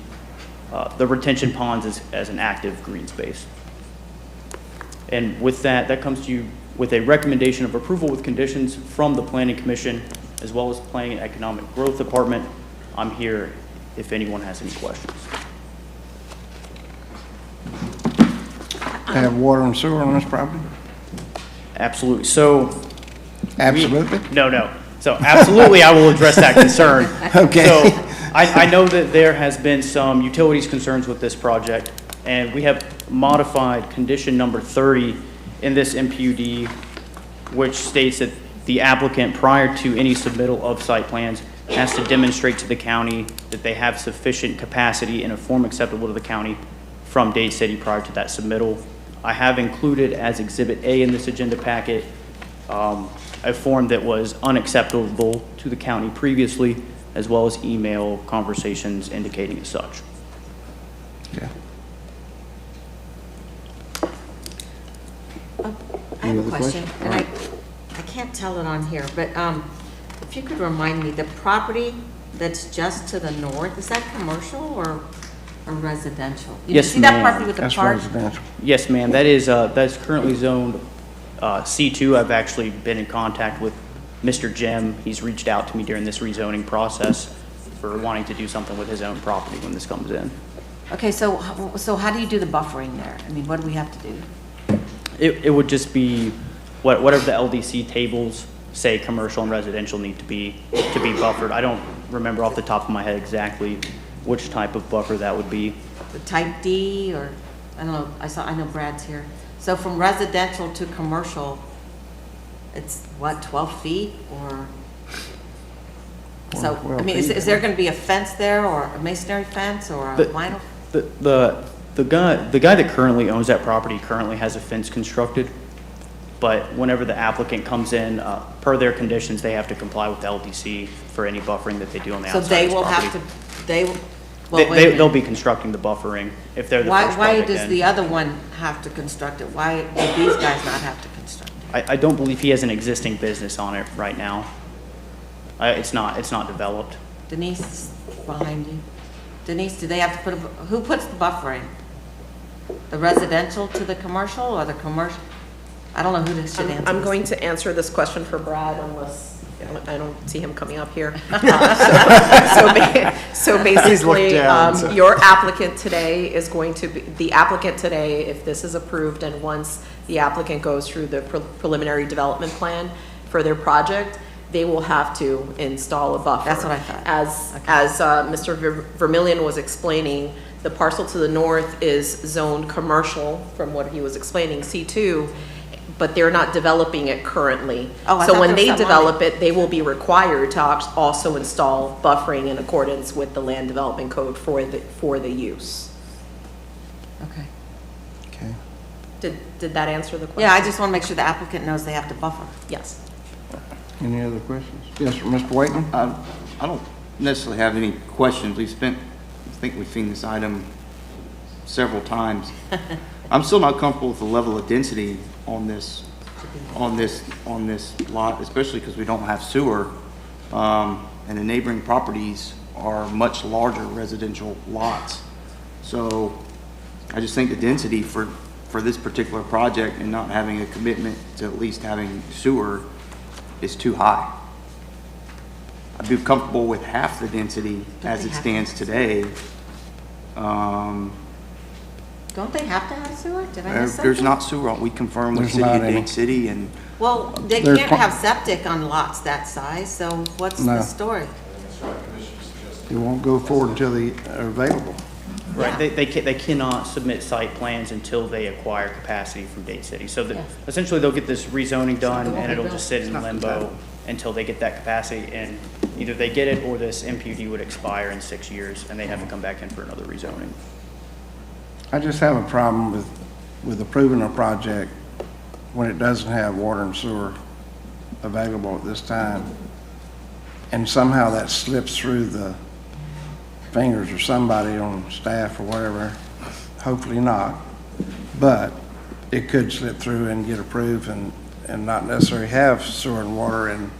retention ponds as an active green space. And with that, that comes to you with a recommendation of approval with conditions from the Planning Commission as well as Planning and Economic Growth Department. I'm here if anyone has any questions. Have water and sewer on this property? Absolutely. So. Absolutely? No. So absolutely, I will address that concern. Okay. So I know that there has been some utilities concerns with this project, and we have modified condition number 30 in this MPUD, which states that the applicant, prior to any submittal of site plans, has to demonstrate to the county that they have sufficient capacity in a form acceptable to the county from Dade City prior to that submittal. I have included as Exhibit A in this agenda packet a form that was unacceptable to the county previously, as well as email conversations indicating as such. Yeah. I have a question, and I can't tell it on here, but if you could remind me, the property that's just to the north, is that commercial or residential? You Yes, see that ma'am. property with the That's park? residential. Yes, ma'am. That is that's currently zoned C2. I've actually been in contact with Mr. Jim. He's reached out to me during this rezoning process for wanting to do something with his own property when this comes in. Okay, so how do you do the buffering there? I mean, what do we have to do? It would just be whatever the LDC tables say commercial and residential need to be buffered. I don't remember off the top of my head exactly which type of buffer that would be. The type D, or, I don't know, I know Brad's here. So from residential to commercial, it's what, 12 feet or? So, I mean, is there going to be a fence there, or a masonry fence, or a vinyl? The guy that currently owns that property currently has a fence constructed, but whenever the applicant comes in, per their conditions, they have to comply with the LDC for any buffering that they do on the outside of So they this will property. have to, well, wait a minute. They'll be constructing the buffering if they're the first Why project does in. the other one have to construct it? Why do these guys not have to construct it? I don't believe he has an existing business on it right now. It's not developed. Denise is behind you. Denise, do they have to put, who puts the buffering? The residential to the commercial, or the commercial? I don't know who this should answer. I'm going to answer this question for Brad unless, I don't see him coming up here. So basically, your applicant today is going to be, the applicant today, if this is approved, and once the applicant goes through the preliminary development plan for their project, they will have to install a buffer. That's what I thought. As Mr. Vermillion was explaining, the parcel to the north is zoned commercial, from what he was explaining, C2, but they're not developing it currently. Oh, I so thought when there was they something develop it, they will be required to also install buffering in accordance with the land development code for the use. Okay. Okay. Did that answer the question? Yeah, I just want to make sure the applicant knows they have to buffer. Yes. Any other questions? Yes, sir, Mr. Waitman? I don't necessarily have any questions. I think we've seen this item several times. I'm still not comfortable with the level of density on this lot, especially because we don't have sewer. And the neighboring properties are much larger residential lots. So I just think the density for this particular project and not having a commitment to at least having sewer is too high. I'd be comfortable with half the density as it stands today. Don't they have to have sewer? Did I miss something? There's not sewer. We confirmed with There's City of not any. Dade City and. Well, they There's can't have septic on lots that size, so what's No. the story? It won't go forward until they are available. Right, they cannot submit site plans until they acquire capacity from Dade City. So essentially, they'll get this rezoning done, and it'll just sit in limbo until they get that capacity, and either they get it or this MPUD would expire in 6 years, and they have to come back in for another rezoning. I just have a problem with approving a project when it doesn't have water and sewer available at this time. And somehow that slips through the fingers of somebody on staff or whatever. Hopefully not. But it could slip through and get approved and not necessarily have sewer and water. And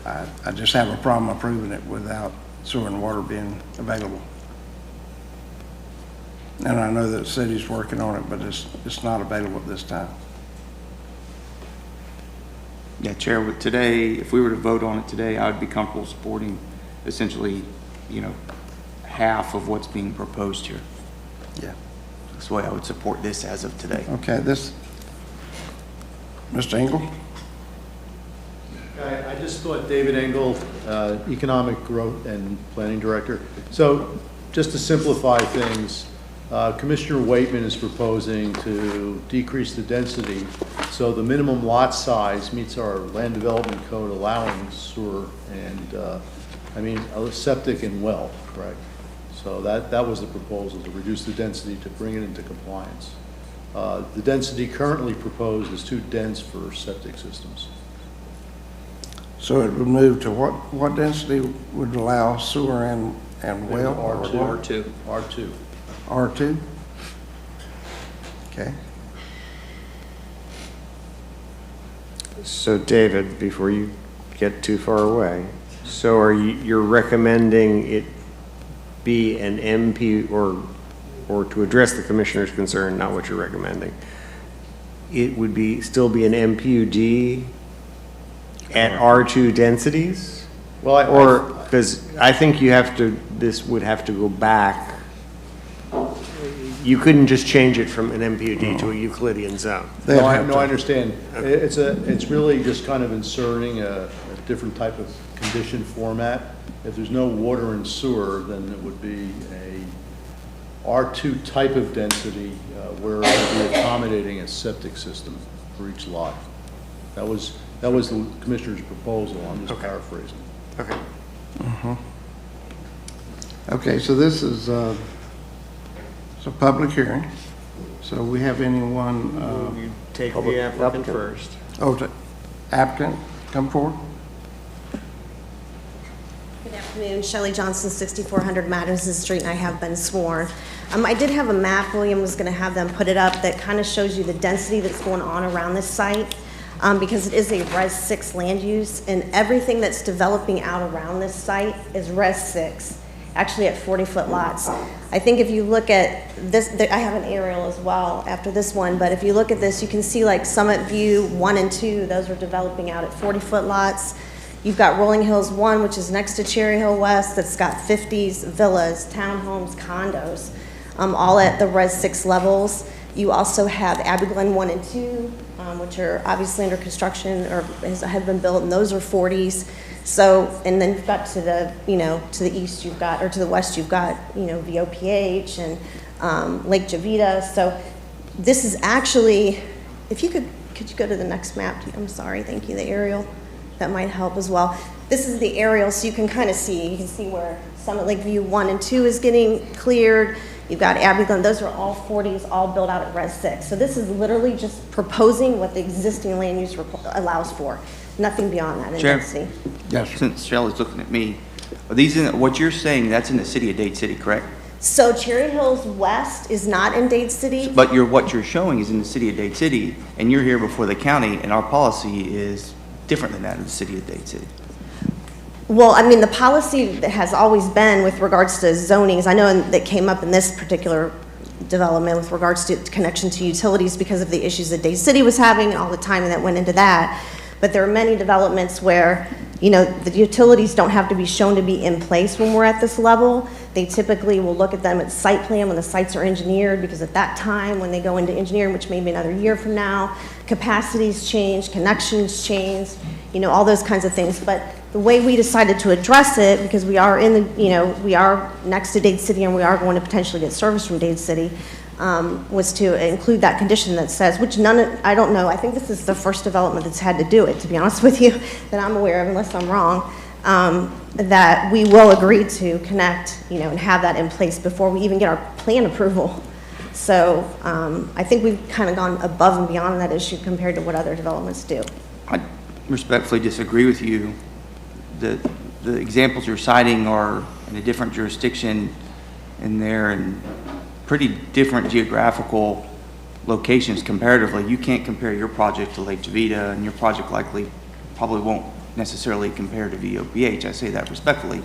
I just have a problem approving it without sewer and water being available. And I know that the city's working on it, but it's not available at this time. Yeah, Chair, with today, if we were to vote on it today, I would be comfortable supporting essentially, half of what's being proposed here. Yeah. That's the way I would support this as of today. Okay, Mr. Engel? I just thought David Engel, Economic Growth and Planning Director. So just to simplify things, Commissioner Waitman is proposing to decrease the density so the minimum lot size meets our land development code allowing sewer and, septic and well, correct? So that was the proposal, to reduce the density to bring it into compliance. The density currently proposed is too dense for septic systems. So it would move to what density would allow sewer and well? R2. R2. R2? Okay. So David, before you get too far away, so you're recommending it be an MP, or to address the commissioner's concern, not what you're recommending, it would still be an MPUD at R2 densities? Well, because I think this would have to go back. You couldn't just change it from an MPUD to a Euclidean zone. No, I understand. It's really just kind of inserting a different type of condition format. If there's no water and sewer, then it would be a R2 type of density where it would be accommodating a septic system for each lot. That was the commissioner's proposal. I'm just paraphrasing. Okay. Okay, so this is it's a public hearing. So we have anyone? You take the applicant first. Applicant, come forward. Good afternoon, Shelley Johnson, 6400 Madison Street, and I have been sworn. I did have a map, William was going to have them put it up, that kind of shows you the density that's going on around this site, because it is a Res 6 land use, and everything that's developing out around this site is Res 6, actually at 40-foot lots. I think if you look at this, I have an aerial as well after this one, but if you look at this, you can see like Summit View 1 and 2, those are developing out at 40-foot lots. You've got Rolling Hills 1, which is next to Cherry Hill West, that's got 50s, villas, townhomes, condos, all at the Res 6 levels. You also have Abbey Glen 1 and 2, which are obviously under construction or have been built, and those are 40s. So, and then you've got to the, to the east you've got, or to the west you've got, VOPH and Lake Javita. So this is actually, if you could you go to the next map? I'm sorry, thank you, the aerial. That might help as well. This is the aerial, so you can kind of see. You can see where Summit Lake View 1 and 2 is getting cleared. You've got Abbey Glen, those are all 40s, all built out at Res 6. So this is literally just proposing what the existing land use allows for, nothing beyond that in Chair? density. Yes, sir. Since Shelley's looking at me, are these in, what you're saying, that's in the city of Dade City, correct? So Cherry Hills West is not in Dade City. But what you're showing is in the city of Dade City, and you're here before the county, and our policy is different than that of the city of Dade City. Well, I mean, the policy that has always been with regards to zonings, I know that came up in this particular development with regards to connection to utilities because of the issues that Dade City was having and all the time that went into that. But there are many developments where, you know, the utilities don't have to be shown to be in place when we're at this level. They typically will look at them at site plan when the sites are engineered, because at that time, when they go into engineering, which may be another year from now, capacities change, connections change, you know, all those kinds of things. But the way we decided to address it, because we are in the, you know, we are next to Dade City and we are going to potentially get service from Dade City, was to include that condition that says, which I don't know, I think this is the first development that's had to do it, to be honest with you, that I'm aware of, unless I'm wrong, that we will agree to connect, you know, and have that in place before we even get our plan approval. So I think we've kind of gone above and beyond that issue compared to what other developments do. I respectfully disagree with you. The examples you're citing are in a different jurisdiction, and they're in pretty different geographical locations comparatively. You can't compare your project to Lake Javita, and your project likely probably won't necessarily compare to VOPH. I say that respectfully.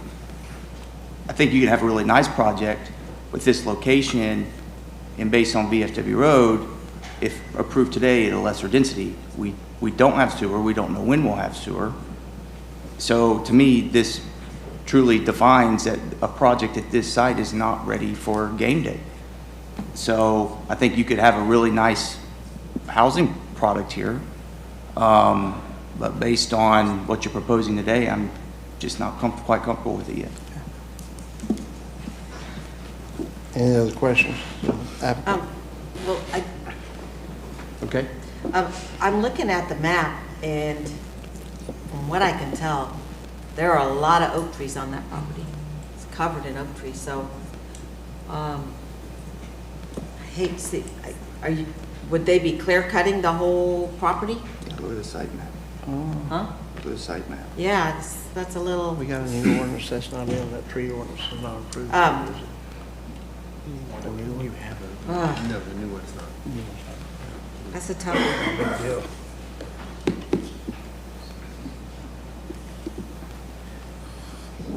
I think you can have a really nice project with this location and based on VFW Road, if approved today at a lesser density. We don't have sewer. We don't know when we'll have sewer. So to me, this truly defines that a project at this site is not ready for game day. So I think you could have a really nice housing product here, but based on what you're proposing today, I'm just not quite comfortable with it yet. Any other questions? Well, Okay. I'm looking at the map, and from what I can tell, there are a lot of oak trees on that property. It's covered in oak trees, so I hate to see, would they be clear cutting the whole property? Go to the site map. Huh? Go to the site map. Yeah, that's a little. We got a new ordinance that's not in, that tree ordinance is not approved. Is it? The new one? No, the new one's not. That's a tough one. Big deal.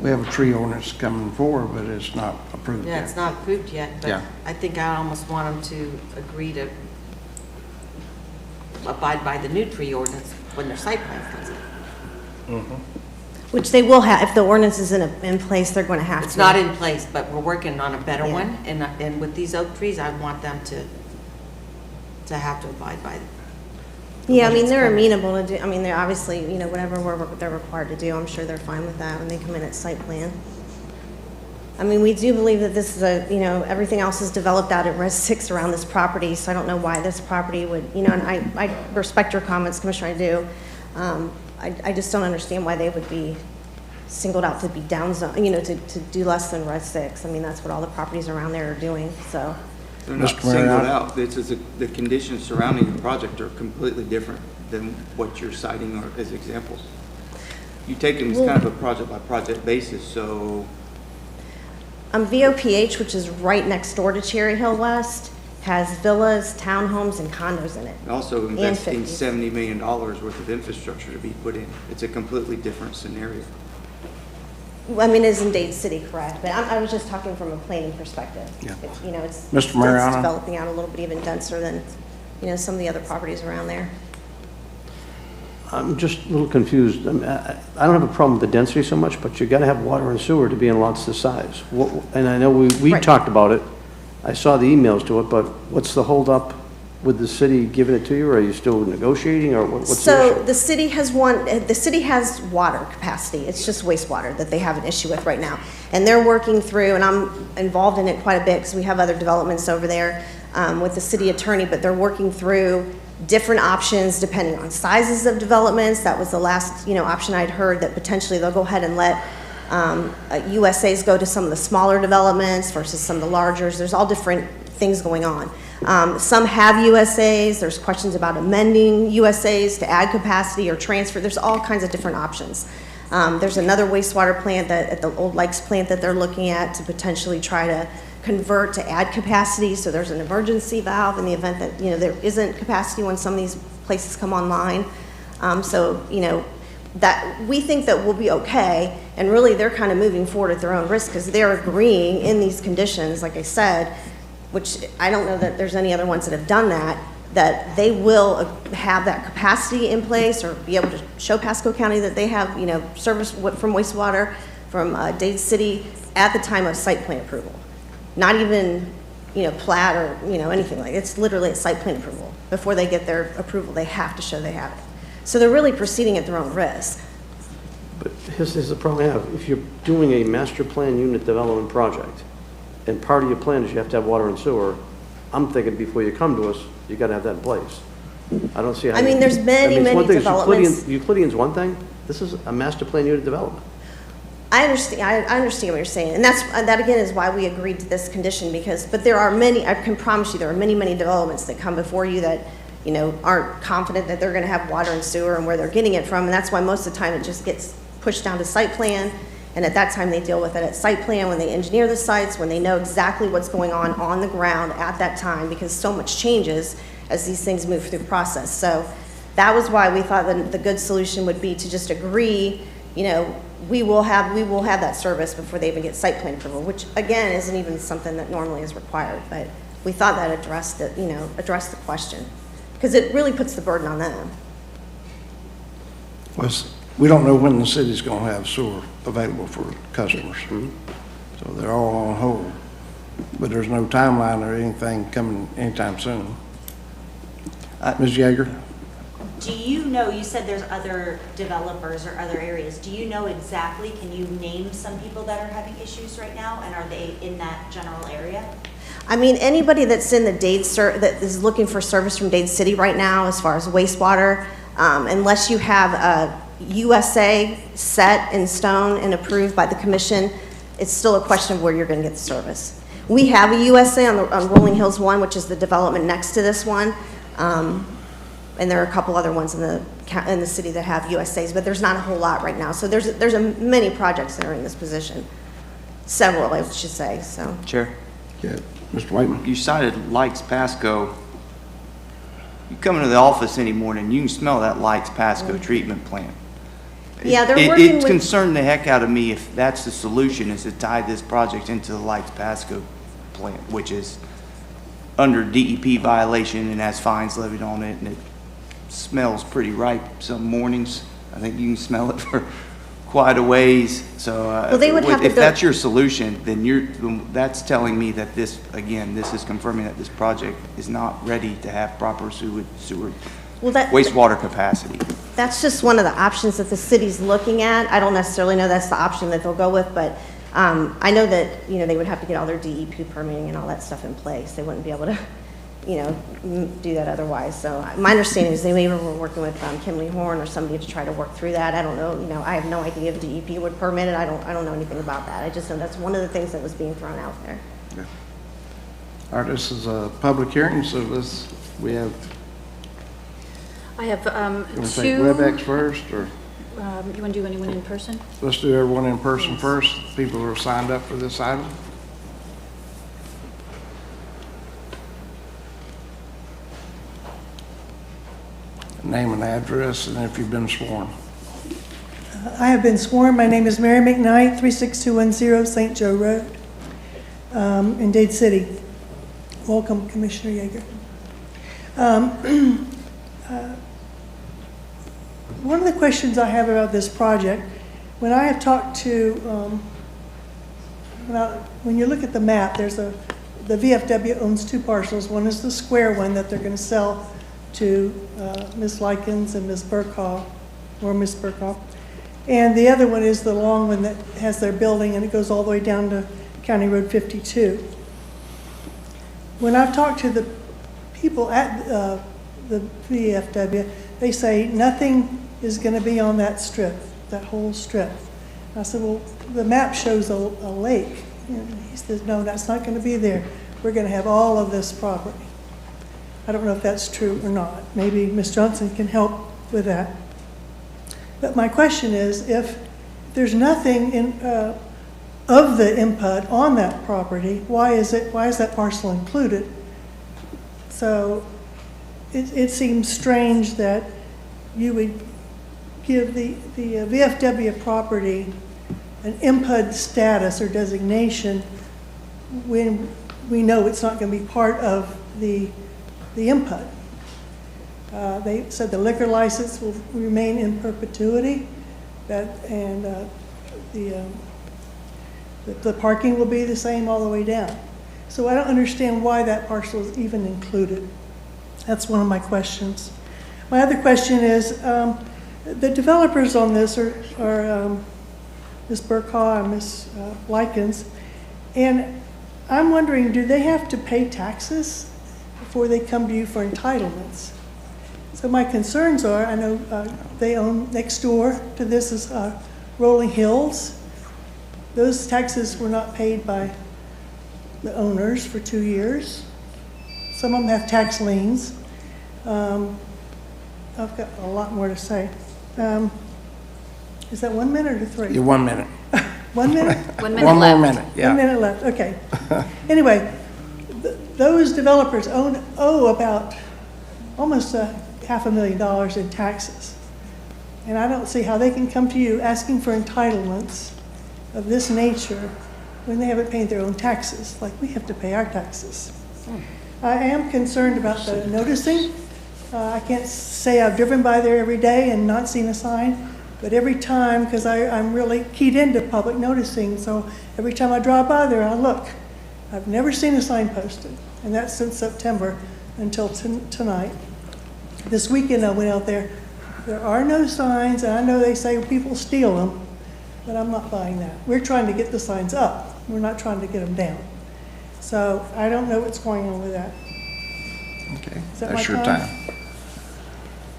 We have a tree ordinance coming forward, but it's not approved yet. Yeah, it's not approved yet, but Yeah. I think I almost want them to agree to abide by the new tree ordinance when their site plan comes in. Which they will have, if the ordinance is in place, they're going to have to. It's not in place, but we're working on a better one, and with these oak trees, I want them to have to abide by it. Yeah, I mean, they're amenable to do, I mean, they're obviously, you know, whatever they're required to do, I'm sure they're fine with that when they come in at site plan. I mean, we do believe that this is a, you know, everything else is developed out at Res 6 around this property, so I don't know why this property would, you know, and I respect your comments, Commissioner, I do. I just don't understand why they would be singled out to be down zone, you know, to do less than Res 6. I mean, that's what all the properties around there are doing, so. They're not singled out. This is the conditions surrounding the project are completely different than what you're citing as examples. You take them as kind of a project-by-project basis, so. VOPH, which is right next door to Cherry Hill West, has villas, townhomes, and condos in it. Also and investing 50s. $70 million worth of infrastructure to be put in. It's a completely different scenario. I mean, it's in Dade City, correct, but I was just talking from a planning perspective. Yeah. You know, it's Mr. Mariano? it's developing out a little bit even denser than, you know, some of the other properties around there. I'm just a little confused. I mean, I don't have a problem with the density so much, but you got to have water and sewer to be in lots this size. And I know we Right. talked about it. I saw the emails to it, but what's the holdup with the city giving it to you? Or are you still negotiating, or what's the So issue? the city has water capacity. It's just wastewater that they have an issue with right now. And they're working through, and I'm involved in it quite a bit because we have other developments over there with the city attorney, but they're working through different options depending on sizes of developments. That was the last, you know, option I'd heard, that potentially they'll go ahead and let USAs go to some of the smaller developments versus some of the largers. There's all different things going on. Some have USAs. There's questions about amending USAs to add capacity or transfer. There's all kinds of different options. There's another wastewater plant at the Old Lakes plant that they're looking at to potentially try to convert to add capacity. So there's an emergency valve in the event that, there isn't capacity when some of these places come online. That we think that we'll be okay, and really they're kind of moving forward at their own risk because they're agreeing in these conditions, like I said, which I don't know that there's any other ones that have done that they will have that capacity in place or be able to show Pasco County that they have, service from wastewater from Dade City at the time of site plan approval. Not even, plat or, anything like that. It's literally a site plan approval. Before they get their approval, they have to show they have it. So they're really proceeding at their own risk. But here's the problem I have. If you're doing a master plan unit development project, and part of your plan is you have to have water and sewer, I'm thinking before you come to us, you got to have that in place. I don't see how. There's many developments. Euclidean's one thing. This is a master plan unit development. I understand. I understand what you're saying, and that again is why we agreed to this condition but there are many. I can promise you, there are many developments that come before you that aren't confident that they're going to have water and sewer and where they're getting it from, and that's why most of the time it just gets pushed down to site plan, and at that time they deal with it at site plan when they engineer the sites, when they know exactly what's going on the ground at that time, because so much changes as these things move through the process. So that was why we thought that the good solution would be to just agree, we will have that service before they even get site plan approval, which again isn't even something that normally is required, but we thought that addressed the question. Because it really puts the burden on them. Well, we don't know when the city's going to have sewer available for customers. So they're all on hold. But there's no timeline or anything coming anytime soon. Ms. Yeager? Do you know, you said there's other developers or other areas. Do you know exactly, can you name some people that are having issues right now, and are they in that general area? Anybody that's in the Dade, that is looking for service from Dade City right now, as far as wastewater, unless you have a USA set in stone and approved by the commission, it's still a question of where you're going to get the service. We have a USA on Rolling Hills 1, which is the development next to this one, and there are a couple other ones in the city that have USAs, but there's not a whole lot right now. So there's many projects that are in this position, several, I should say. So. Chair. Yeah. Mr. Whiteman. You cited Lights Pasco. You come into the office any morning, you can smell that Lights Pasco treatment plant. Yeah, they're working with... It concerned the heck out of me if that's the solution, is to tie this project into the Lights Pasco plant, which is under DEP violation and has fines levied on it, and it smells pretty ripe some mornings. I think you can smell it for quite a ways. So well, they would have to if that's your solution, then that's telling me that this is confirming that this project is not ready to have proper sewer wastewater capacity. That's just one of the options that the city's looking at. I don't necessarily know that's the option that they'll go with, but I know that they would have to get all their DEP permitting and all that stuff in place. They wouldn't be able to do that otherwise. So my understanding is they maybe were working with Kimley Horn or somebody to try to work through that. I don't know. I have no idea if DEP would permit it. I don't know anything about that. I just know that's one of the things that was being thrown out there. Okay. All right, this is a public hearing, so we have. I have you want to two. take WebEx first, or you want to do anyone in person? Let's do everyone in person first. People who are signed up for this item. Name and address, and if you've been sworn. I have been sworn. My name is Mary McKnight, 36210 St. Joe Road in Dade City. Welcome, Commissioner Yeager. One of the questions I have about this project, when I have talked to, when you look at the map, the VFW owns two parcels. One is the square one that they're going to sell to Ms. Likens and Ms. Burkhoff, or Ms. Burkhoff. And the other one is the long one that has their building, and it goes all the way down to County Road 52. When I've talked to the people at the VFW, they say nothing is going to be on that strip, that whole strip. I said, well, the map shows a lake. And he says, no, that's not going to be there. We're going to have all of this property. I don't know if that's true or not. Maybe Ms. Johnson can help with that. But my question is, if there's nothing in, of the input on that property, why is that parcel included? So it seems strange that you would give the VFW property an input status or designation when we know it's not going to be part of the input. They said the liquor license will remain in perpetuity, and the parking will be the same all the way down. So I don't understand why that parcel is even included. That's one of my questions. My other question is, the developers on this are Ms. Burkaw and Ms. Likens, and I'm wondering, do they have to pay taxes before they come to you for entitlements? So my concerns are, I know they own next door to this is Rolling Hills. Those taxes were not paid by the owners for 2 years. Some of them have tax liens. I've got a lot more to say. Is that 1 minute or 3? Yeah, 1 minute. 1 minute? 1 minute One left. more minute, yeah. 1 minute left, okay. Anyway, those developers owe about almost $500,000 in taxes. And I don't see how they can come to you asking for entitlements of this nature when they haven't paid their own taxes, like we have to pay our taxes. I am concerned about the noticing. I can't say I've driven by there every day and not seen a sign, but every time, because I'm really keyed into public noticing, so every time I drive by there, I look. I've never seen a sign posted, and that's since September until tonight. This weekend I went out there. There are no signs, and I know they say people steal them, but I'm not buying that. We're trying to get the signs up. We're not trying to get them down. So I don't know what's going on with that. Okay, Is that that's my your time.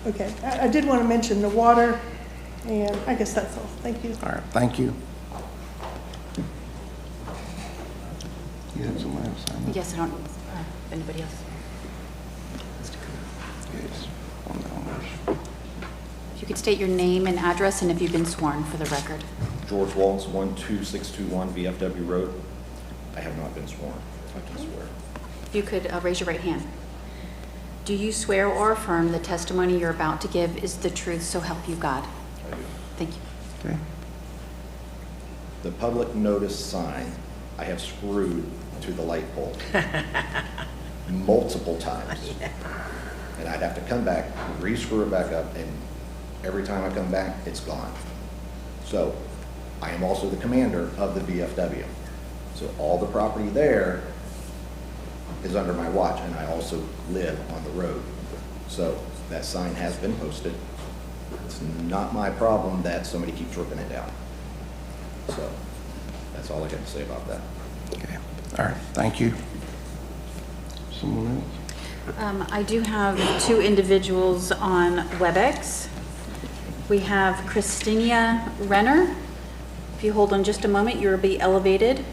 Okay, I did want to mention the water, and I guess that's all. Thank you. All right, thank you. You had somebody else sign up? Yes, I don't, anybody else? Yes, on the owners. If you could state your name and address and if you've been sworn for the record. George Waltz, 12621 VFW Road. I have not been sworn. I can swear. If you could raise your right hand. Do you swear or affirm the testimony you're about to give is the truth, so help you God? I do. Thank you. Okay. The public notice sign, I have screwed to the light pole multiple times. And I'd have to come back, re-screw it back up, and every time I come back, it's gone. So I am also the commander of the VFW. So all the property there is under my watch, and I also live on the road. So that sign has been posted. It's not my problem that somebody keeps ripping it down. So that's all I have to say about that. Okay, all right, thank you. Someone else? I do have two individuals on WebEx. We have Christina Renner. If you hold on just a moment, you'll be elevated.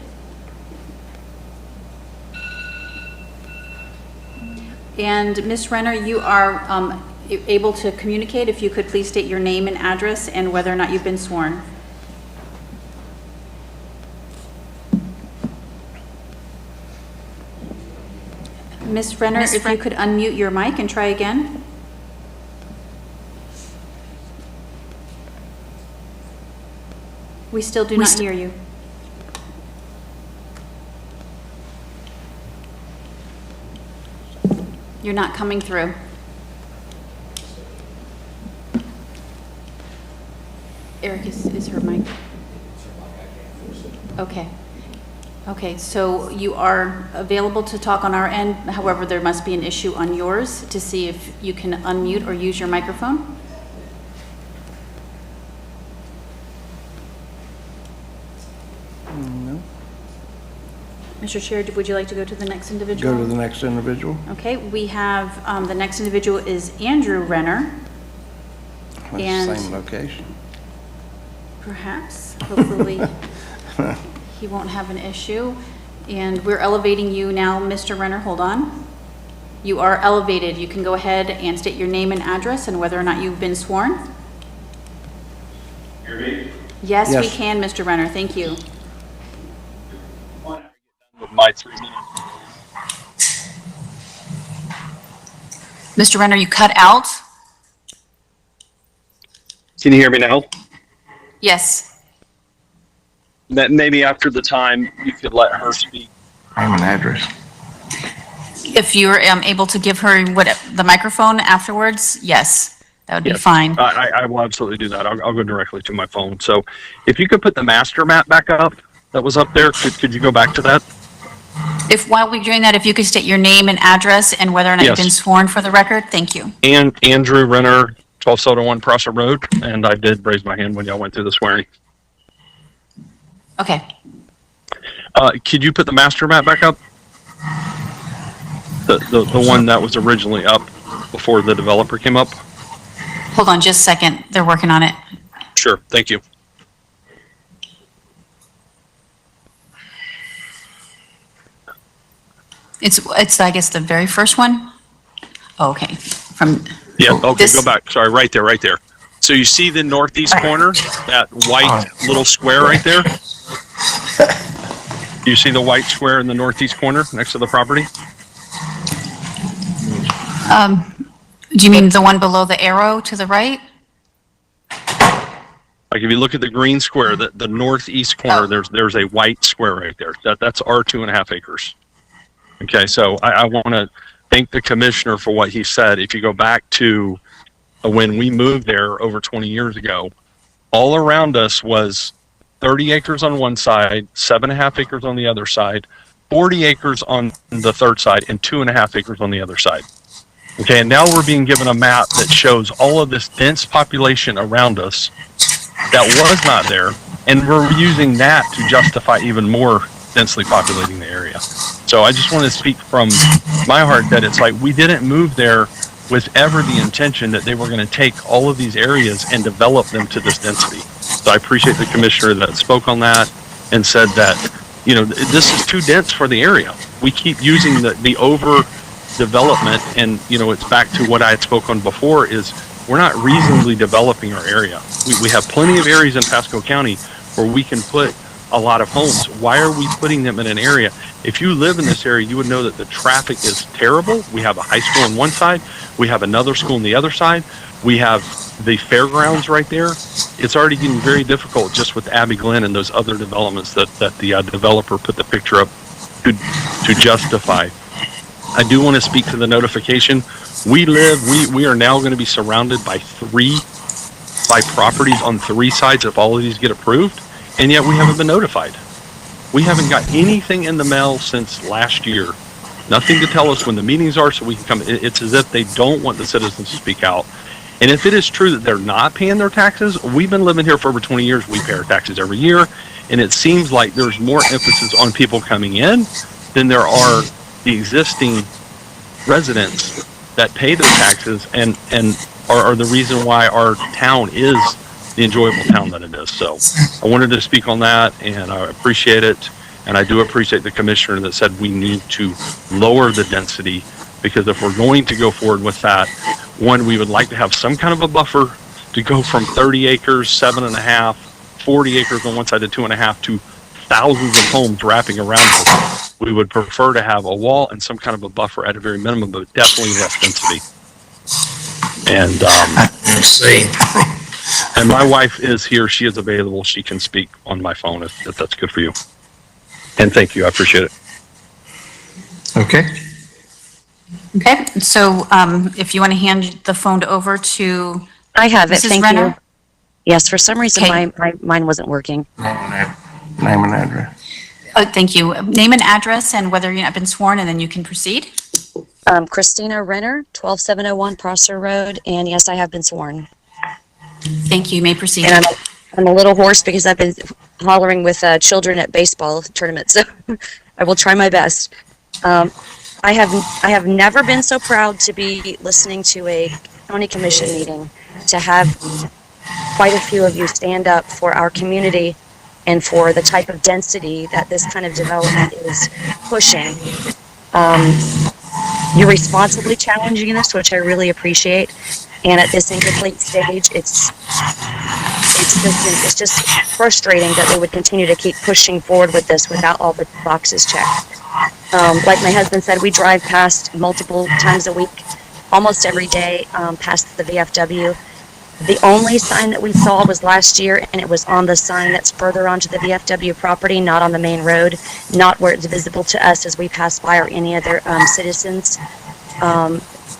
And Ms. Renner, you are able to communicate. If you could please state your name and address and whether or not you've been sworn. Ms. Renner, if you could unmute your mic and try again. We still do not hear you. You're not coming through. Eric, is her mic? Okay. Okay, so you are available to talk on our end. However, there must be an issue on yours to see if you can unmute or use your microphone. No. Mr. Chair, would you like to go to the next individual? Go to the next individual. Okay, we have, the next individual is Andrew Renner. That's And the same location. perhaps, hopefully. He won't have an issue. And we're elevating you now, Mr. Renner, hold on. You are elevated. You can go ahead and state your name and address and whether or not you've been sworn. Hear me? Yes, we Yes. can, Mr. Renner. Thank you. With my 3 minutes. Mr. Renner, you cut out? Can you hear me now? Yes. That maybe after the time you could let her speak. Name and address. If you're able to give her the microphone afterwards, yes, that would be fine. I will absolutely do that. I'll go directly to my phone. So if you could put the master map back up that was up there, could you go back to that? If while we're doing that, if you could state your name and address and whether or not you've been Yes. sworn for the record, thank you. And Andrew Renner, 1201 Prosser Road, and I did raise my hand when y'all went through the swearing. Okay. Could you put the master map back up? The one that was originally up before the developer came up? Hold on just a second. They're working on it. Sure, thank you. It's I guess the very first one. Oh, okay. From Yeah, okay, this- go back. Sorry, right there. So you see the northeast corner, that white little square right there? Do you see the white square in the northeast corner next to the property? Do you mean the one below the arrow to the right? Like if you look at the green square, the northeast corner, there's a white square right there. That's our 2.5 acres. Okay, so I want to thank the commissioner for what he said. If you go back to when we moved there over 20 years ago, all around us was 30 acres on one side, 7.5 acres on the other side, 40 acres on the third side, and 2.5 acres on the other side. Okay, and now we're being given a map that shows all of this dense population around us that was not there, and we're using that to justify even more densely populating the area. So I just want to speak from my heart that it's like we didn't move there with ever the intention that they were going to take all of these areas and develop them to this density. So I appreciate the commissioner that spoke on that and said that, you know, this is too dense for the area. We keep using the over development, and you know, it's back to what I had spoken before, is we're not reasonably developing our area. We have plenty of areas in Pasco County where we can put a lot of homes. Why are we putting them in an area? If you live in this area, you would know that the traffic is terrible. We have a high school on one side, we have another school on the other side, we have the fairgrounds right there. It's already getting very difficult just with Abbey Glen and those other developments that the developer put the picture up to justify. I do want to speak to the notification. We are now going to be surrounded by properties on 3 sides if all of these get approved, and yet we haven't been notified. We haven't got anything in the mail since last year. Nothing to tell us when the meetings are so we can come. It's as if they don't want the citizens to speak out. And if it is true that they're not paying their taxes, we've been living here for over 20 years. We pay our taxes every year, and it seems like there's more emphasis on people coming in than there are the existing residents that pay their taxes and are the reason why our town is the enjoyable town that it is. So I wanted to speak on that, and I appreciate it. And I do appreciate the commissioner that said we need to lower the density, because if we're going to go forward with that, one, we would like to have some kind of a buffer to go from 30 acres, 7.5, 40 acres on one side to 2.5 to thousands of homes wrapping around us. We would prefer to have a wall and some kind of a buffer at a very minimum, but definitely less density. And and my wife is here. She is available. She can speak on my phone if that's good for you. And thank you. I appreciate it. Okay. Okay, so if you want to hand the phone over to I have it, Mrs. thank Renner? you. Yes, for some reason, Okay. mine wasn't working. Name and address. Thank you. Name and address and whether you've been sworn, and then you can proceed. Christina Renner, 12701 Prosser Road, and yes, I have been sworn. Thank you. You may proceed. And I'm a little hoarse because I've been hollering with children at baseball tournaments, so I will try my best. I have never been so proud to be listening to a county commission meeting, to have quite a few of you stand up for our community and for the type of density that this kind of development is pushing. You're responsibly challenging this, which I really appreciate. And at this incomplete stage, it's just frustrating that they would continue to keep pushing forward with this without all the boxes checked. Like my husband said, we drive past multiple times a week, almost every day, past the VFW. The only sign that we saw was last year, and it was on the sign that's further onto the VFW property, not on the main road, not where it's visible to us as we pass by or any other citizens.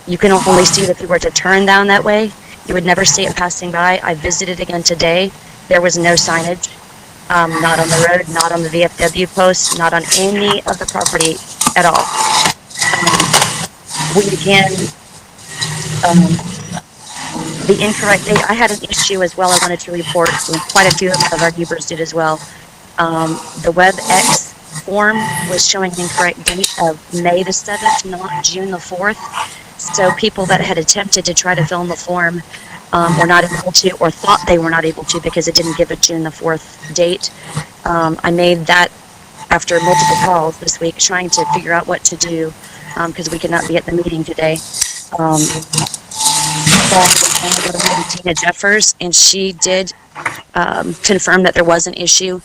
You can only see it if you were to turn down that way. You would never see it passing by. I visited again today. There was no signage, not on the road, not on the VFW post, not on any of the property at all. We again, the incorrect date, I had an issue as well I wanted to report, and quite a few of our neighbors did as well. The WebEx form was showing an incorrect date of May the 7th, not June the 4th. So people that had attempted to try to fill in the form were not able to, or thought they were not able to because it didn't give a June the 4th date. I made that after multiple calls this week trying to figure out what to do because we could not be at the meeting today. Tina Jeffers, and she did confirm that there was an issue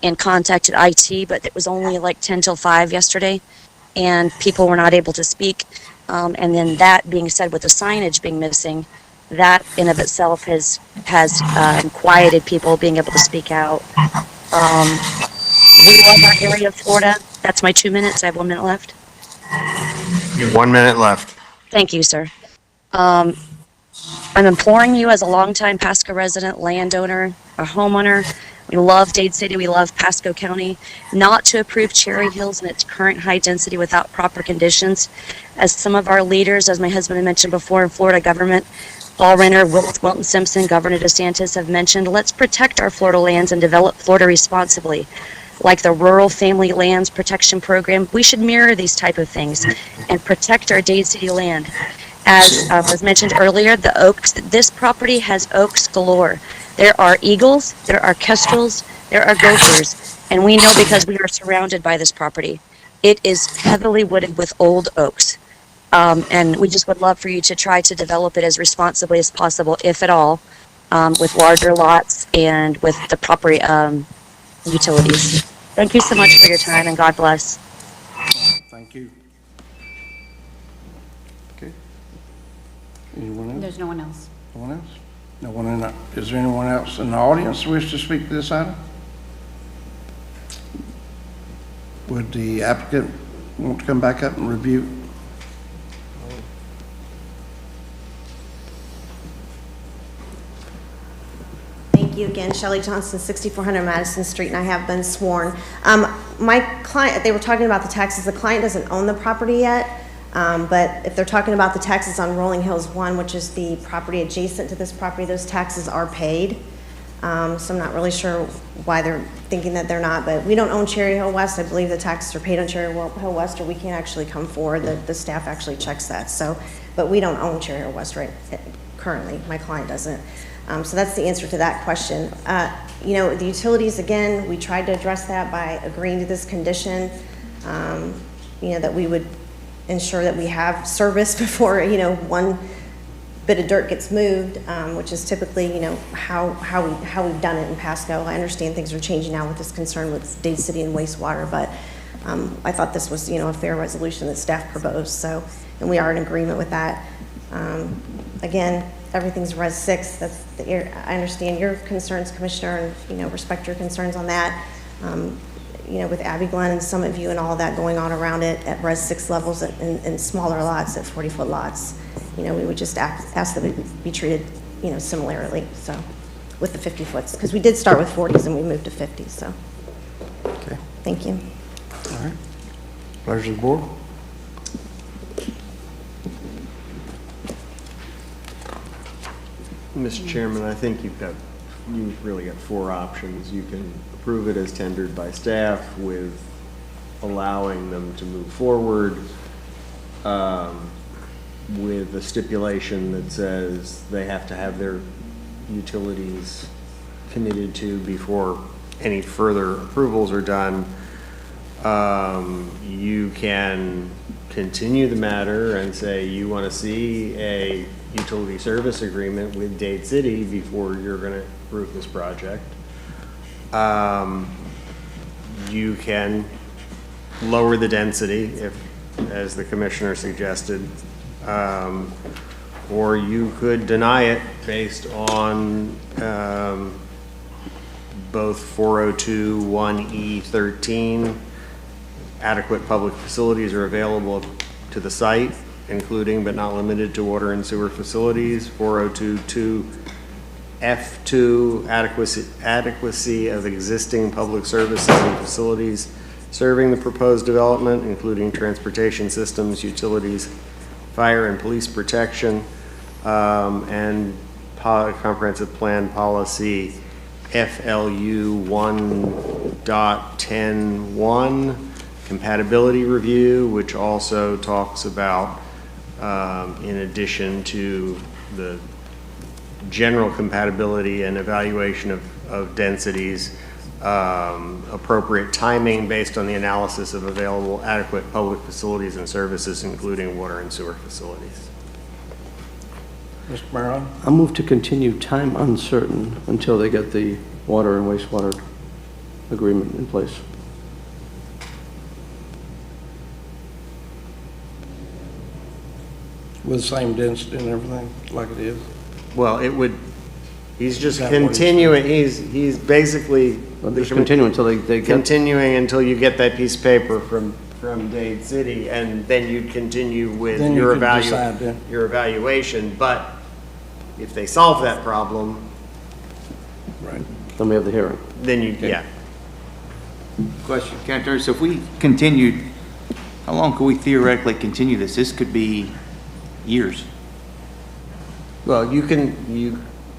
and contacted IT, but it was only like 10 till 5 yesterday, and people were not able to speak. And then that being said, with the signage being missing, that in of itself has quieted people being able to speak out. We love our area of Florida. That's my 2 minutes. I have 1 minute left. You have 1 minute left. Thank you, sir. I'm imploring you as a longtime Pasco resident, landowner, a homeowner. We love Dade City. We love Pasco County. Not to approve Cherry Hills in its current high density without proper conditions. As some of our leaders, as my husband had mentioned before in Florida government, Paul Renner, Wilton Simpson, Governor DeSantis have mentioned, let's protect our Florida lands and develop Florida responsibly. Like the Rural Family Lands Protection Program, we should mirror these type of things and protect our Dade City land. As was mentioned earlier, the oaks, this property has oaks galore. There are eagles, there are kestrels, there are gophers, and we know because we are surrounded by this property. It is heavily wooded with old oaks, and we just would love for you to try to develop it as responsibly as possible, if at all, with larger lots and with the proper utilities. Thank you so much for your time, and God bless. Thank you. Okay. Anyone else? There's no one else. No one else? No one in the, is there anyone else in the audience wish to speak to this item? Would the applicant want to come back up and review? Thank you again, Shelley Johnson, 6400 Madison Street, and I have been sworn. My client, they were talking about the taxes. The client doesn't own the property yet, but if they're talking about the taxes on Rolling Hills 1, which is the property adjacent to this property, those taxes are paid. So I'm not really sure why they're thinking that they're not, but we don't own Cherry Hill West. I believe the taxes are paid on Cherry Hill West, or we can't actually come forward. The staff actually checks that. So, but we don't own Cherry Hill West right currently. My client doesn't. So that's the answer to that question. You know, the utilities, again, we tried to address that by agreeing to this condition, you know, that we would ensure that we have service before, you know, one bit of dirt gets moved, which is typically, you know, how we've done it in Pasco. I understand things are changing now with this concern with Dade City and wastewater, but I thought this was, you know, a fair resolution that staff proposed. So, and we are in agreement with that. Again, everything's Res 6. That's the, I understand your concerns, Commissioner, and, you know, respect your concerns on that. You know, with Abbey Glen and Summit View and all that going on around it at Res 6 levels and smaller lots at 40-foot lots, you know, we would just ask that it be treated, you know, similarly. So, with the 50-foots, because we did start with 40s and we moved to 50s. So, okay. Thank you. All right. Pleasure of the board. Mr. Chairman, I think you've really got four options. You can approve it as tendered by staff with allowing them to move forward with a stipulation that says they have to have their utilities committed to before any further approvals are done, you can continue the matter and say you want to see a utility service agreement with Dade City before you're going to approve this project. You can lower the density if, as the commissioner suggested, or you could deny it based on both 402(1)(e)(13). Adequate public facilities are available to the site, including but not limited to water and sewer facilities. 402(2)(f)(2), adequacy of existing public services and facilities serving the proposed development, including transportation systems, utilities, fire and police protection, and comprehensive plan policy FLU 1.10.1, compatibility review, which also talks about, in addition to the general compatibility and evaluation of densities, appropriate timing based on the analysis of available adequate public facilities and services, including water and sewer facilities. Mr. Maron? I'll move to continue time uncertain until they get the water and wastewater agreement in place. With the same density and everything, like it is? Well, it would, he's just Is that what he's continuing, he's basically. Just continue until they get. Continuing until you get that piece of paper from Dade City, and then you'd continue with Then you your can decide then. your evaluation. But if they solve that problem, Right. Then we have the hearing. then you, yeah. Question, can I turn, so if we continued, how long could we theoretically continue this? This could be years. Well, you can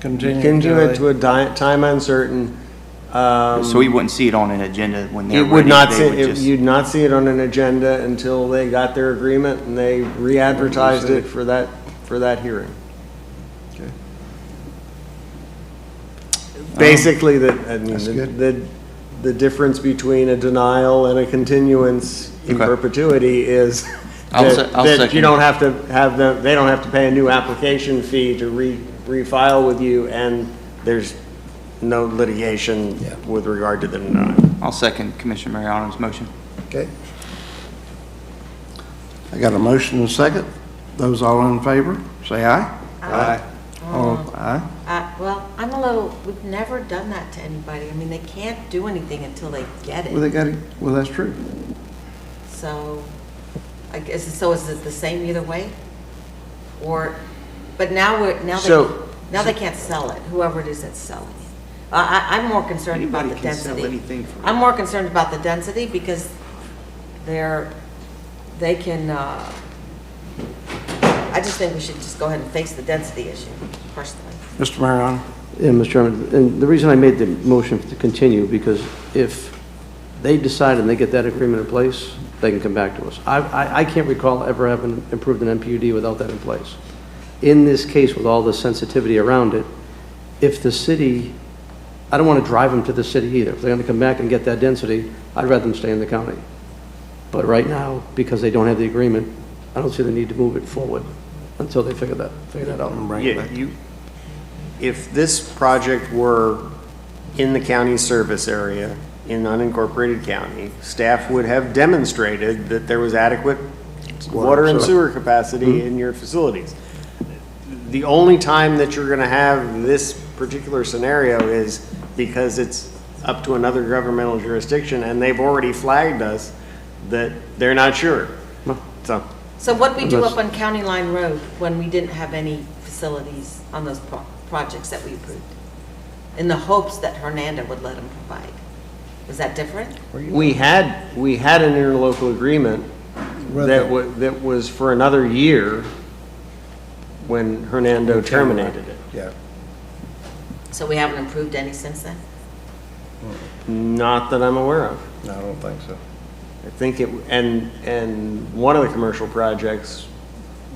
Continue it to a time uncertain. So we wouldn't see it on an agenda when they're You ready? would not they see, would just- you'd not see it on an agenda until they got their agreement and they re-advertised it for that hearing. Okay. Basically, That's good. the difference between a denial and a continuance in Okay. perpetuity is I'll that you second don't that. have to have them, they don't have to pay a new application fee to refile with you, and there's no litigation Yeah. with regard to the denial. I'll second Commissioner Mariano's motion. Okay. I got a motion and a second. Those all in favor, say aye. Aye. All aye. Well, I'm a little, we've never done that to anybody. I mean, they can't do anything until they get Well, they it. got it, well, that's true. So, I guess, so is it the same either way? Or, but now they can't sell it, whoever it is that's selling it. I'm more concerned about the Anybody can sell density. anything for. I'm more concerned about the density because they can, I just think we should just go ahead and face the density issue, personally. Mr. Mariano? Yeah, Mr. Chairman, and the reason I made the motion to continue, because if they decide and they get that agreement in place, they can come back to us. I can't recall ever having approved an MPUD without that in place. In this case, with all the sensitivity around it, if the city, I don't want to drive them to the city either. If they're going to come back and get that density, I'd rather them stay in the county. But right now, because they don't have the agreement, I don't see the need to move it forward until they figure that out. Yeah, if this project were in the county service area, in unincorporated county, staff would have demonstrated that there was adequate water and sewer capacity in your facilities. The only time that you're gonna have this particular scenario is because it's up to another governmental jurisdiction, and they've already flagged us that they're not sure. So what did we do up on County Line Road when we didn't have any facilities on those projects that we approved? In the hopes that Hernando would let them provide. Was that different? We had an interlocal agreement that was for another year when Hernando terminated it. Yeah. So we haven't approved any since then? Not that I'm aware of. No, I don't think so. I think it, and one of the commercial projects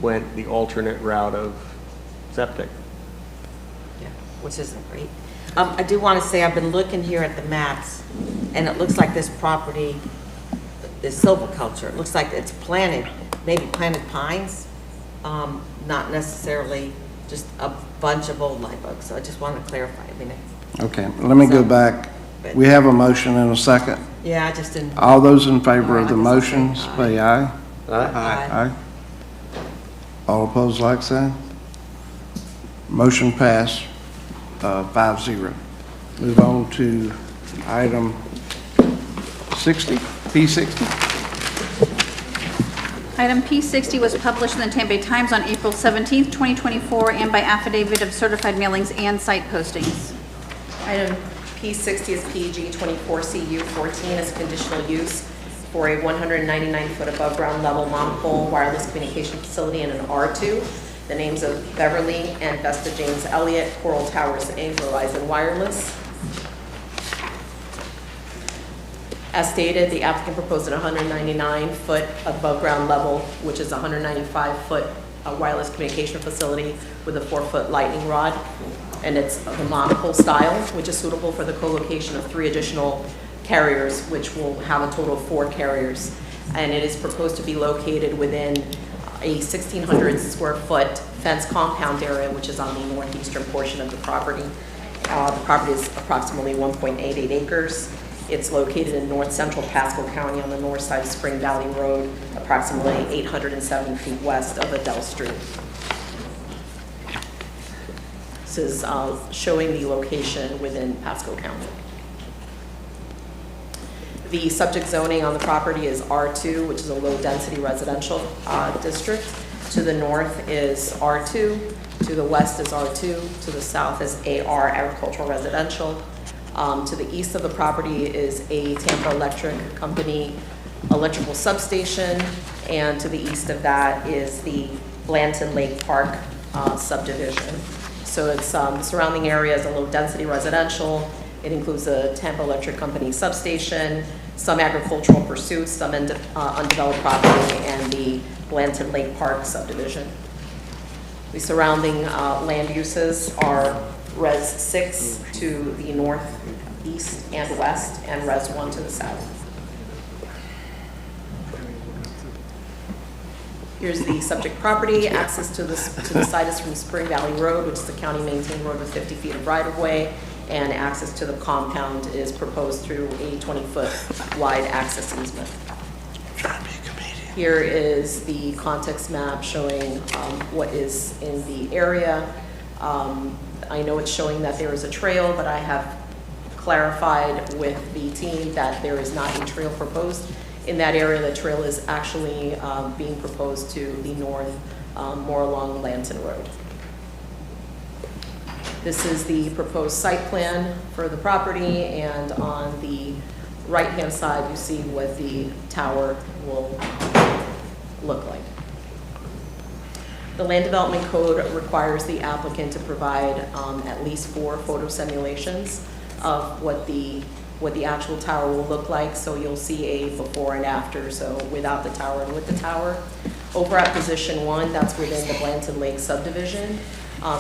went the alternate route of septic. Yeah, which isn't great. I do want to say, I've been looking here at the maps, and it looks like this property is silviculture. It looks like it's planted, maybe planted pines, not necessarily just a bunch of old live oaks. So I just wanted to clarify. I mean, Okay, let me go back. We have a motion and a second. yeah, I just didn't. All those in favor of the motion, say aye. Aye. Aye. All opposed, like sign. Motion passed, 5-0. Move on to item 60, P60. Item P60 was published in the Tampa Bay Times on April 17th, 2024, and by affidavit of certified mailings and site postings. Item P60 is PEG 24CU14 as conditional use for a 199-foot above-ground level monopole wireless communication facility in an R2. The names of Beverly and Vesta James Elliott, Coral Towers Inc., Verizon Wireless. As stated, the applicant proposed a 199-foot above-ground level, which is a 195-foot wireless communication facility with a 4-foot lightning rod. And it's the monopole style, which is suitable for the co-location of 3 additional carriers, which will have a total of 4 carriers. And it is proposed to be located within a 1,600 square foot fence compound area, which is on the northeastern portion of the property. The property is approximately 1.88 acres. It's located in north central Pasco County on the north side of Spring Valley Road, approximately 807 feet west of Adele Street. This is showing the location within Pasco County. The subject zoning on the property is R2, which is a low-density residential district. To the north is R2, to the west is R2, to the south is AR, agricultural residential. To the east of the property is a Tampa Electric Company electrical substation, and to the east of that is the Blanton Lake Park subdivision. So it's the surrounding area is a low-density residential. It includes a Tampa Electric Company substation, some agricultural pursuits, some undeveloped property, and the Blanton Lake Park subdivision. The surrounding land uses are Res 6 to the north, east, and west, and Res 1 to the south. Here's the subject property. Access to the site is from Spring Valley Road, which is a county-maintained road with 50 feet of right-of-way, and access to the compound is proposed through a 20-foot wide access easement. Here is the context map showing what is in the area. I know it's showing that there is a trail, but I have clarified with the team that there is not a trail proposed in that area. The trail is actually being proposed to the north, more along Lanson Road. This is the proposed site plan for the property, and on the right-hand side, you see what the tower will look like. The Land Development Code requires the applicant to provide at least 4 photo simulations of what the actual tower will look like. So you'll see a before and after, so without the tower and with the tower. Over at position 1, that's within the Blanton Lake subdivision.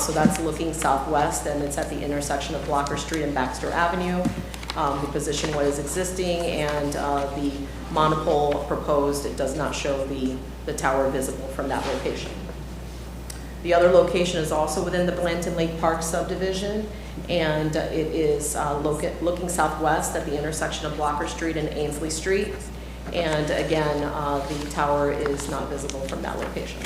So that's looking southwest, and it's at the intersection of Blocker Street and Baxter Avenue. The position 1 is existing, and the monopole proposed, it does not show the tower visible from that location. The other location is also within the Blanton Lake Park subdivision, and it is looking southwest at the intersection of Blocker Street and Ainsley Street. And again, the tower is not visible from that location.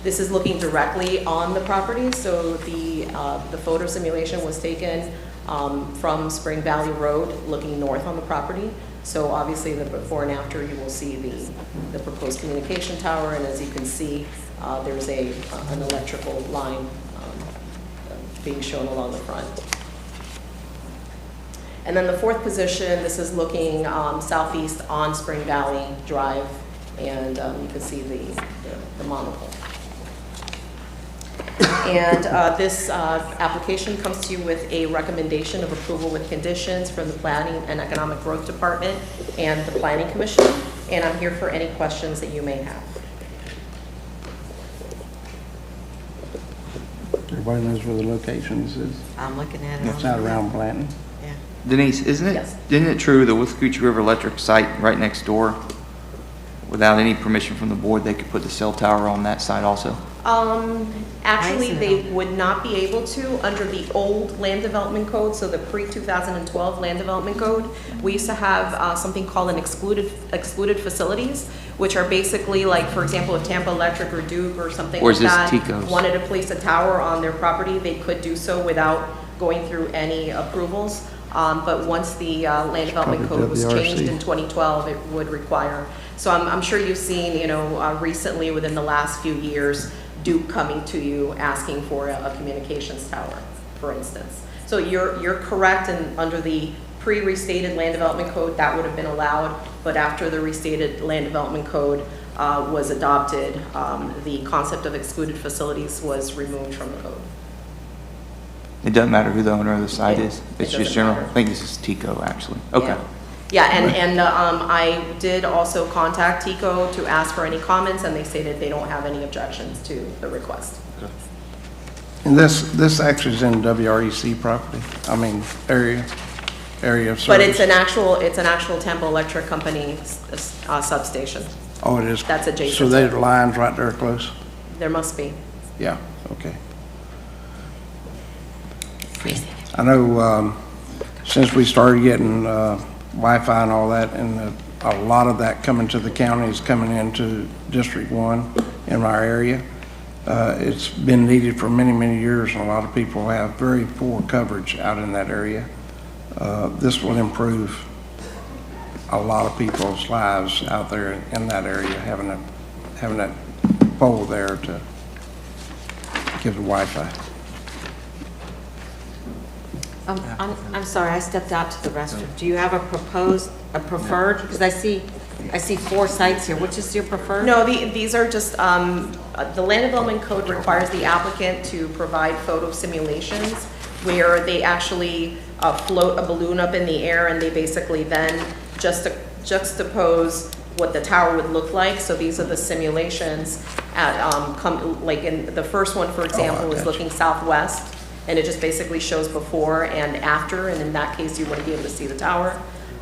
This is looking directly on the property, so the photo simulation was taken from Spring Valley Road, looking north on the property. So obviously the before and after, you will see the proposed communication tower, and as you can see, there's an electrical line being shown along the front. And then the 4th position, this is looking southeast on Spring Valley Drive, and you can see the monopole. And this application comes to you with a recommendation of approval with conditions from the Planning and Economic Growth Department and the Planning Commission, and I'm here for any questions that you may have. Everybody knows where the locations is. I'm looking at it. It's out around Blanton. Yeah. Denise, isn't it true the Withlacoochee River Electric site right next door, without any permission from the board, they could put the cell tower on that site also? Actually, they would not be able to under the old land development code, so the pre-2012 land development code. We used to have something called an excluded facilities, which are basically like, for example, if Tampa Electric or Duke or something like that wanted to place a tower on their property, they could do so without going through any approvals. But once the land development code was changed in 2012, it would require. So I'm sure you've seen, recently within the last few years, Duke coming to you asking for a communications tower, for instance. So you're correct, and under the pre-restated land development code, that would have been allowed, but after the restated land development code was adopted, the concept of excluded facilities was removed from the code. It doesn't matter who the owner of the site is? It's just general? I think this is TICO, actually. Okay. Yeah, and I did also contact TICO to ask for any comments, and they stated they don't have any objections to the request. And this actually is in WREC property, area of service. But it's an actual Tampa Electric Company substation. Oh, it is? That's adjacent. So there's lines right there close? There must be. Yeah, okay. I know since we started getting Wi-Fi and all that, and a lot of that coming to the county is coming into District 1 in our area. It's been needed for many, many years, and a lot of people have very poor coverage out in that area. This will improve a lot of people's lives out there in that area, having that pole there to give the Wi-Fi. I'm sorry, I stepped out to the restroom. Do you have a preferred? Because I see 4 sites here. Which is your preferred? No, these are just, the land development code requires the applicant to provide photo simulations where they actually float a balloon up in the air, and they basically then juxtapose what the tower would look like. So these are the simulations like in the first one, for example, is looking southwest. And it just basically shows before and after, and in that case, you wouldn't be able to see the tower.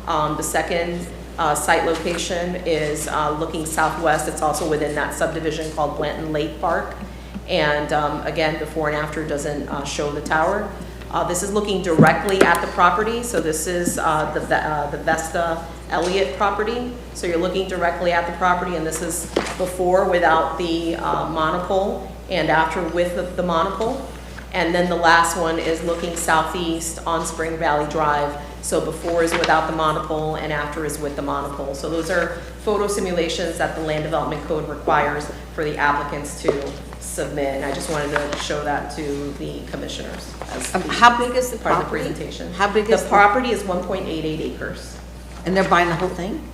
The second site location is looking southwest. It's also within that subdivision called Blanton Lake Park. And again, before and after doesn't show the tower. This is looking directly at the property. So this is the Vesta Elliott property. So you're looking directly at the property, and this is before without the monopole and after with the monopole. And then the last one is looking southeast on Spring Valley Drive. So before is without the monopole and after is with the monopole. So those are photo simulations that the land development code requires for the applicants to submit. And I just wanted to show that to the commissioners. How big is the part of the property? presentation. How big is the property? Is 1.88 acres. And they're buying the whole thing?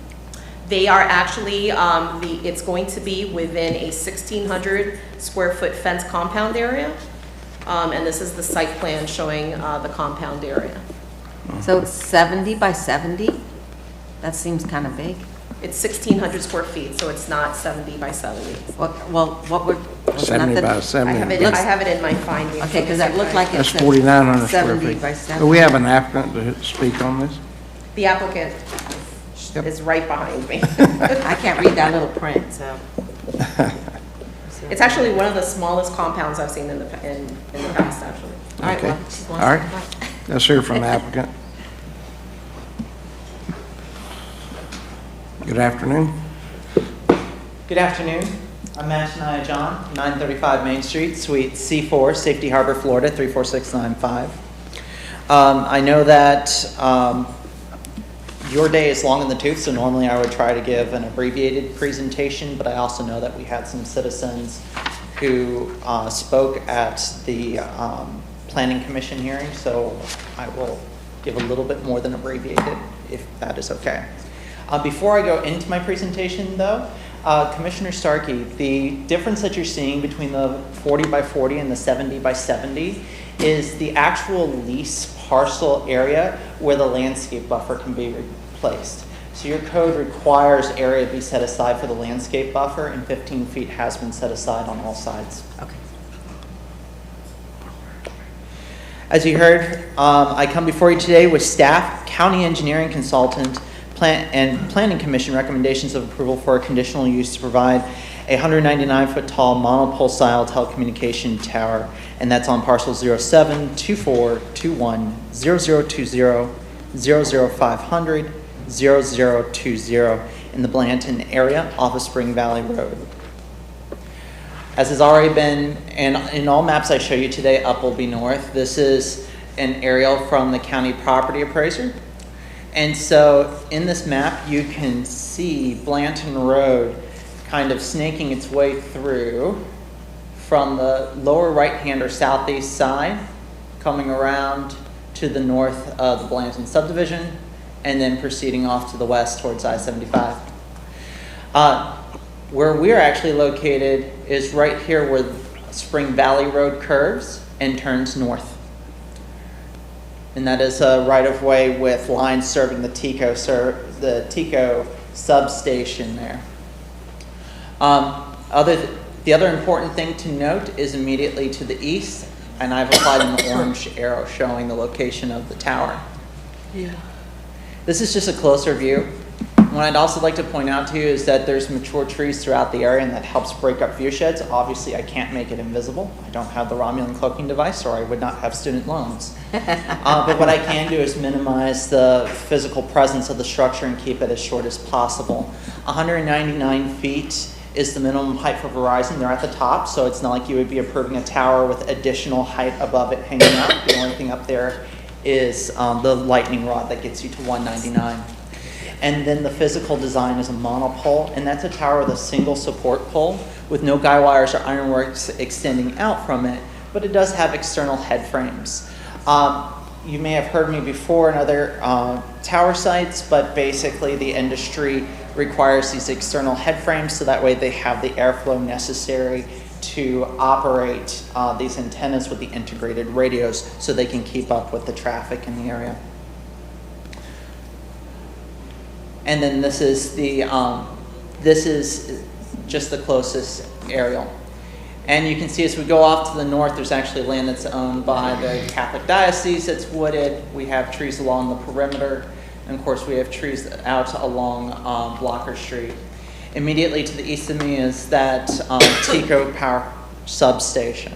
They are actually, it's going to be within a 1,600 square foot fence compound area. And this is the site plan showing the compound area. So it's 70 by 70? That seems kind of big. It's 1,600 square feet, so it's not 70 by 70. What would... 70 by 70. I have it in my findings. Okay, because that looked like That's it's 4,900 square 70 feet. by 70. Do we have an applicant to speak on this? The applicant is right behind me. I can't read that little print, so... It's actually one of the smallest compounds I've seen in the past, actually. All right, Okay. well, she wants All to right. come up. Let's hear from the applicant. Good afternoon. Good afternoon. I'm Mashanaya John, 935 Main Street, Suite C4, Safety Harbor, Florida, 34695. I know that your day is long in the tooth, so normally I would try to give an abbreviated presentation, but I also know that we had some citizens who spoke at the Planning Commission hearing, so I will give a little bit more than abbreviated, if that is okay. Before I go into my presentation, though, Commissioner Starkey, the difference that you're seeing between the 40 by 40 and the 70 by 70 is the actual lease parcel area where the landscape buffer can be replaced. So your code requires area to be set aside for the landscape buffer, and 15 feet has been set aside on all sides. Okay. As you heard, I come before you today with staff, county engineering consultant, planning commission recommendations of approval for a conditional use to provide a 199-foot tall monopole style telecommunication tower, and that's on parcel 0724210020 00500 0020 in the Blanton area off of Spring Valley Road. As has already been, and in all maps I show you today, up will be north. This is an aerial from the county property appraiser. And so in this map, you can see Blanton Road kind of snaking its way through from the lower right-hand or southeast side, coming around to the north of the Blanton subdivision, and then proceeding off to the west towards I-75. Where we're actually located is right here where Spring Valley Road curves and turns north. And that is a right-of-way with lines serving the TECO substation there. The other important thing to note is immediately to the east, and I've applied an orange arrow showing the location of the tower. Yeah. This is just a closer view. What I'd also like to point out to you is that there's mature trees throughout the area, and that helps break up view sheds. Obviously, I can't make it invisible. I don't have the Romulan cloaking device, or I would not have student loans. But what I can do is minimize the physical presence of the structure and keep it as short as possible. 199 feet is the minimum height for Verizon. They're at the top, so it's not like you would be approving a tower with additional height above it hanging out. The only thing up there is the lightning rod that gets you to 199. And then the physical design is a monopole, and that's a tower with a single support pole with no guy wires or ironworks extending out from it, but it does have external head frames. You may have heard me before in other tower sites, but basically the industry requires these external head frames so that way they have the airflow necessary to operate these antennas with the integrated radios so they can keep up with the traffic in the area. And then this is just the closest aerial. And you can see as we go off to the north, there's actually land that's owned by the Catholic Diocese that's wooded. We have trees along the perimeter. And of course, we have trees out along Blocker Street. Immediately to the east of me is that TECO power substation.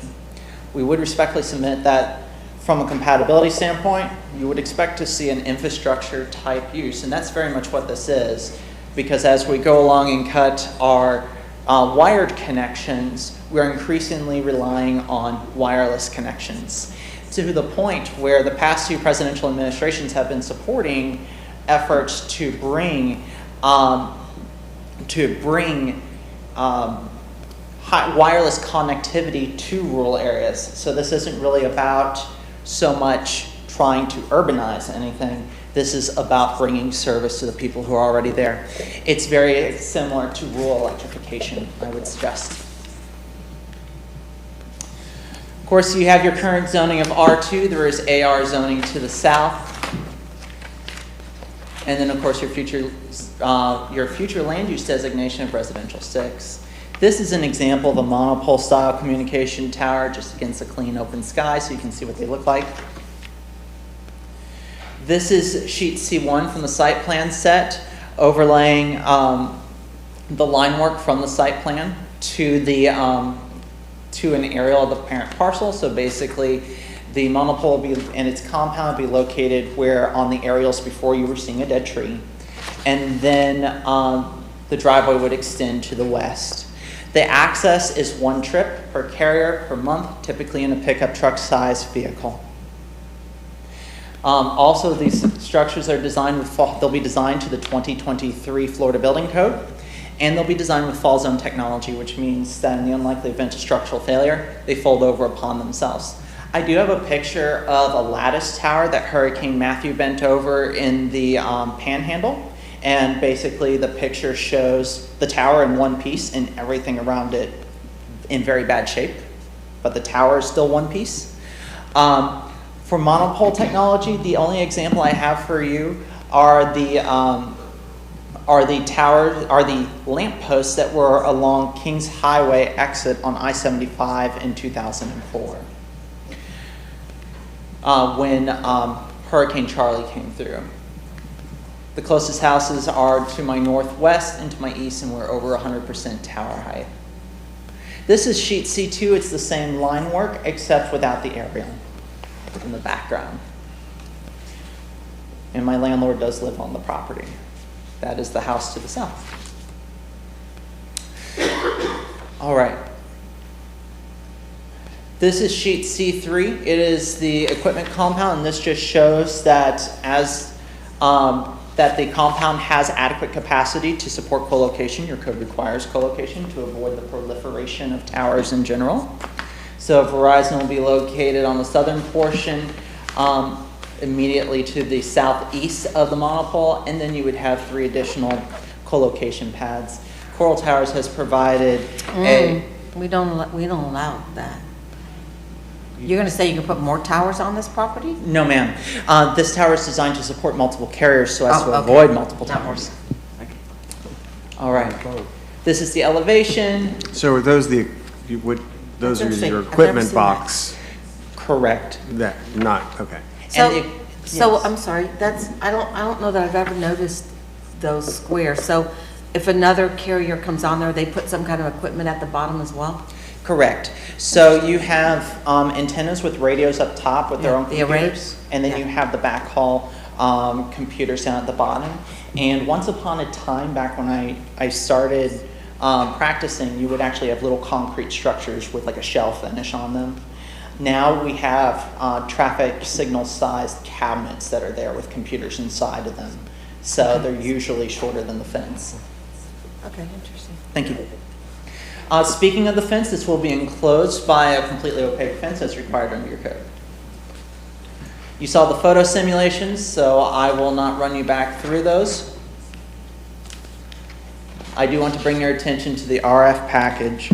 We would respectfully submit that from a compatibility standpoint, you would expect to see an infrastructure type use, and that's very much what this is, because as we go along and cut our wired connections, we're increasingly relying on wireless connections, to the point where the past two presidential administrations have been supporting efforts to bring wireless connectivity to rural areas. So this isn't really about so much trying to urbanize anything. This is about bringing service to the people who are already there. It's very similar to rural electrification, I would suggest. Of course, you have your current zoning of R2. There is AR zoning to the south. And then, of course, your future land use designation of residential 6. This is an example of a monopole style communication tower just against a clean open sky, so you can see what they look like. This is sheet C1 from the site plan set, overlaying the line work from the site plan to the to an aerial of the parent parcel. So basically, the monopole and its compound will be located where on the aerials before you were seeing a dead tree, and then the driveway would extend to the west. The access is one trip per carrier per month, typically in a pickup truck size vehicle. Also, these structures are designed with they'll be designed to the 2023 Florida Building Code, and they'll be designed with fall zone technology, which means that in the unlikely event of structural failure, they fold over upon themselves. I do have a picture of a lattice tower that Hurricane Matthew bent over in the Panhandle. And basically the picture shows the tower in one piece and everything around it in very bad shape, but the tower is still one piece. For monopole technology, the only example I have for you are the lamp posts that were along Kings Highway exit on I-75 in 2004. when Hurricane Charlie came through. The closest houses are to my northwest and to my east, and we're over 100% tower height. This is sheet C2. It's the same line work except without the aerial in the background. And my landlord does live on the property. That is the house to the south. All right. This is sheet C3. It is the equipment compound, and this just shows that that the compound has adequate capacity to support co-location. Your code requires co-location to avoid the proliferation of towers in general. So Verizon will be located on the southern portion, immediately to the southeast of the monopole, and then you would have 3 additional co-location pads. Coral Towers has provided We don't allow that. You're going to say you can put more towers on this property? No, ma'am. This tower is designed to support multiple carriers so as to okay. avoid multiple towers. All right. This is the elevation. So are those those That's are interesting. your I've never equipment seen box? Correct. That, not, okay. So, Yes. I'm sorry, I don't know that I've ever noticed those squares. So if another carrier comes on there, they put some kind of equipment at the bottom as well? Correct. So you have antennas with radios up top with their own the array. computers, and then you have the backhaul computers down at the bottom. And once upon a time, back when I started practicing, you would actually have little concrete structures with like a shell finish on them. Now we have traffic signal sized cabinets that are there with computers inside of them. So they're usually shorter than the fence. Okay, interesting. Thank you. Speaking of the fence, this will be enclosed by a completely opaque fence as required under your code. You saw the photo simulations, so I will not run you back through those. I do want to bring your attention to the RF package.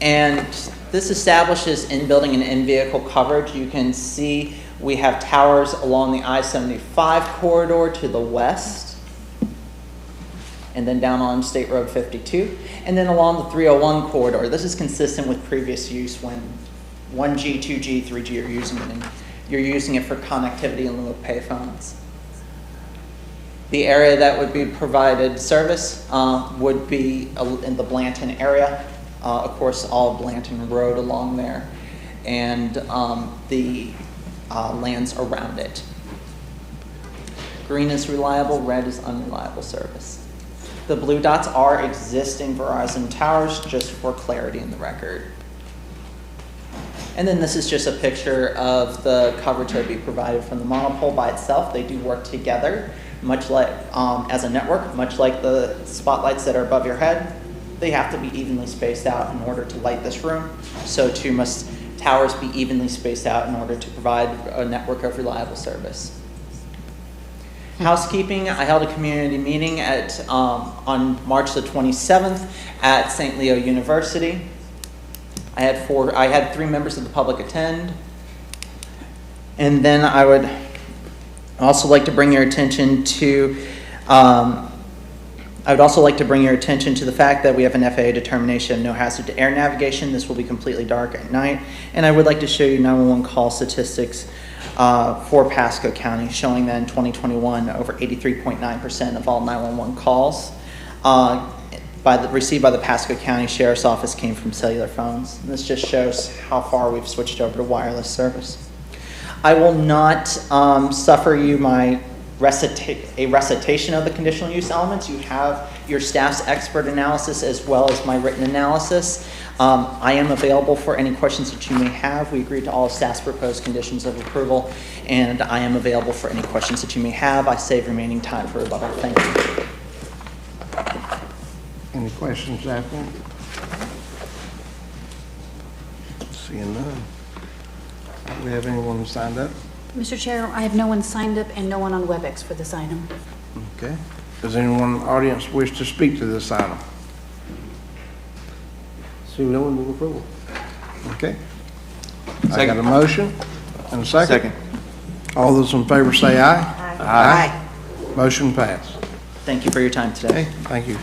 And this establishes in-building and in-vehicle coverage. You can see we have towers along the I-75 corridor to the west, and then down on State Road 52, and then along the 301 corridor. This is consistent with previous use when 1G, 2G, 3G are using it, and you're using it for connectivity in lieu of payphones. The area that would be provided service would be in the Blanton area, of course, all Blanton Road along there, and the lands around it. Green is reliable, red is unreliable service. The blue dots are existing Verizon towers, just for clarity in the record. And then this is just a picture of the coverage that would be provided from the monopole by itself. They do work together, much like as a network, much like the spotlights that are above your head. They have to be evenly spaced out in order to light this room. So too must towers be evenly spaced out in order to provide a network of reliable service. Housekeeping, I held a community meeting on March the 27th at St. Leo University. I had 3 members of the public attend. And then I would also like to bring your attention to the fact that we have an FAA determination of no hazard to air navigation. This will be completely dark at night. And I would like to show you 911 call statistics for Pasco County, showing that in 2021, over 83.9% of all 911 calls received by the Pasco County Sheriff's Office came from cellular phones. And this just shows how far we've switched over to wireless service. I will not suffer you a recitation of the conditional use elements. You have your staff's expert analysis as well as my written analysis. I am available for any questions that you may have. We agreed to all of staff's proposed conditions of approval, and I am available for any questions that you may have. I save remaining time for rebuttal. Thank you. Any questions, applicant? Seeing none. Do we have anyone signed up? Mr. Chair, I have no one signed up and no one on WebEx for this item. Okay. Does anyone in the audience wish to speak to this item? Seeing no one, move approval. Okay. I got a motion and a second. Second. All those in favor say aye. Aye. Motion passed. Thank you for your time today. Okay, thank you.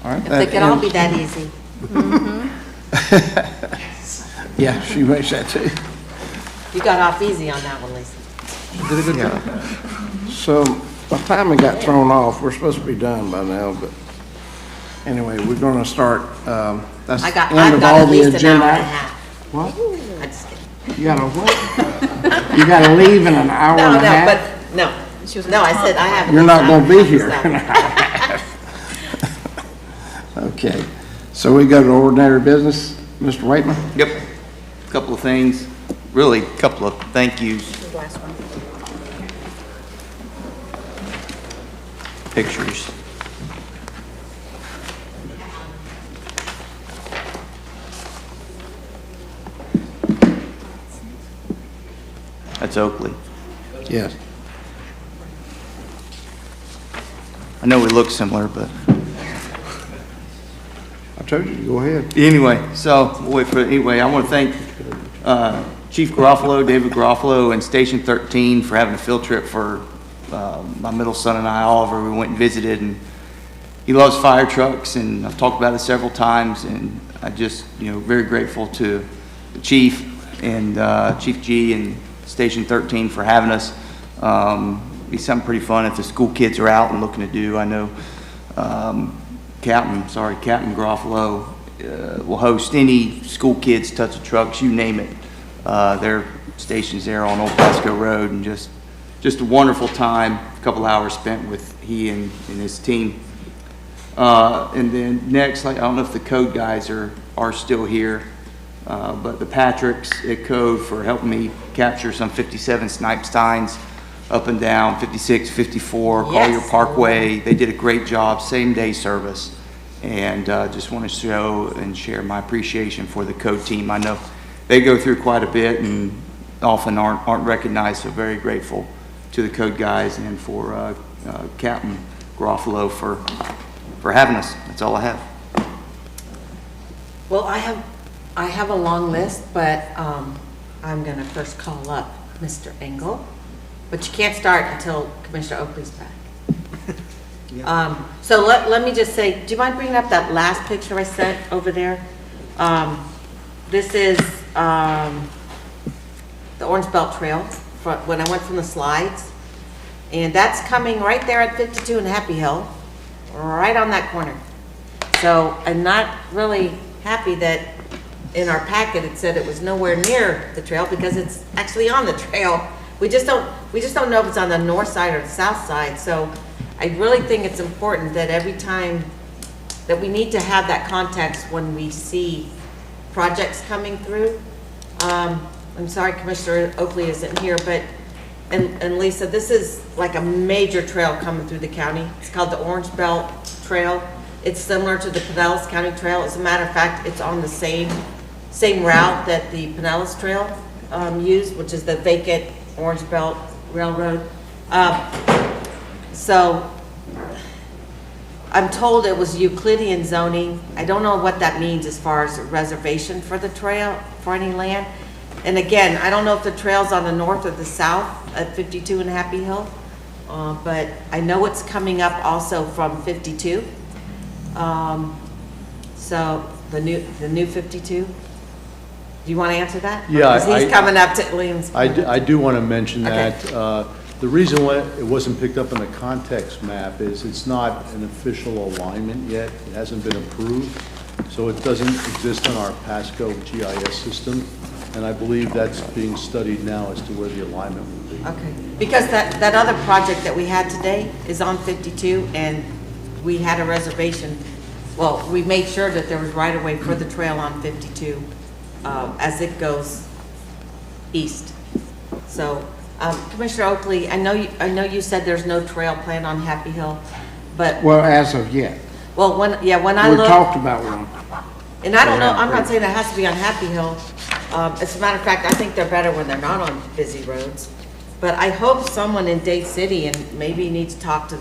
All right. If they could all be that easy. Yeah, she makes that too. You got off easy on that one, Lisa. Did a good job. So, by the time we got thrown off, we're supposed to be done by now, but anyway, we're gonna start, that's the end I've of got all at the least an agenda. hour and a half. What? I'm just kidding. You gotta what? You gotta leave in an hour and a half? No, I said I have. at You're least not an gonna hour be and a here. half. Okay, so we go to ordinary business. Mr. Waitman? Yep. Couple of things, really, couple of thank yous. Last one. Pictures. That's Oakley. Yes. I know we look similar, but I told you to go ahead. anyway, so, anyway, I want to thank Chief Garofalo, David Garofalo, and Station 13 for having a field trip for my middle son and I, Oliver. We went and visited, and he loves fire trucks, and I've talked about it several times, and I just, very grateful to the chief and Chief G and Station 13 for having us. Be something pretty fun if the school kids are out and looking to do. I know Captain Garofalo will host any school kids, touch of trucks, you name it. Their stations there on Old Pasco Road, and just a wonderful time, a couple hours spent with he and his team. And then next, I don't know if the code guys are still here, but the Patricks at Code for helping me capture some 57 snipe signs up and down 56, 54, Collier Parkway. They did a great job, same day service. And just want to show and share my appreciation for the Code team. I know they go through quite a bit and often aren't recognized, so very grateful to the Code guys and for Captain Garofalo for having us. That's all I have. Well, I have a long list, but I'm gonna first call up Mr. Engel, but you can't start until Commissioner Oakley's back. So let me just say, do you mind bringing up that last picture I sent over there? This is the Orange Belt Trail when I went from the slides. And that's coming right there at 52 and Happy Hill, right on that corner. So I'm not really happy that in our packet it said it was nowhere near the trail, because it's actually on the trail. We just don't know if it's on the north side or the south side. So I really think it's important that every time that we need to have that context when we see projects coming through. I'm sorry Commissioner Oakley isn't here, but and Lisa, this is like a major trail coming through the county. It's called the Orange Belt Trail. It's similar to the Pinellas County Trail. As a matter of fact, it's on the same route that the Pinellas Trail used, which is the vacant Orange Belt Railroad. So I'm told it was Euclidean zoning. I don't know what that means as far as a reservation for the trail, for any land. And again, I don't know if the trail's on the north or the south at 52 and Happy Hill, but I know it's coming up also from 52. So the new 52. Do you want to answer that? Yeah, because he's coming up to Williams. I do want to mention Okay. that the reason why it wasn't picked up in the context map is it's not an official alignment yet. It hasn't been approved, so it doesn't exist in our Pasco GIS system. And I believe that's being studied now as to where the alignment will be. Okay, because that other project that we had today is on 52, and we had a reservation. Well, we made sure that there was right of way for the trail on 52 as it goes east. So, Commissioner Oakley, I know you said there's no trail plan on Happy Hill, but Well, as of yet. well, when I We looked, talked about one. and I don't know, I'm not saying it has to be on Happy Hill. As a matter of fact, I think they're better when they're not on busy roads. But I hope someone in Dade City, and maybe need to talk to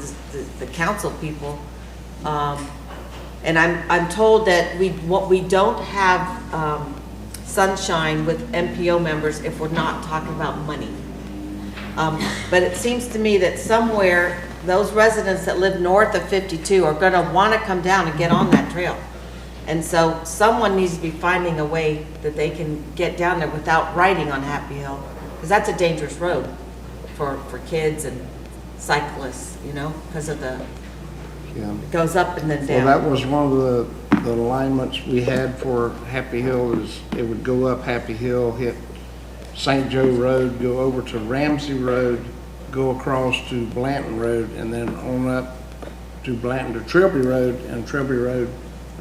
the council people. And I'm told that we don't have sunshine with MPO members if we're not talking about money. But it seems to me that somewhere those residents that live north of 52 are going to want to come down and get on that trail. And so someone needs to be finding a way that they can get down there without riding on Happy Hill, because that's a dangerous road for kids and cyclists, you know, because of the, Yeah. it goes up and then Well, down. that was one of the alignments we had for Happy Hill, is it would go up Happy Hill, hit St. Joe Road, go over to Ramsey Road, go across to Blanton Road, and then on up to Blanton to Trilby Road, and Trilby Road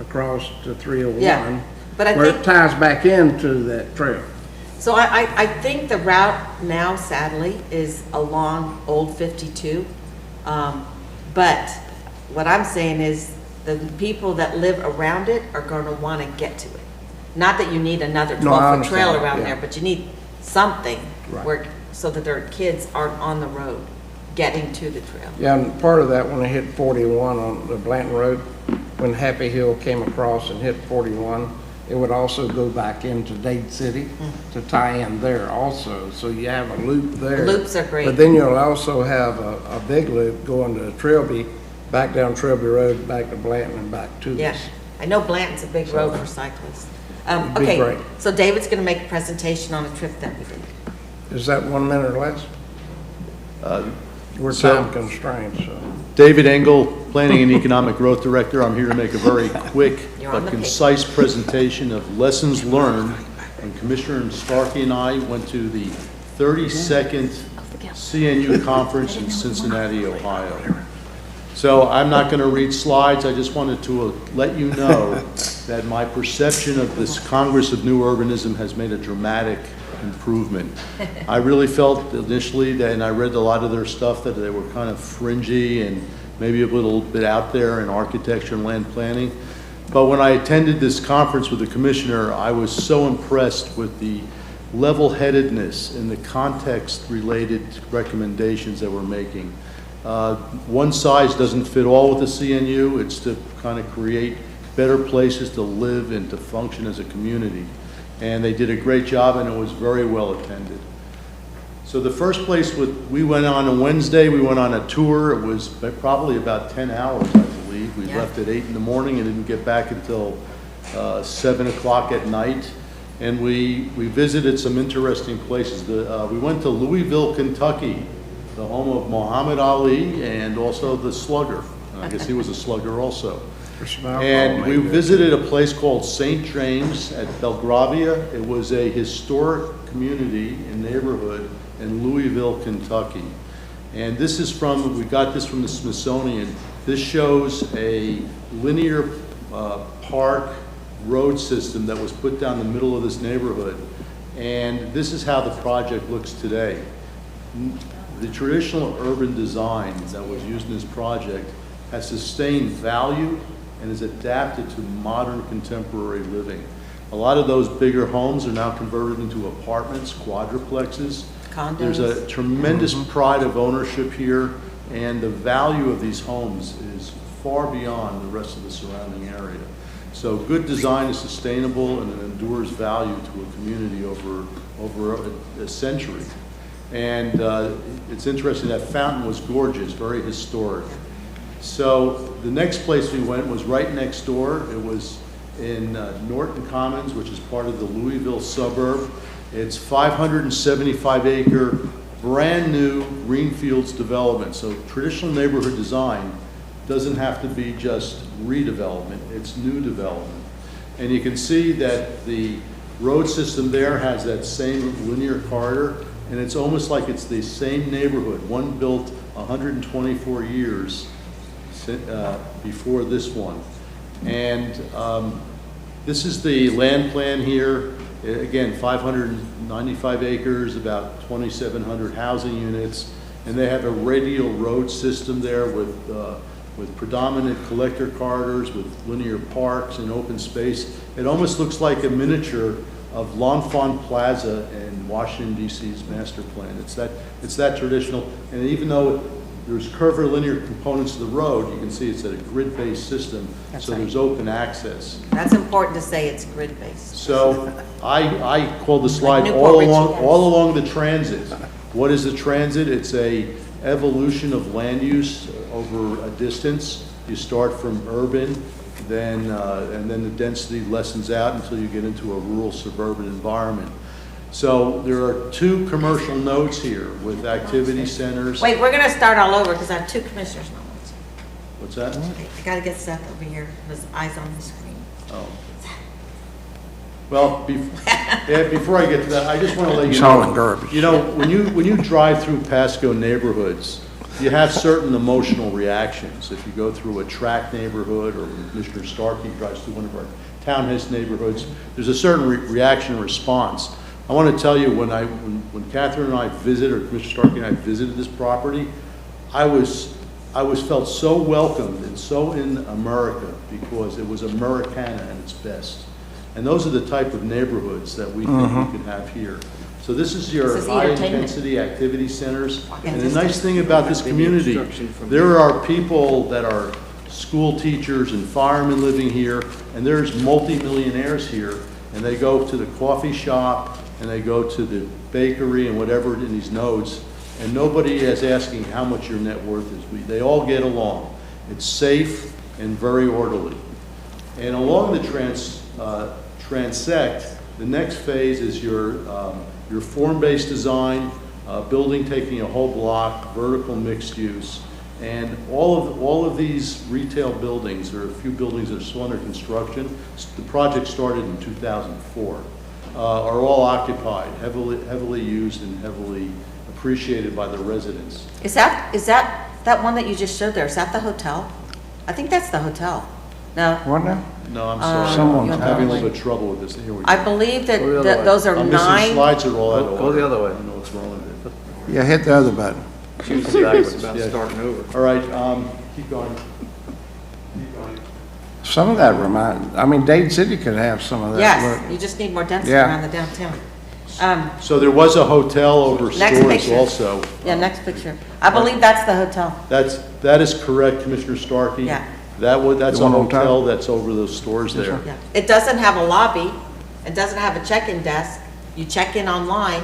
across to 301. Yeah, but I where think- it ties back into that trail. So I think the route now, sadly, is along Old 52. But what I'm saying is the people that live around it are going to want to get to it. Not that you need another No, I 12-foot trail understand, around yeah. there, but you need something Right. where, so that their kids aren't on the road getting to the trail. Yeah, and part of that, when they hit 41 on the Blanton Road, when Happy Hill came across and hit 41, it would also go back into Dade City to tie in there also. So you have a loop there. Loops are great. But then you'll also have a big loop going to Trilby, back down Trilby Road, back to Blanton and back to Yeah, this. I know Blanton's a big road for cyclists. It'd be Okay, great. so David's going to make a presentation on a trip that we did. Is that 1 minute or less? We're so- time constrained, so. David Engel, Planning and Economic Growth Director. I'm here to make a very quick You're on but the page. concise presentation of lessons learned when Commissioner Starkey and I went to the 32nd CNU conference in Cincinnati, Ohio. So I'm not going to read slides. I just wanted to let you know that my perception of this Congress of New Urbanism has made a dramatic improvement. I really felt initially that, and I read a lot of their stuff, that they were kind of fringy and maybe a little bit out there in architecture and land planning. But when I attended this conference with the commissioner, I was so impressed with the level-headedness and the context-related recommendations that we're making. One size doesn't fit all with the CNU. It's to kind of create better places to live and to function as a community. And they did a great job, and it was very well attended. So the first place we went on Wednesday, we went on a tour. It was probably about 10 hours, I believe. We left at 8 in the morning and didn't get back until 7 o'clock at night. And we visited some interesting places. We went to Louisville, Kentucky, the home of Muhammad Ali and also the slugger. I guess he was a slugger also. And we visited a place called St. James at Belgravia. It was a historic community and neighborhood in Louisville, Kentucky. And this is we got this from the Smithsonian. This shows a linear park road system that was put down the middle of this neighborhood. And this is how the project looks today. The traditional urban design that was used in this project has sustained value and is adapted to modern contemporary living. A lot of those bigger homes are now converted into apartments, quadruplexes. Condos. There's a tremendous pride of ownership here, and the value of these homes is far beyond the rest of the surrounding area. So good design is sustainable and it endures value to a community over a century. And it's interesting, that fountain was gorgeous, very historic. So the next place we went was right next door. It was in Norton Commons, which is part of the Louisville suburb. It's 575-acre, brand-new greenfields development. So traditional neighborhood design doesn't have to be just redevelopment, it's new development. And you can see that the road system there has that same linear corridor, and it's almost like it's the same neighborhood, one built 124 years before this one. And this is the land plan here. Again, 595 acres, about 2,700 housing units, and they have a radial road system there with predominant collector corridors, with linear parks and open space. It almost looks like a miniature of L'Enfant Plaza in Washington, D.C.'s master plan. It's that traditional, and even though there's curvilinear components of the road, you can see it's a grid-based system, so there's open access. That's important to say, it's grid-based. So I call the slide Like all Newport Richie, all along the transit. What is the transit? It's a evolution of land use over a distance. You start from urban and then the density lessens out until you get into a rural suburban environment. So there are 2 commercial nodes here with activity centers. Wait, we're gonna start all over because I have 2 commissioners now. What's that? I gotta get Seth over here, his eyes on the screen. Oh. Well, before I get to that, I just want to let you It's all in know, garbage. you know, when you drive through Pasco neighborhoods, you have certain emotional reactions. If you go through a tract neighborhood, or when Commissioner Starkey drives through one of our townhouse neighborhoods, there's a certain reaction and response. I want to tell you, when Catherine and I visited, or Commissioner Starkey and I visited this property, I was felt so welcomed and so in America, because it was Americana at its best. And those are the type of neighborhoods that we think we can have here. So this is your This is entertainment. high-intensity activity centers. Walking And the distance. nice thing about this community, there are people that are school teachers and firemen living here, and there's multimillionaires here, and they go to the coffee shop, and they go to the bakery and whatever in these nodes, and nobody is asking how much your net worth is. They all get along. It's safe and very orderly. And along the transect, the next phase is your form-based design, building taking a whole block, vertical mixed use, and all of these retail buildings, there are a few buildings that are still under construction. The project started in 2004. Are all occupied, heavily used and heavily appreciated by the residents. Is that one that you just showed there, is that the hotel? I think that's the hotel. No, What now? No, I'm sorry. Someone's I'm having a little bit of trouble with this. Here we go. I believe that Go the other that way. those are I'm missing 9. slides are all out of order. Go the other way. I don't know what's wrong with it. Yeah, hit the other button. Yeah. starting over. All right, keep going. Some of that Dade City could have some of that. Yes, look. you just need more density Yeah. around the downtown. So there was a hotel over Next stores picture. also. Yeah, next picture. I believe that's the hotel. That is correct, Commissioner Starkey. Yeah. That's The a one on top? hotel that's over those stores there. Yeah. It doesn't have a lobby, it doesn't have a check-in desk. You check in online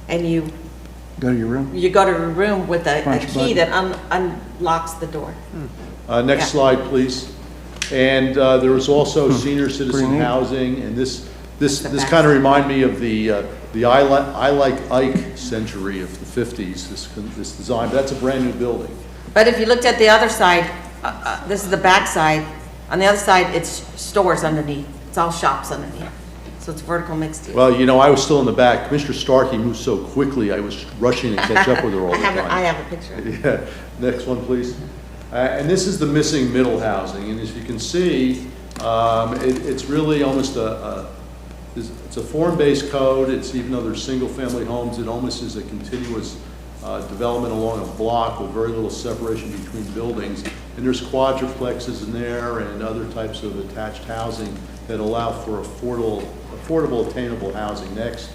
and you Go to your room. go to a room with a Punch key button. that unlocks the door. Next Yeah. slide, please. And there was also senior Pretty citizen neat. housing, and this back kind of remind me of the I Like Ike century of the 50s, this design. That's a brand-new building. But if you looked at the other side, this is the back side. On the other side, it's stores underneath. It's all shops underneath. So it's vertical mixed use. Well, you know, I was still in the back. Commissioner Starkey moved so quickly, I was rushing to catch up with her all the time. I have a picture. Yeah, next one, please. And this is the missing middle housing, and as you can see, it's really almost it's a form-based code. It's, even though there's single-family homes, it almost is a continuous development along a block with very little separation between buildings. And there's quadruplexes in there and other types of attached housing that allow for affordable, attainable housing. Next.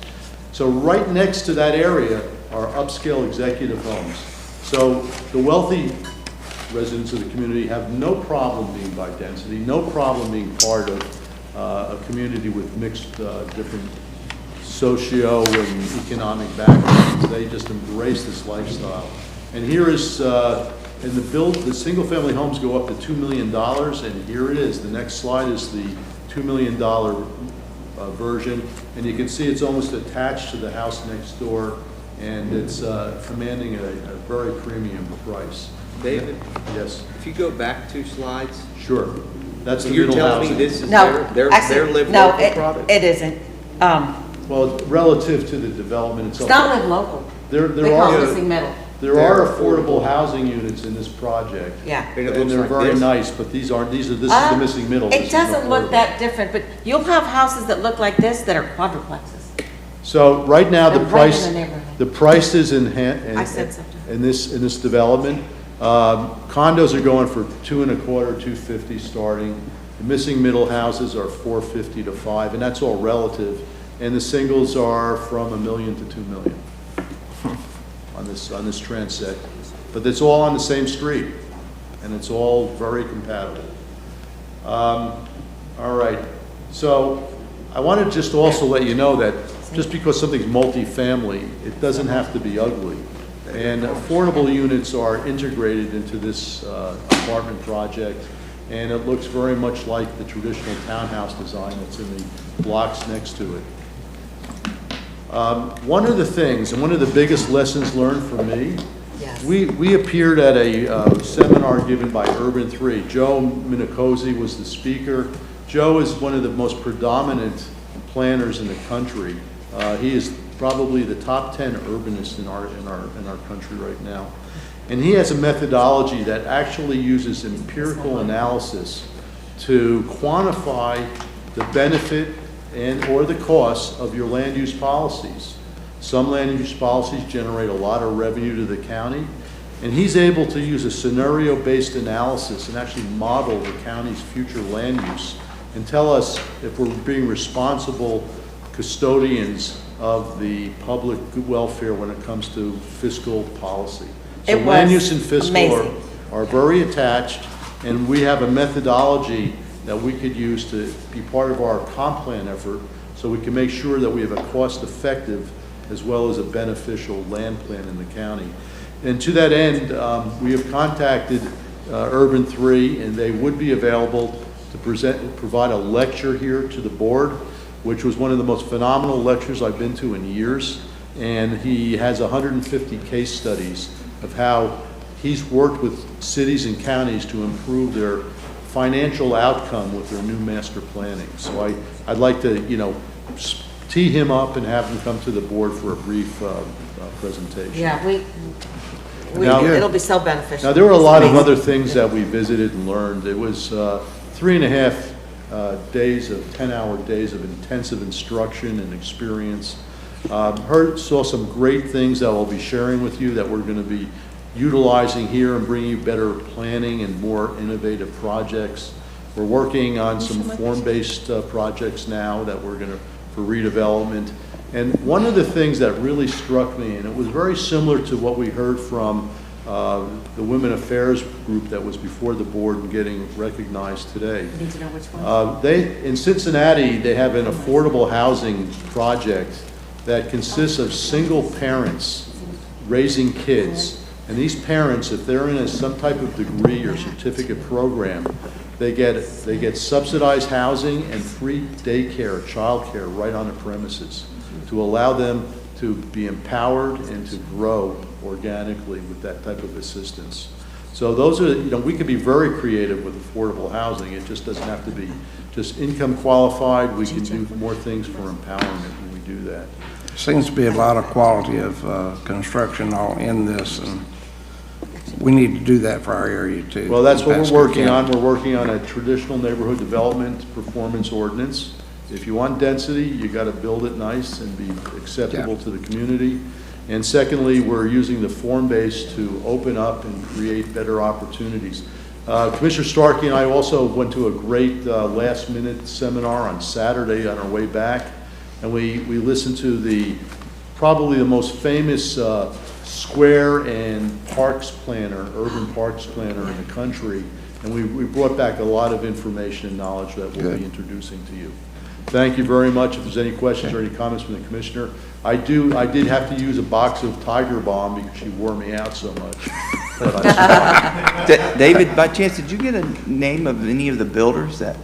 So right next to that area are upscale executive homes. So the wealthy residents of the community have no problem being by density, no problem being part of a community with mixed different socio and economic backgrounds. They just embrace this lifestyle. And here is, and the single-family homes go up to $2 million, and here it is. The next slide is the $2 million version, and you can see it's almost attached to the house next door, and it's commanding a very premium price. David? Yes. If you go back 2 slides. Sure. That's the You're middle telling housing. me this is No, their actually, live no, local product? it isn't. Well, relative to the development It's itself. not live local. There They call are, it missing middle. there are affordable housing units in this project. Yeah. And it And looks they're like very this. nice, but this is the missing middle. This It is doesn't look affordable. that different, but you'll have houses that look like this that are quadruplexes. So right now, They're right in the neighborhood. the prices I said something. in this development, condos are going for $2.25, $250 starting. The missing middle houses are $450 to $500, and that's all relative. And the singles are from $1 million to $2 million on this transect. But it's all on the same street, and it's all very compatible. All right, so I want to just also let you know that just because something's multifamily, it doesn't have to be ugly. And affordable units are integrated into this apartment project. and it looks very much like the traditional townhouse design that's in the blocks next to it. One of the things, and one of the biggest lessons learned for me, we appeared at a seminar given by Urban 3. Joe Minicosi was the speaker. Joe is one of the most predominant planners in the country. He is probably the top 10 urbanist in our country right now. And he has a methodology that actually uses empirical analysis to quantify the benefit and or the costs of your land use policies. Some land use policies generate a lot of revenue to the county, and he's able to use a scenario-based analysis and actually model the county's future land use and tell us if we're being responsible custodians of the public welfare when it comes to fiscal policy. So land use and fiscal are very attached, and we have a methodology that we could use to be part of our comp plan effort so we can make sure that we have a cost-effective as well as a beneficial land plan in the county. And to that end, we have contacted Urban 3, and they would be available to provide a lecture here to the board, which was one of the most phenomenal lectures I've been to in years. And he has 150 case studies of how he's worked with cities and counties to improve their financial outcome with their new master planning. So I'd like to, tee him up and have him come to the board for a brief presentation. Yeah, it'll be so beneficial. Now, there were a lot of other things that we visited and learned. It was 3.5 days of 10-hour days of intensive instruction and experience. Saw some great things that I'll be sharing with you that we're going to be utilizing here and bringing you better planning and more innovative projects. We're working on some form-based projects now that we're going to for redevelopment. And one of the things that really struck me, and it was very similar to what we heard from the Women Affairs group that was before the board and getting recognized today. You need to know which one? In Cincinnati, they have an affordable housing project that consists of single parents raising kids. And these parents, if they're in some type of degree or certificate program, they get subsidized housing and free daycare, childcare right on the premises to allow them to be empowered and to grow organically with that type of assistance. So those are, we can be very creative with affordable housing. It just doesn't have to be just income qualified. We can do more things for empowerment when we do that. Seems to be a lot of quality of construction all in this, and we need to do that for our area too. Well, that's what we're working on. We're working on a traditional neighborhood development performance ordinance. If you want density, you got to build it nice and be acceptable to the community. And secondly, we're using the form base to open up and create better opportunities. Commissioner Starkey and I also went to a great last-minute seminar on Saturday on our way back, and we listened to probably the most famous square and parks planner, urban parks planner in the country, and we brought back a lot of information and knowledge that we'll be introducing to you. Thank you very much. If there's any questions or any comments from the commissioner, I did have to use a box of Tiger Balm because she wore me out so much. David, by chance, did you get a name of any of the builders that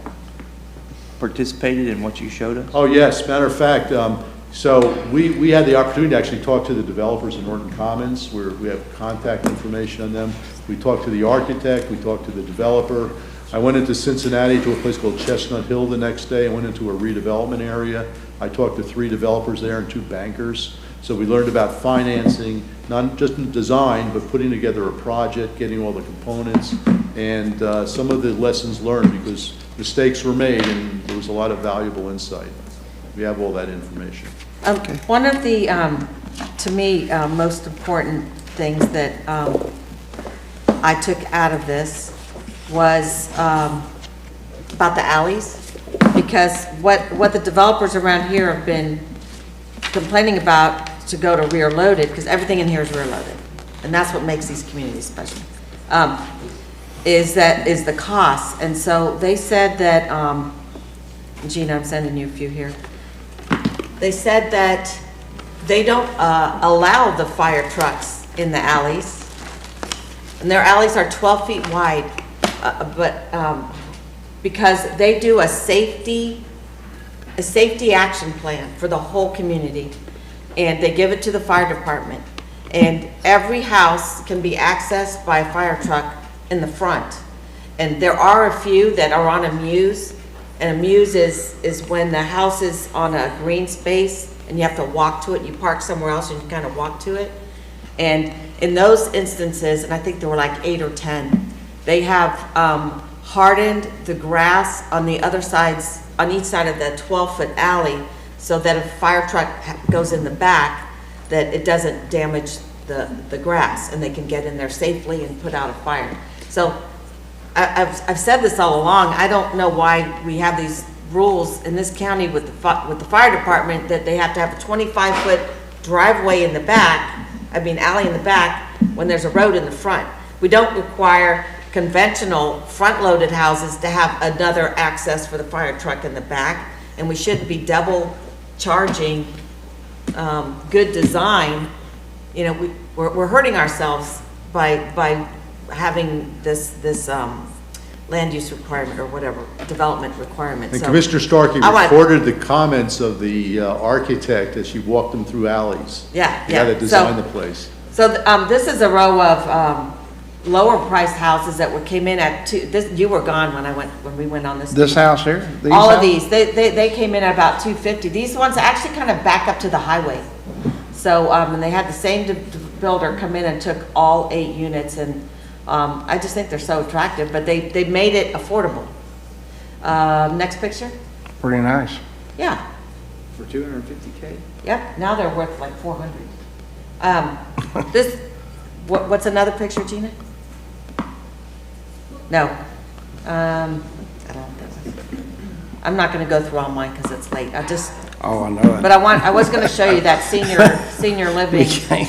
participated in what you showed us? Oh, yes. Matter of fact, so we had the opportunity to actually talk to the developers in Norton Commons, where we have contact information on them. We talked to the architect, we talked to the developer. I went into Cincinnati to a place called Chestnut Hill the next day. I went into a redevelopment area. I talked to 3 developers there and 2 bankers. So we learned about financing, not just in design, but putting together a project, getting all the components, and some of the lessons learned because mistakes were made and there was a lot of valuable insight. We have all that information. One of the, to me, most important things that I took out of this was about the alleys, because what the developers around here have been complaining about to go to rear loaded, because everything in here is rear loaded, and that's what makes these communities special, is the cost. And so they said that, Gina, I'm sending you a few here. They said that they don't allow the fire trucks in the alleys, and their alleys are 12 feet wide, but because they do a safety action plan for the whole community, and they give it to the fire department. And every house can be accessed by a fire truck in the front. And there are a few that are on a muse, and a muse is when the house is on a green space and you have to walk to it. You park somewhere else and you kind of walk to it. And in those instances, and I think there were like 8 or 10, they have hardened the grass on the other sides, on each side of the 12-foot alley, so that if a fire truck goes in the back, that it doesn't damage the grass, and they can get in there safely and put out a fire. So I've said this all along. I don't know why we have these rules in this county with the fire department that they have to have a 25-foot driveway in the back, alley in the back, when there's a road in the front. We don't require conventional front-loaded houses to have another access for the fire truck in the back, and we shouldn't be double charging good design. You know, we're hurting ourselves by having this land use requirement, or whatever, development requirement. And So Commissioner Starkey recorded the comments of the architect as she walked them through alleys. Yeah, How to yeah. design the place. So this is a row of lower priced houses that came in at you were gone when we went on this. This house here? These All of houses? these, they came in at about 250. These ones actually kind of back up to the highway. So, and they had the same builder come in and took all 8 units, and I just think they're so attractive, but they made it affordable. Next picture? Pretty nice. Yeah. For $250K? Yep, now they're worth like 400. What's another picture, Gina? No. I don't know what that was. I'm not gonna go through all mine because it's late. Oh, I know it. But I was gonna show you that senior living. We can't.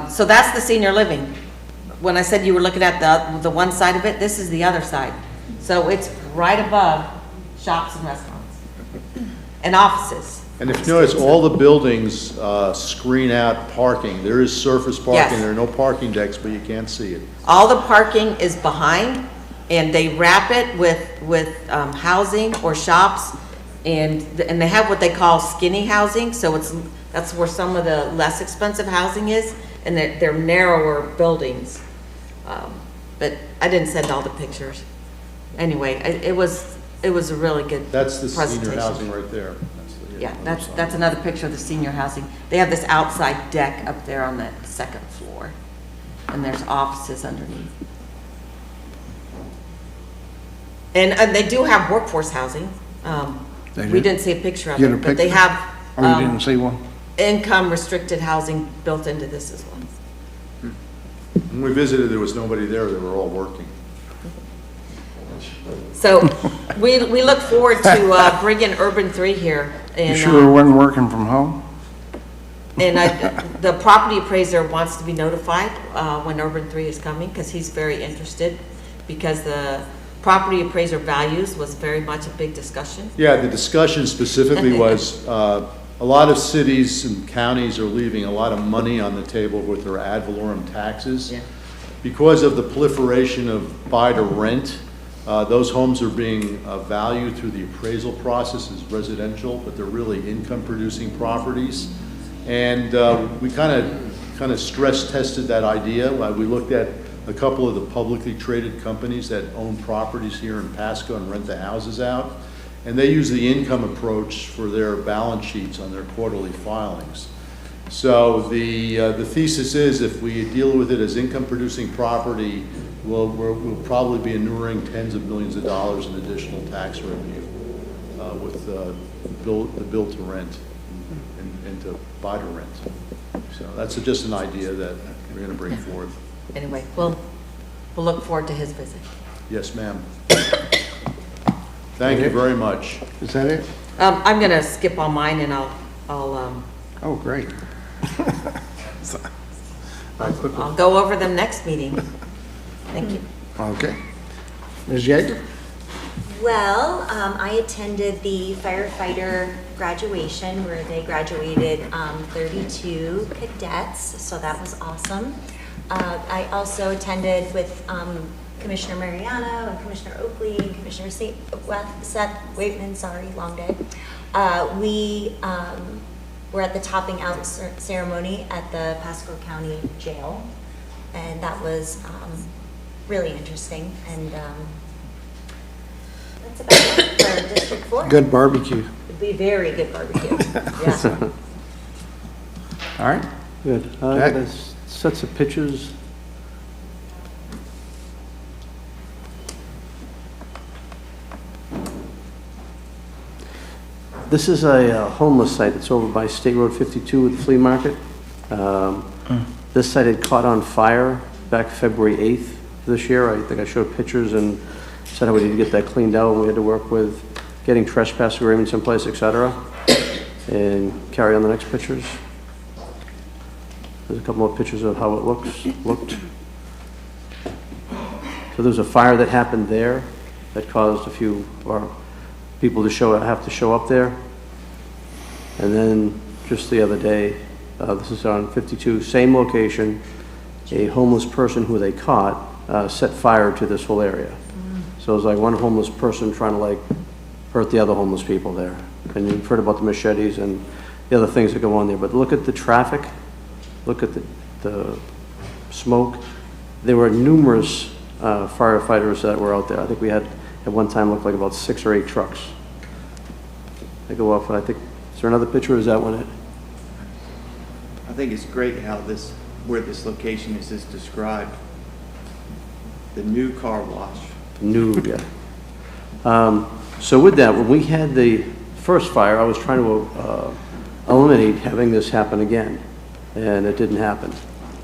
So that's the senior living. When I said you were looking at the one side of it, this is the other side. So it's right above shops and restaurants and offices. And if you notice, all the buildings screen out parking. There is surface parking. Yes. There are no parking decks, but you can't see it. All the parking is behind, and they wrap it with housing or shops, and they have what they call skinny housing. So that's where some of the less expensive housing is, and they're narrower buildings. But I didn't send all the pictures. Anyway, it was a really good That's the presentation. senior housing right there. Yeah, that's another picture of the senior housing. They have this outside deck up there on the 2nd floor, and there's offices underneath. And they do have workforce housing. We didn't see a picture of it, but they have Oh, you didn't see one? income restricted housing built into this as well. When we visited, there was nobody there. They were all working. So we look forward to bringing Urban 3 here. You sure it wasn't working from home? And the property appraiser wants to be notified when Urban 3 is coming, because he's very interested, because the property appraiser values was very much a big discussion. Yeah, the discussion specifically was a lot of cities and counties are leaving a lot of money on the table with their ad valorem taxes. Yeah. Because of the proliferation of buy to rent, those homes are being valued through the appraisal process as residential, but they're really income-producing properties. And we kind of stress tested that idea. We looked at a couple of the publicly traded companies that own properties here in Pasco and rent the houses out, and they use the income approach for their balance sheets on their quarterly filings. So the thesis is, if we deal with it as income-producing property, we'll probably be inuring tens of millions of dollars in additional tax revenue with the build to rent and to buy to rent. So that's just an idea that we're going to bring forth. Anyway, we'll look forward to his visit. Yes, ma'am. Thank you very much. Is that it? I'm going to skip on mine, and I'll Oh, great. I'll go over them next meeting. Thank you. Okay. Ms. Yeager? Well, I attended the firefighter graduation where they graduated 32 cadets, so that was awesome. I also attended with Commissioner Mariano and Commissioner Oakley and Commissioner Seth Waitman, sorry, long day. We were at the topping out ceremony at the Pasco County Jail, and that was really interesting. And that's about it for District 4. Good barbecue. It'd be very good barbecue. Yeah. All right. Good. Jack? There's sets of pictures. This is a homeless site that's over by State Road 52 with the flea market. This site had caught on fire back February 8th this year. I think I showed pictures and said how we need to get that cleaned out, and we had to work with getting trespass agreements in place, et cetera. And carry on the next pictures. There's a couple more pictures of how it looked. So there was a fire that happened there that caused a few of our people to have to show up there. And then just the other day, this is on 52, same location, a homeless person who they caught set fire to this whole area. So it was like one homeless person trying to like hurt the other homeless people there. And you've heard about the machetes and the other things that go on there. But look at the traffic, look at the smoke. There were numerous firefighters that were out there. I think we had at one time looked like about 6 or 8 trucks. They go off, and I think, is there another picture, or is that one it? I think it's great how where this location is described. The new car wash. Yeah. So with that, when we had the first fire, I was trying to eliminate having this happen again, and it didn't happen.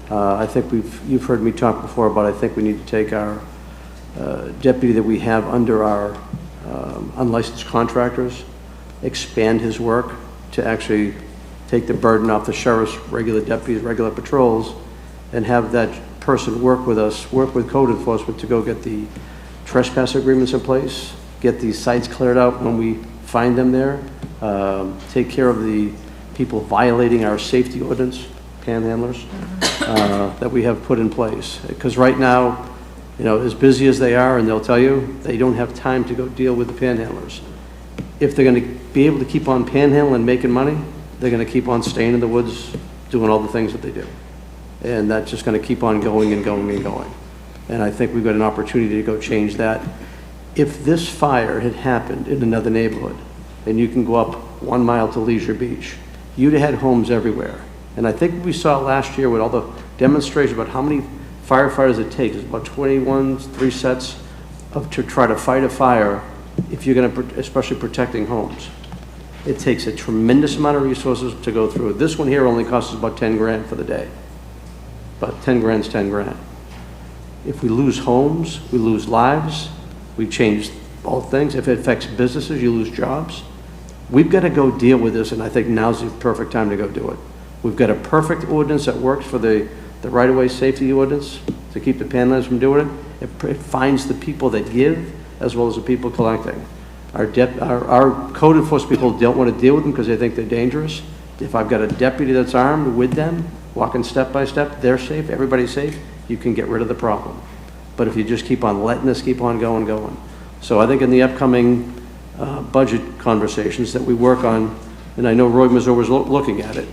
I think you've heard me talk before about I think we need to take our deputy that we have under our unlicensed contractors, expand his work to actually take the burden off the sheriff's regular deputies, regular patrols, and have that person work with us, work with code enforcement to go get the trespass agreements in place, get these sites cleared out when we find them there, take care of the people violating our safety ordinance, panhandlers, that we have put in place. Because right now, you know, as busy as they are, and they'll tell you, they don't have time to go deal with the panhandlers. If they're going to be able to keep on panhandling and making money, they're going to keep on staying in the woods, doing all the things that they do. And that's just going to keep on going and going and going. And I think we've got an opportunity to go change that. If this fire had happened in another neighborhood, and you can go up 1 mile to Leisure Beach, you'd have had homes everywhere. And I think we saw last year with all the demonstrations about how many firefighters it takes. It's about 21, 3 sets to try to fight a fire if you're going to, especially protecting homes. It takes a tremendous amount of resources to go through. This one here only costs us about 10 grand for the day. But 10 grand's 10 grand. If we lose homes, we lose lives, we change all things. If it affects businesses, you lose jobs. We've got to go deal with this, and I think now's the perfect time to go do it. We've got a perfect ordinance that works for the right-of-way safety ordinance to keep the panhandlers from doing it. It finds the people that give as well as the people collecting. Our code enforcement people don't want to deal with them because they think they're dangerous. If I've got a deputy that's armed with them, walking step by step, they're safe, everybody's safe, you can get rid of the problem. But if you just keep on letting this keep on going. So I think in the upcoming budget conversations that we work on, and I know Roy Mazur was looking at it,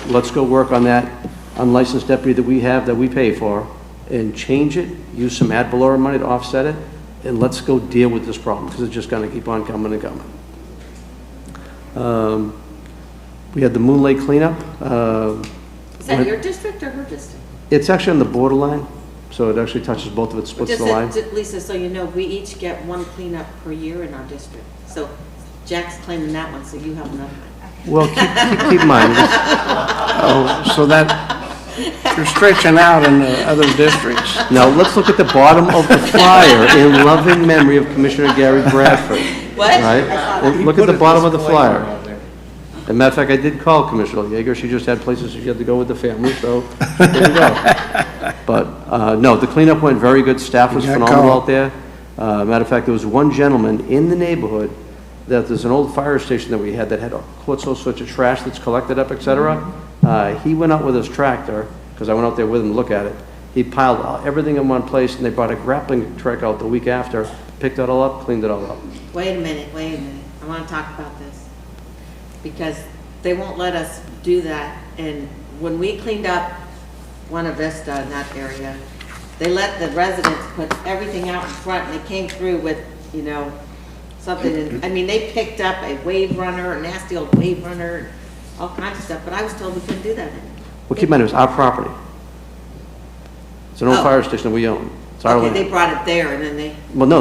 let's go work on that unlicensed deputy that we have that we pay for and change it, use some ad valorem money to offset it, and let's go deal with this problem because it's just going to keep on coming and coming. We had the Moon Lake cleanup. Is that your district or her district? It's actually on the borderline, so it actually touches both of it, splits the line. Lisa, so you know, we each get 1 cleanup per year in our district. So Jack's claiming that one, so you have another one. Well, keep in mind. So that, you're stretching out in the other districts. Now, let's look at the bottom of the flyer in loving memory of Commissioner Gary Bradford. What? Right? Look at the bottom of the flyer. As a matter of fact, I did call Commissioner Yeager. She just had places she had to go with the family, so there you go. But, no, the cleanup went very good. Staff was phenomenal out there. Matter of fact, there was one gentleman in the neighborhood that there's an old fire station that we had that had all sorts of trash that's collected up, et cetera. He went out with his tractor, because I went out there with him to look at it. He piled everything in one place, and they brought a grappling truck out the week after, picked it all up, cleaned it all up. Wait a minute. I want to talk about this. Because they won't let us do that. And when we cleaned up Buena Vista in that area, they let the residents put everything out in front, and they came through with, something. I mean, they picked up a wave runner, a nasty old wave runner, all kinds of stuff, but I was told we couldn't do that anymore. Well, keep in mind, it was our property. It's an old fire station that we own. It's our Okay, land. they brought it there, and then they... Well, no,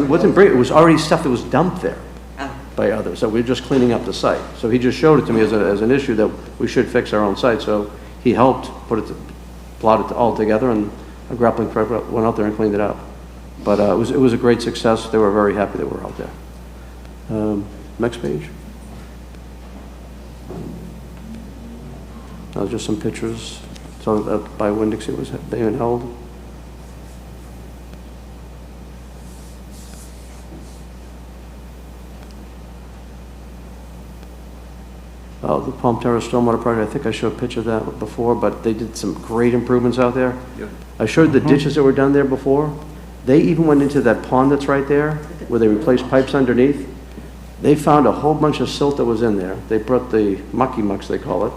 it wasn't it was already stuff that was dumped there Oh. by others, so we were just cleaning up the site. So he just showed it to me as an issue that we should fix our own site, so he helped plot it all together, and a grappling truck went out there and cleaned it up. But it was a great success. They were very happy that we were out there. Next page. Just some pictures. So by Winn-Dixie was being held. The Palm Terrace Stormwater Project, I think I showed a picture of that before, but they did some great improvements out there. Yep. I showed the ditches that were done there before. They even went into that pond that's right there, where they replaced pipes underneath. They found a whole bunch of silt that was in there. They brought the mucky mucks, they call it,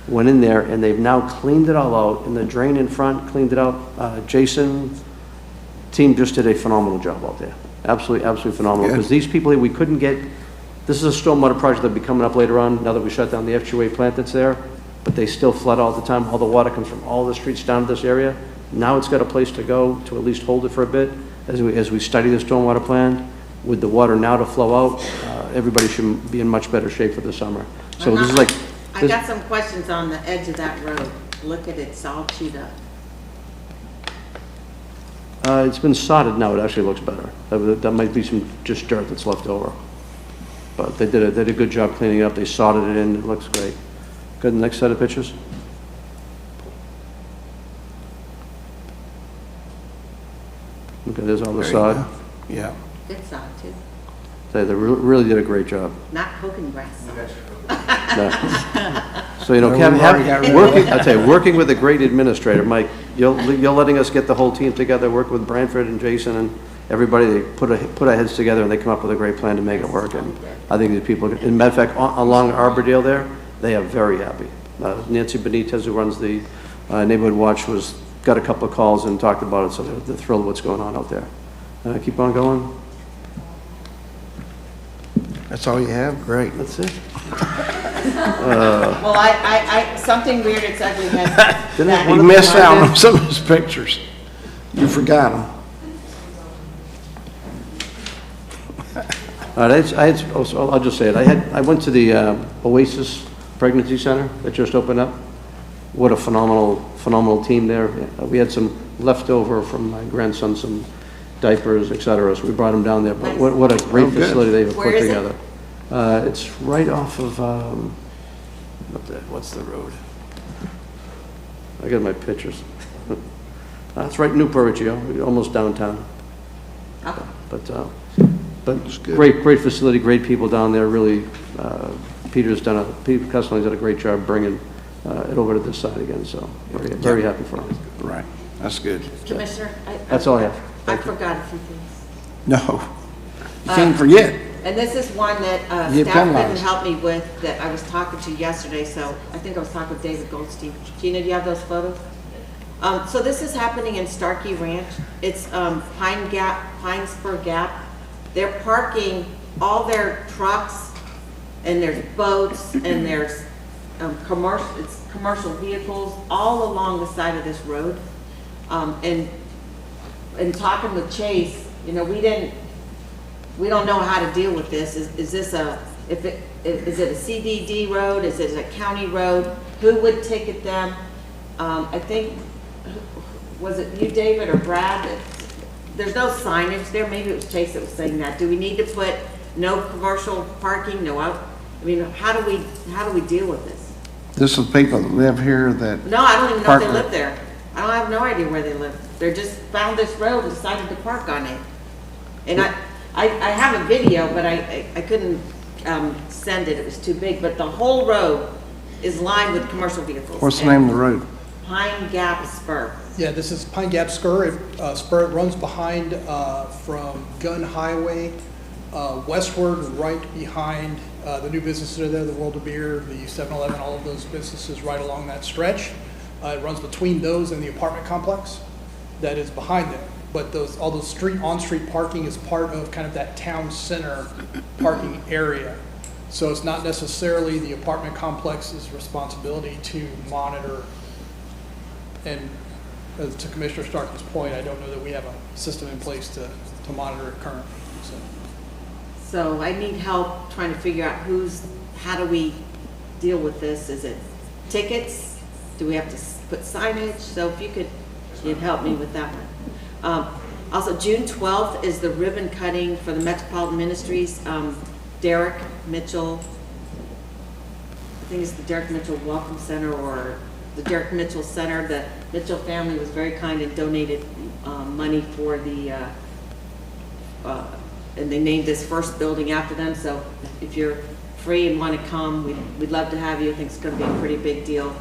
went in there, and they've now cleaned it all out, and the drain in front cleaned it out. Jason, team just did a phenomenal job out there. Absolutely phenomenal. Because these people here, we couldn't get, this is a stormwater project that'll be coming up later on, now that we shut down the F2A plant that's there, but they still flood all the time. All the water comes from all the streets down to this area. Now it's got a place to go to at least hold it for a bit as we study the stormwater plan. With the water now to flow out, everybody should be in much better shape for the summer. So this is like... I got some questions on the edge of that road. Look at it, it's all chewed up. It's been sodded now, it actually looks better. That might be some just dirt that's left over. But they did a good job cleaning it up, they sodded it in, it looks great. Good, next set of pictures. Okay, there's all the sod. Yeah. Good sod, too. They really did a great job. Not cooking grass. No. So, working with a great administrator, Mike, you're letting us get the whole team together, work with Branford and Jason and everybody, they put our heads together and they come up with a great plan to make it work. And I think these people, in matter of fact, along Arbordale there, they are very happy. Nancy Benitez, who runs the Neighborhood Watch, got a couple of calls and talked about it, so they're thrilled with what's going on out there. Keep on going. That's all you have? Great. That's it. Well, I something weird, it's ugly. You missed out on some of his pictures. You forgot them. All right, I'll just say it. I went to the Oasis Pregnancy Center that just opened up. What a phenomenal team there. We had some leftover from my grandson, some diapers, etc. So we brought them down there. But what a great facility they've put together. It's right off of what's the road? I got my pictures. It's right in New Perichio, almost downtown. But great facility, great people down there. Really, Peter Custling's done a great job bringing it over to this side again. So very happy for him. Right, that's good. Commissioner, That's all I have. I forgot a few things. No, you can't forget. And this is one that staff didn't help me with, that I was talking to yesterday, so I think I was talking with David Goldstein. Gina, do you have those photos? So this is happening in Starkey Ranch. It's Pine Spur Gap. They're parking all their trucks, and there's boats, and there's commercial vehicles all along the side of this road. And talking with Chase, we don't know how to deal with this. Is this is it a CDD road? Is it a county road? Who would ticket them? I think, was it you, David, or Brad? There's no signage there. Maybe it was Chase that was saying that. Do we need to put no commercial parking? No, I mean, how do we deal with this? This is people that live here that. No, I don't even know if they live there. I have no idea where they live. They just found this road and decided to park on it. And I have a video, but I couldn't send it, it was too big, but the whole road is lined with commercial vehicles. What's the name of the road? Pine Gap Spur. Yeah, this is Pine Gap Spur. Spur runs behind from Gun Highway westward, right behind the new businesses that are there, the World of Beer, the 7-Eleven, all of those businesses right along that stretch. It runs between those and the apartment complex that is behind them. But all those on-street parking is part of kind of that town center parking area. So it's not necessarily the apartment complex's responsibility to monitor. And to Commissioner Starkman's point, I don't know that we have a system in place to monitor it currently. So I need help trying to figure out how do we deal with this? Is it tickets? Do we have to put signage? So if you'd help me with that one. Also, June 12th is the ribbon cutting for the Metropolitan Ministries. Derek Mitchell, I think it's the Derek Mitchell Welcome Center or the Derek Mitchell Center. The Mitchell family was very kind and donated money for the, and they named this first building after them. So if you're free and want to come, we'd love to have you. I think it's going to be a pretty big deal.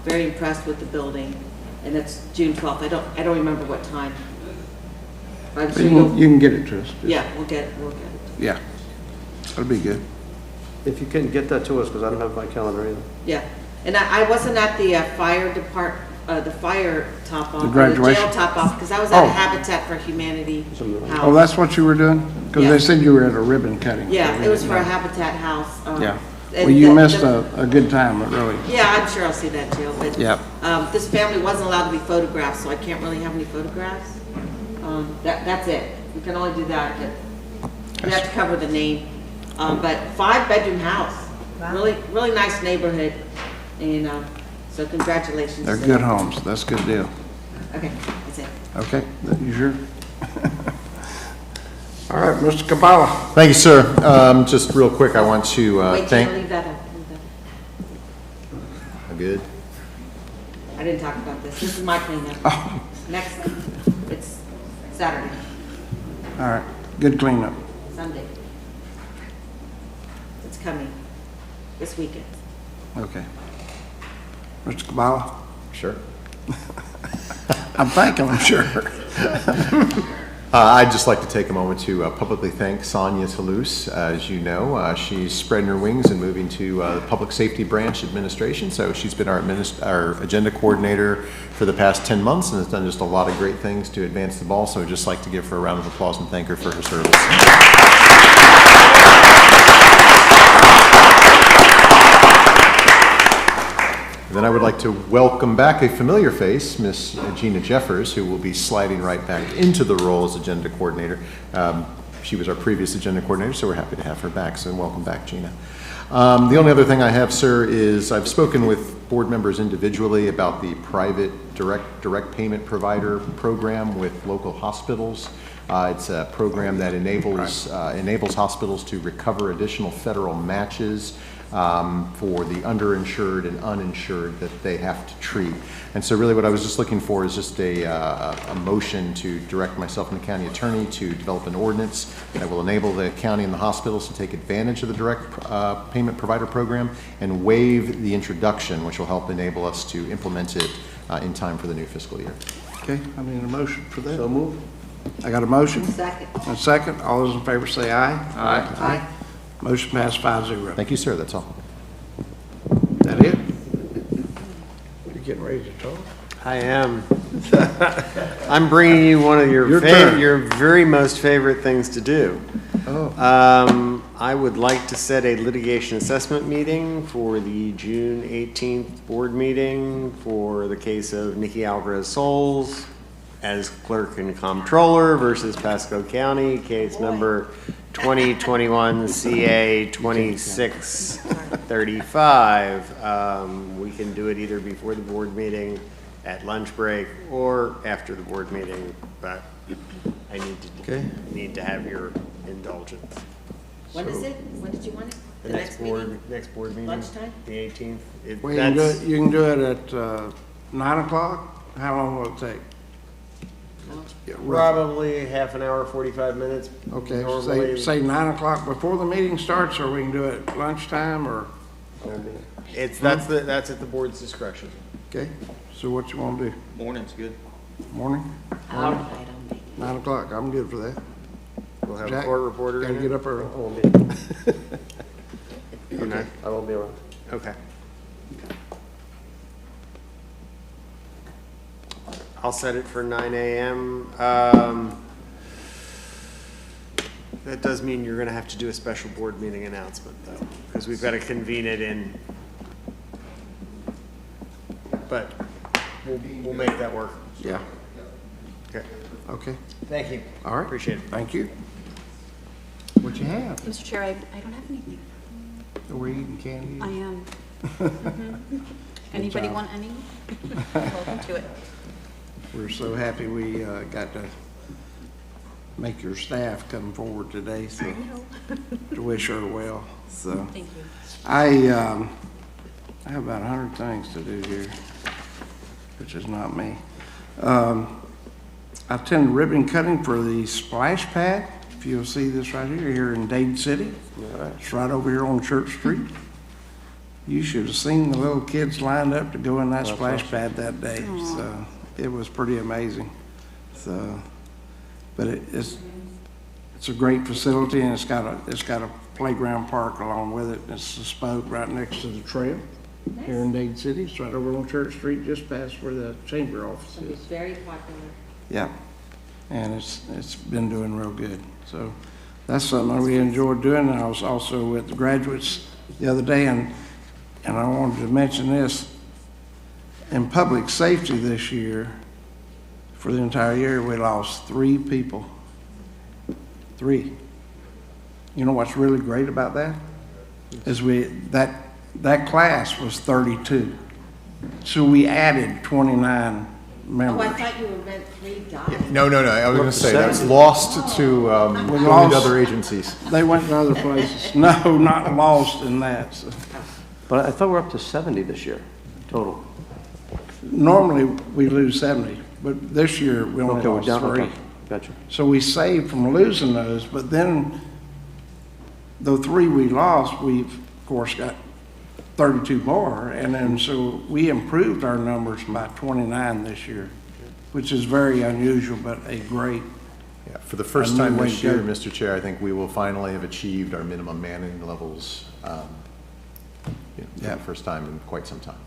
Very impressed with the building, and that's June 12th. I don't remember what time. I'm sure You can get it to us. Yeah, we'll get it. Yeah, that'll be good. If you can get that to us, because I don't have my calendar either. Yeah, and I wasn't at the fire department, the fire top off, The or the graduation? jail top off, because I was at Oh. Habitat for Humanity house. Oh, that's what you were doing? Because Yeah. they said you were at a ribbon cutting. Yeah, it was for a Habitat house. Yeah. and Well, you the- missed a good time, really. Yeah, I'm sure I'll see that, Jill, but Yep. this family wasn't allowed to be photographed, so I can't really have any photographs. That's it. We can only do that, but we have to cover the name. But 5-bedroom house, really nice neighborhood, and so congratulations. They're to good them. homes. That's a good deal. Okay, that's it. Okay, you sure? All right, Mr. Kabala. Thank you, sir. Just real quick, I want to Wait, thank. Jill, leave that up. Good. I didn't talk about this. This is my cleanup. Next, it's Saturday, All right, good cleanup. Sunday. It's coming this weekend. Okay. Mr. Kabala? Sure. I'm thinking, I'm sure. I'd just like to take a moment to publicly thank Sonia Toulouse. As you know, she's spreading her wings and moving to the Public Safety Branch Administration. So she's been our agenda coordinator for the past 10 months and has done just a lot of great things to advance the ball. So I'd just like to give her a round of applause and thank her for her service. Then I would like to welcome back a familiar face, Miss Gina Jeffers, who will be sliding right back into the role as agenda coordinator. She was our previous agenda coordinator, so we're happy to have her back. So welcome back, Gina. The only other thing I have, sir, is I've spoken with board members individually about the private direct payment provider program with local hospitals. It's a program that enables hospitals to recover additional federal matches for the underinsured and uninsured that they have to treat. And so really what I was just looking for is just a motion to direct myself and the county attorney to develop an ordinance that will enable the county and the hospitals to take advantage of the direct payment provider program and waive the introduction, which will help enable us to implement it in time for the new fiscal year. Okay, I need a motion for that. So move. I got a motion? Second. A second. All those in favor say aye. Aye. Motion passed 5-0. Thank you, sir. That's all. That it? You're getting ready to talk? I am. I'm bringing you one of your very most favorite things to do. Oh. I would like to set a litigation assessment meeting for the June 18th board meeting for the case of Nikki Alvarez Souls as clerk and comptroller versus Pasco County, case number 2021 CA 2635. We can do it either before the board meeting, at lunch break, or after the board meeting, but I need to have your indulgence. When is it? When did you want it? The next board meeting? Lunchtime? The 18th. Well, you can do it at 9 o'clock? How long will it take? Probably half an hour, 45 minutes. Okay, Normally- say 9 o'clock before the meeting starts, or we can do it lunchtime, or, That's at the board's discretion. okay? So what you want to do? Morning's good. Morning? All right, I'll make it. 9 o'clock, I'm good for that. We'll have a Jack, court reporter gotta in get it. up early. I won't be, Okay. I won't be around. Okay. I'll set it for 9 a.m. That does mean you're going to have to do a special board meeting announcement, though, because we've got to convene it in. But we'll make that work. Yeah, Okay. okay. Thank you. All right. Appreciate it. Thank you. What you have? Mr. Chair, I don't have anything. We're eating candy? I am. Anybody job. want any? Welcome to it. We're so happy we got to make your staff come forward today, so to wish her well. So Thank you. I have about 100 things to do here, which is not me. I attended ribbon cutting for the splash pad. If you'll see this right here in Dade City. It's right over here on Church Street. You should have seen the little kids lined up to go in that splash pad that day. Aww. So it was pretty amazing. So, but it's a great facility, and it's got a playground park along with it. It's a spoke right next to the trail here in Dade City. It's right over on Church Street, just past where the chamber office is. It's very popular. Yeah, and it's been doing real good. So that's something we enjoyed doing. And I was also with the graduates the other day, and I wanted to mention this. In public safety this year, for the entire year, we lost 3 people. 3. You know what's really great about that? Is that class was 32. So we added 29 members. Oh, I thought you meant 3 died. No, I was going to say, that's lost to going to other agencies. They went to other places. No, not lost in that. So. But I thought we're up to 70 this year, total. Normally, we lose 70, but this year we only Okay, we're lost down, 3. okay, gotcha. So we saved from losing those, but then the 3 we lost, we've, of course, got 32 more, and then so we improved our numbers by 29 this year, which is very unusual, but a great. Yeah, for the first time this year, Mr. Chair, I think we will finally have achieved our minimum manning levels for the first time in quite some time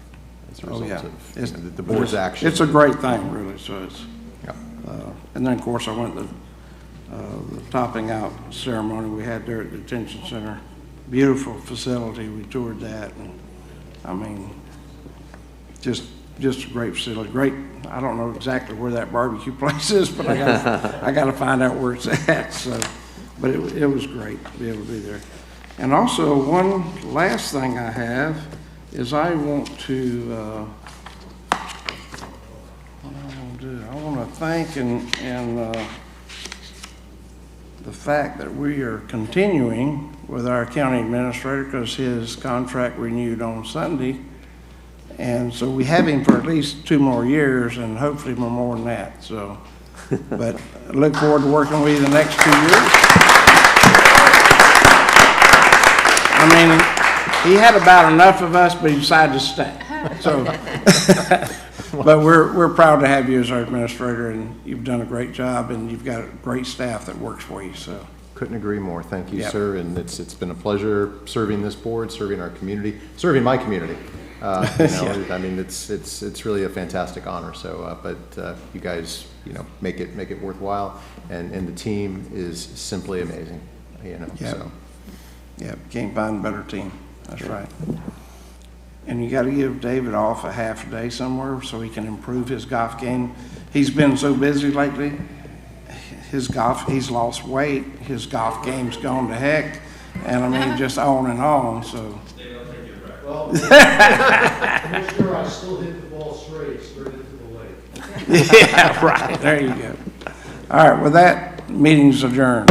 as a result of the board's action. It's a great thing, really. So it's, and then of course I went to the topping out ceremony we had there at the detention center. Beautiful facility. We toured that, and I mean, just a great facility. Great. I don't know exactly where that barbecue place is, but I got to find out where it's at. So, but it was great to be able to be there. And also, one last thing I have is I want to, what I want to do, I want to thank and the fact that we are continuing with our county administrator because his contract renewed on Sunday. And so we have him for at least 2 more years and hopefully more than that. So, but I look forward to working with you the next 2 years. I mean, he had about enough of us, but he decided to stay. So, but we're proud to have you as our administrator, and you've done a great job, and you've got a great staff that works for you. So, couldn't agree more. Thank you, sir. And it's been a pleasure serving this board, serving our community, serving my community. I mean, it's really a fantastic honor. So, but you guys, make it worthwhile, and the team is simply amazing. So. Yeah, can't find a better team. That's right. And you got to give David off a half a day somewhere so he can improve his golf game. He's been so busy lately. He's lost weight. His golf game's gone to heck. And I mean, just on and on. So. Well, I'm sure I still hit the ball straight into the lake. Yeah, right. There you go. All right. With that, meeting's adjourned.